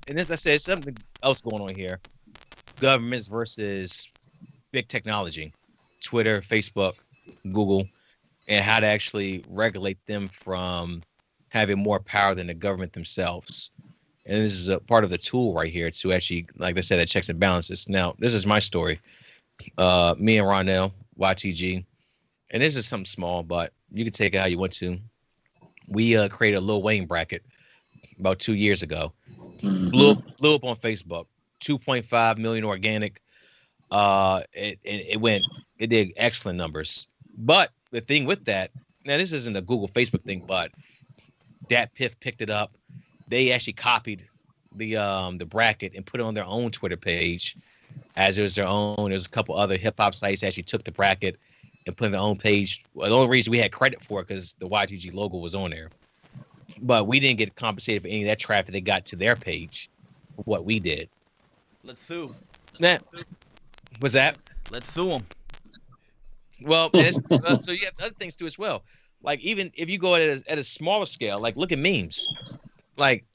And as I said, it's something else going on here. Governments versus big technology, Twitter, Facebook, Google, and how to actually regulate them from having more power than the government themselves. And this is a part of the tool right here to actually, like I said, that checks and balances. Now, this is my story. Me and Ronell, YTG, and this is something small, but you can take it how you want to. We created a Lil Wayne bracket about 2 years ago. Mm-hmm. Blew up on Facebook. 2.5 million organic. It did excellent numbers. But the thing with that, now this isn't a Google Facebook thing, but Dat Piff picked it up. They actually copied the bracket and put it on their own Twitter page as it was their own. There's a couple other hip hop sites that actually took the bracket and put it on their own page. Well, the only reason we had credit for it because the YTG logo was on there. But we didn't get compensated for any of that traffic they got to their page for what we did. Let's sue. Nah. What's that? Let's sue them. Well, so you have other things too as well. Like even if you go at a smaller scale, like look at memes. Like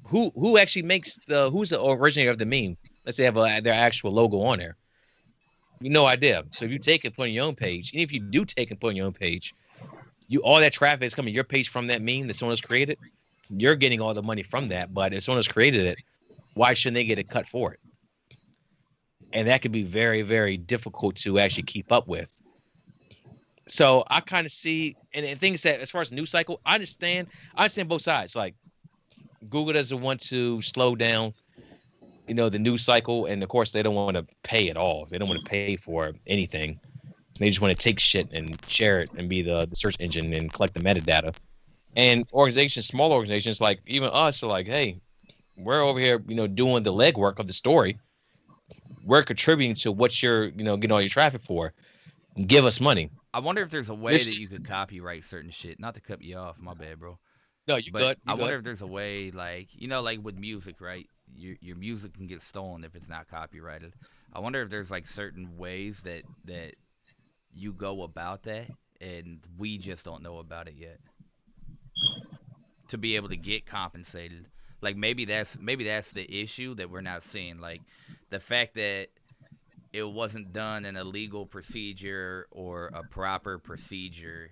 who actually makes who's the originator of the meme? Let's say they have their actual logo on there. No idea. So if you take it, put on your own page, and if you do take and put on your own page, all that traffic is coming to your page from that meme that someone has created. You're getting all the money from that, but if someone has created it, why shouldn't they get a cut for it? And that could be very, very difficult to actually keep up with. So I kind of see, and things that as far as news cycle, I understand both sides. Like Google doesn't want to slow down, the news cycle, and of course they don't want to pay at all. They don't want to pay for anything. They just want to take shit and share it and be the search engine and collect the metadata. And small organizations like even us are like, hey, we're over here, doing the legwork of the story. We're contributing to what you're, getting all your traffic for. Give us money. I wonder if there's a way that you could copyright certain shit. Not to cut you off, my bad, bro. No, you good. I wonder if there's a way, like, like with music, right? Your music can get stolen if it's not copyrighted. I wonder if there's like certain ways that you go about that, and we just don't know about it yet. To be able to get compensated, like maybe that's the issue that we're not seeing, like the fact that it wasn't done in a legal procedure or a proper procedure.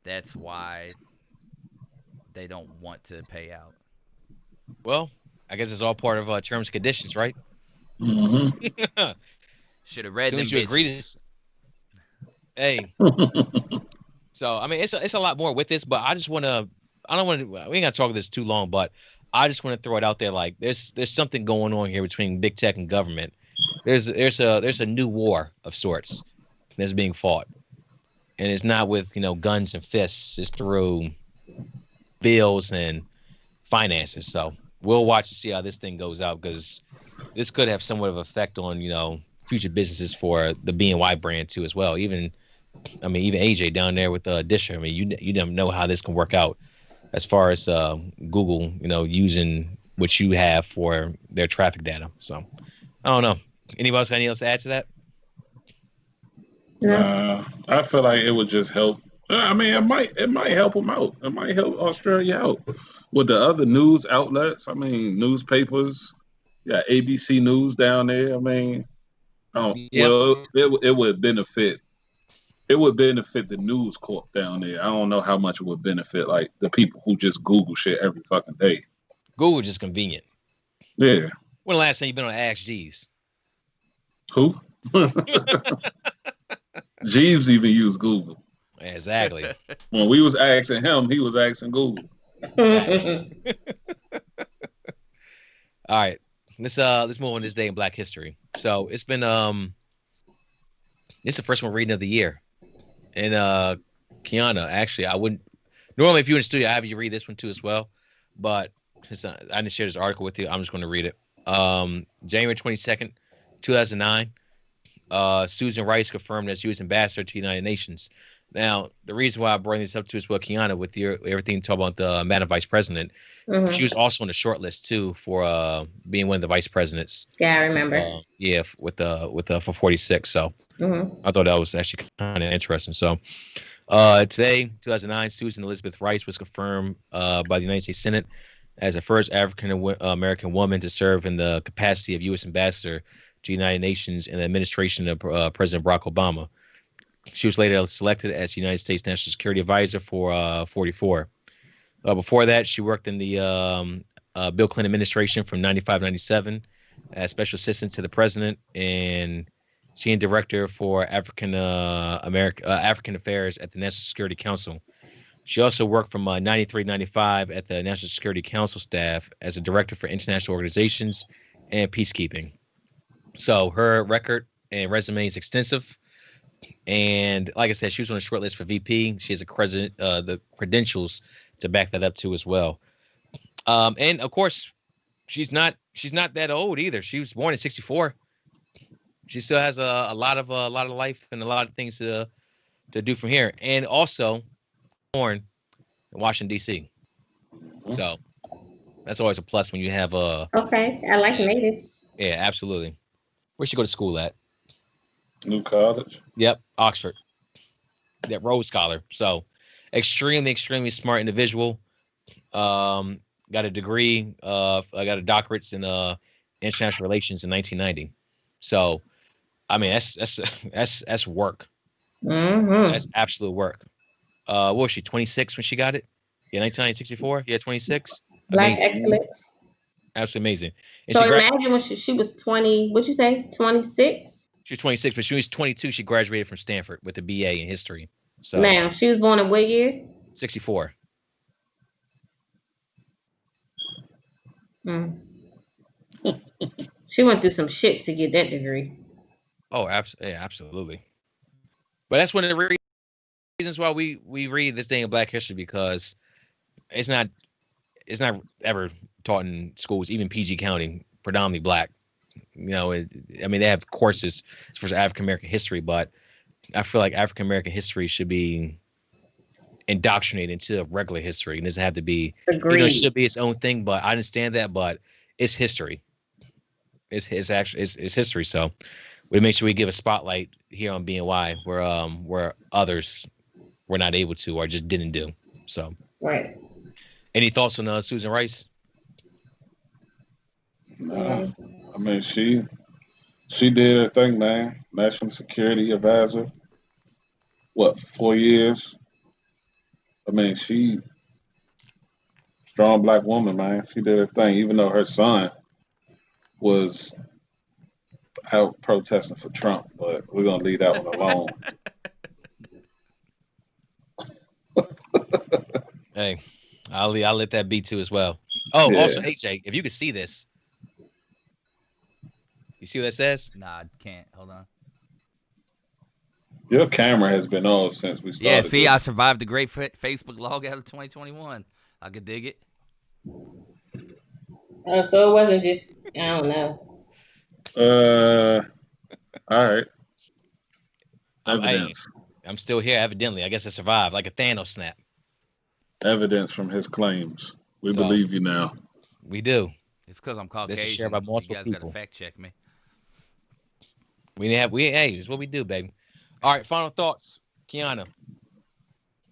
That's why they don't want to pay out. Well, I guess it's all part of terms and conditions, right? Mm-hmm. Should have read them. As soon as you agree to this. Hey. So I mean, it's a lot more with this, but we ain't gonna talk this too long, but I just want to throw it out there. Like there's something going on here between big tech and government. There's a new war of sorts that's being fought, and it's not with guns and fists. It's through bills and finances. So we'll watch to see how this thing goes out, because this could have somewhat of an effect on future businesses for the BNY brand too as well. Even AJ down there with Disher. I mean, you don't know how this can work out as far as Google, using what you have for their traffic data. So I don't know. Anybody else got anything else to add to that? No. I feel like it would just help. I mean, it might help them out. It might help Australia out with the other news outlets. I mean, newspapers. Yeah, ABC News down there. I mean, Yep. it would benefit. It would benefit the News Corp down there. I don't know how much it would benefit like the people who just Google shit every fucking day. Google just convenient. Yeah. When the last time you been on Ask Jeeves? Who? Jeeves even used Google. Exactly. When we was asking him, he was asking Google. All right. Let's move on this day in Black history. So it's been it's the first one reading of the year. And Kiana, actually, I wouldn't normally if you're in the studio, I have you read this one too as well. But I didn't share this article with you. I'm just going to read it. January 22nd, 2009. Susan Rice confirmed as U.S. ambassador to the United Nations. Now, the reason why I bring this up to is well, Kiana, with your everything talk about the Madam Vice President, she was also on the short list too for being one of the vice presidents. Yeah, I remember. With for 46. So I thought that was actually kind of interesting. So today, 2009, Susan Elizabeth Rice was confirmed by the United States Senate as the first African American woman to serve in the capacity of U.S. ambassador to the United Nations in the administration of President Barack Obama. She was later selected as the United States National Security Advisor for 44. Before that, she worked in the Bill Clinton administration from 95-97 as special assistant to the president and senior director for African Affairs at the National Security Council. She also worked from 93-95 at the National Security Council staff as a director for international organizations and peacekeeping. So her record and resume is extensive. And like I said, she was on a short list for VP. She has the credentials to back that up too as well. And of course, she's not that old either. She was born in 64. She still has a lot of life and a lot of things to do from here. And also born in Washington D.C. So that's always a plus when you have Okay, I like natives. Yeah, absolutely. Where'd she go to school at? New College. Yep, Oxford. That Rhodes Scholar. So extremely smart individual. Got a degree. I got a doctorate in international relations in 1990. So, I mean, that's work. That's absolute work. What was she? 26 when she got it? Yeah, 1964. Yeah, 26. Black Amazing. excellence. Absolutely amazing. And so imagine when she was 20. What'd you say? 26. She was 26, but she was 22. She graduated from Stanford with a BA in history. So now she was born in what year? 64. She went through some shit to get that degree. Oh, absolutely. But that's one of the reasons why we read this day in Black history, because it's not ever taught in schools, even PG County, predominantly Black. You know, I mean, they have courses for African American history, but I feel like African American history should be indoctrinated into regular history. It doesn't have to be, it should be its own thing. But I understand that, but it's history. It's history. So we make sure we give a spotlight here on BNY where others were not able to or just didn't do. So right. Any thoughts on Susan Rice? No. I mean, she did her thing, man. National Security Advisor. What, for 4 years? I mean, strong Black woman, man. She did her thing, even though her son was out protesting for Trump. But we're gonna leave that one alone. Hey, I'll let that be too as well. Oh, yeah. Also, AJ, if you could see this. You see what that says? Nah, I can't. Hold on. Your camera has been on since we started. Yeah, see, I survived the great Facebook log out of 2021. I could dig it. Oh, so it wasn't just, I don't know. All right. Evidence. I'm still here, evidently. I guess I survived, like a Thanos snap. Evidence from his claims. We believe you now. We do. It's because I'm Caucasian. This is shared by multiple you guys people. Gotta fact check me. Hey, it's what we do, baby. All right, final thoughts, Kiana.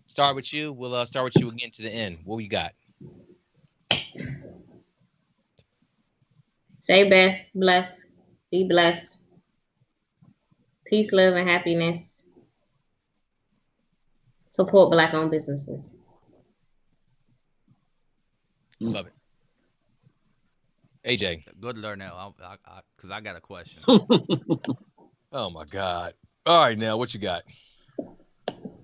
Start with you. We'll start with you again to the end. What we got? Stay best, blessed, be blessed. Peace, love, and happiness. Support Black-owned businesses. Love it. AJ. Good to learn now, because I got a question. Oh my God. All right, now what you got?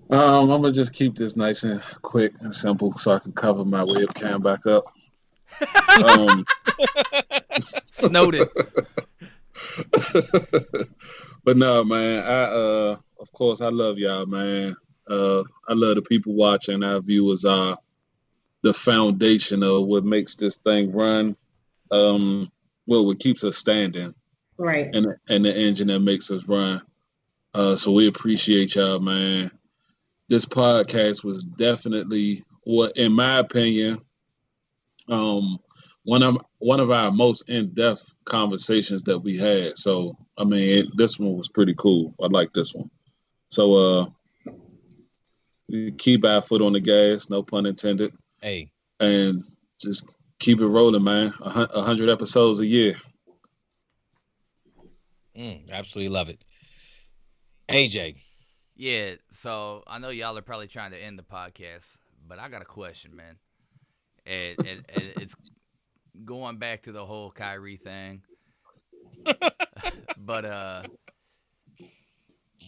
I'm gonna just keep this nice and quick and simple so I can cover my webcam back up. Snowden. But no, man, of course I love y'all, man. I love the people watching. Our viewers are the foundation of what makes this thing run. What keeps us standing. Right. And the engine that makes us run. So we appreciate y'all, man. This podcast was definitely in my opinion, one of our most in-depth conversations that we had. So I mean, this one was pretty cool. I like this one. So we keep our foot on the gas, no pun intended. Hey. And just keep it rolling, man. 100 episodes a year. Absolutely love it. AJ. Yeah, so I know y'all are probably trying to end the podcast, but I got a question, man. And it's going back to the whole Kyrie thing. But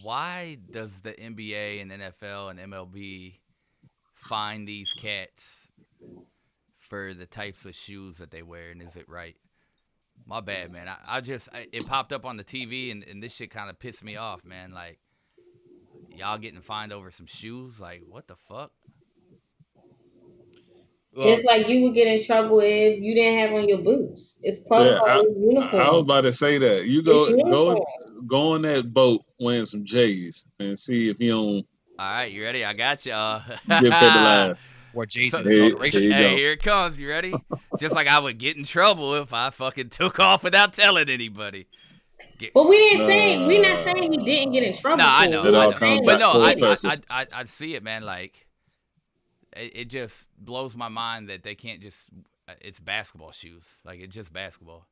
why does the NBA and NFL and MLB fine these cats for the types of shoes that they wear, and is it right? My bad, man. It popped up on the TV, and this shit kind of pissed me off, man. Like, y'all getting fined over some shoes? Like, what the fuck? Well, just like you would get in trouble if you didn't have on your boots. It's protocol, uniform. I was about to say that. You go on that boat wearing some J's and see if you don't. All right, you ready? I got y'all. Get to the line. Or Jason. Here it comes. You ready? Just like I would get in trouble if I fucking took off without telling anybody. But we didn't say we're not saying he didn't get in trouble. No, I know. But no, I see it, man. Like, it just blows my mind that they can't just. It's basketball shoes. Like, it's just basketball.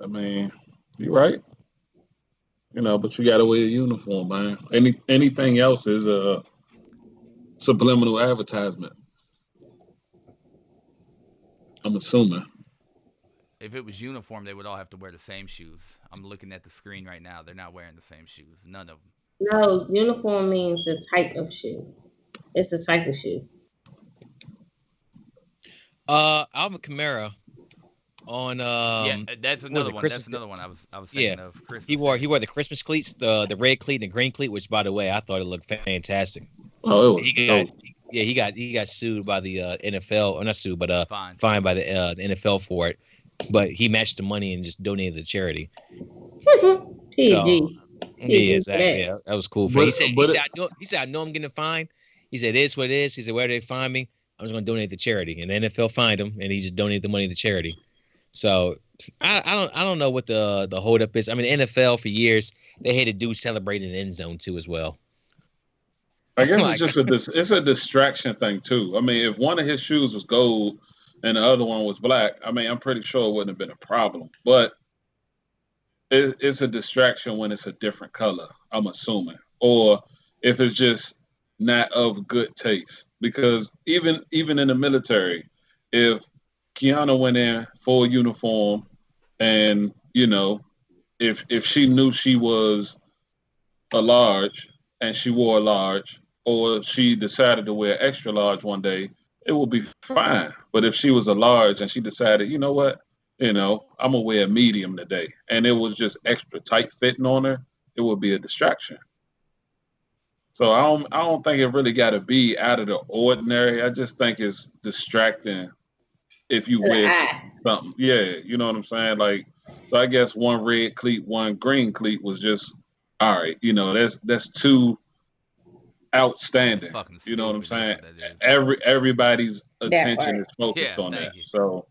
I mean, you're right. You know, but you got to wear a uniform, man. Anything else is a subliminal advertisement. I'm assuming. If it was uniform, they would all have to wear the same shoes. I'm looking at the screen right now. They're not wearing the same shoes. None of them. No, uniform means the type of shoe. It's the type of shoe. Alvin Kamara on that's another one. That's another one I was thinking of. Christmas. He wore the Christmas cleats, the red cleat and the green cleat, which by the way I thought it looked fantastic. Oh, he got sued by the NFL, or not sued, but fined by the NFL for it. But he matched the money and just donated to charity. So, yeah, exactly. Yeah, that was cool. He said, I know I'm getting fined. He said, it is what it is. He said, where they find me, I'm just going to donate to charity. And the NFL fined him, and he just donated the money to charity. So I don't know what the holdup is. I mean, the NFL for years they had a dude celebrating in the end zone too as well. I guess it's a distraction thing too. I mean, if one of his shoes was gold and the other one was black, I mean, I'm pretty sure it wouldn't have been a problem. But it's a distraction when it's a different color, I'm assuming. Or if it's just not of good taste. Because even in the military, if Kiana went in full uniform and, you know, if she knew she was a large and she wore a large, or she decided to wear extra large one day, it would be fine. But if she was a large and she decided, you know what, I'm gonna wear a medium today, and it was just extra tight fitting on her, it would be a distraction. So I don't think it really got to be out of the ordinary. I just think it's distracting if you wear something. Yeah, you know what I'm saying? Like, so I guess one red cleat, one green cleat was just all right. That's too outstanding. You know what I'm saying? Everybody's attention is focused on that. So,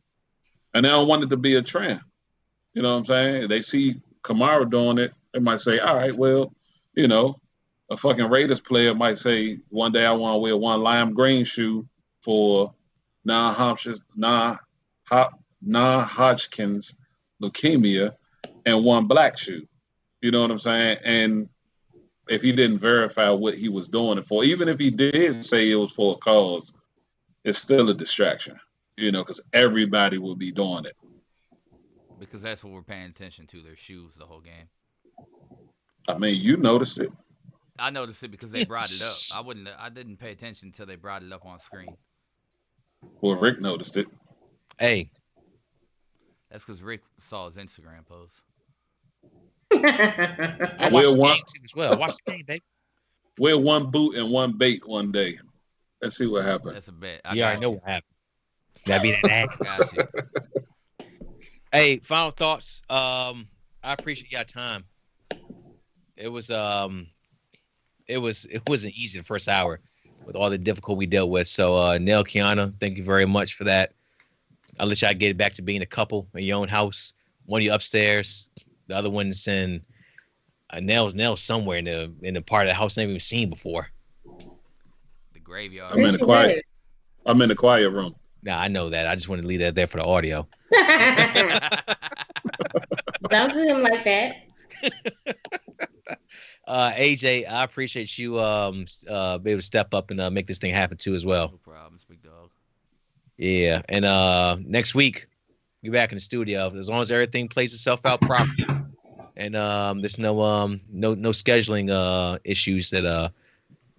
and they don't want it to be a trend. You know what I'm saying? They see Kamara doing it, They might say, all right, well, you know, a fucking Raiders player might say, one day I want to wear one lime green shoe for non-Hodgkin's leukemia and one black shoe. You know what I'm saying? And if he didn't verify what he was doing it for, even if he did say it was for a cause, it's still a distraction, you know, because everybody will be doing it. Because that's what we're paying attention to, their shoes the whole game. I mean, you noticed it. I noticed it because they brought it up. I didn't pay attention until they brought it up on screen. Well, Rick noticed it. Hey. That's because Rick saw his Instagram post. I watched the game too as well. I watched the game, baby. Wear one boot and one bait one day. Let's see what happens. That's a bet. I know what happened. That'd be that ass. Hey, final thoughts. I appreciate your time. It wasn't easy the first hour with all the difficulty we dealt with. So Nell, Kiana, thank you very much for that. I'll let y'all get it back to being a couple in your own house. One of you upstairs, the other one's in Nell's somewhere in the part of the house I never even seen before. The graveyard. I'm in the quiet room. Nah, I know that. I just want to leave that there for the audio. Don't do him like that. AJ, I appreciate you be able to step up and make this thing happen too as well. No problems, big dog. Yeah, and next week be back in the studio as long as everything plays itself out properly, and there's no scheduling issues that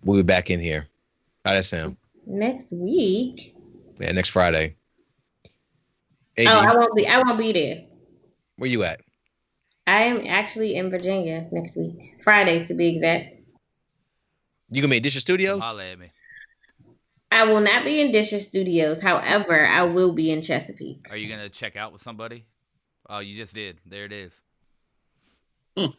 we'll be back in here. How that sound? Next week. Yeah, next Friday. AJ, I won't be there. Where you at? I am actually in Virginia next week. Friday, to be exact. You gonna be at Disher Studios? Holla at me. I will not be in Disher Studios. However, I will be in Chesapeake. Are you gonna check out with somebody? Oh, you just did. There it is. I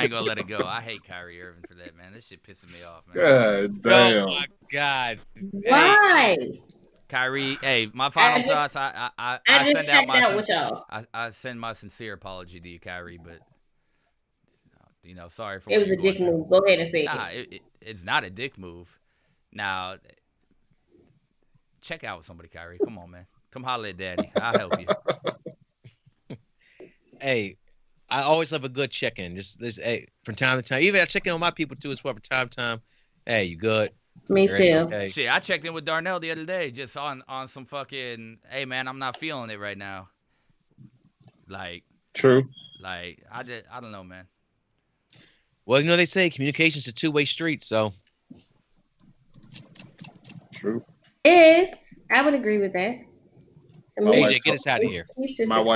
ain't gonna let it go. I hate Kyrie Irving for that, man. This shit pisses me off, man. God damn. Oh my God. Why? Hey. Kyrie, hey, my final thoughts. I just send checked out with y'all. I send my sincere apology to you, Kyrie, but sorry for it was a dick move. Go ahead and say it. It's not a dick move. Now, check out with somebody, Kyrie. Come on, man. Come holler at Daddy. I'll help you. Hey, I always love a good check-in. Just hey, from time to time. Even I check in on my people too as well from time to time. Hey, you good? Me too. Okay. Shit, I checked in with Darnell the other day, just on some fucking. Hey, man, I'm not feeling it right now. Like. True. Like I don't know, man. Well, they say communication's a two-way street, so. True. I would agree with that. AJ, get us out of here. My wife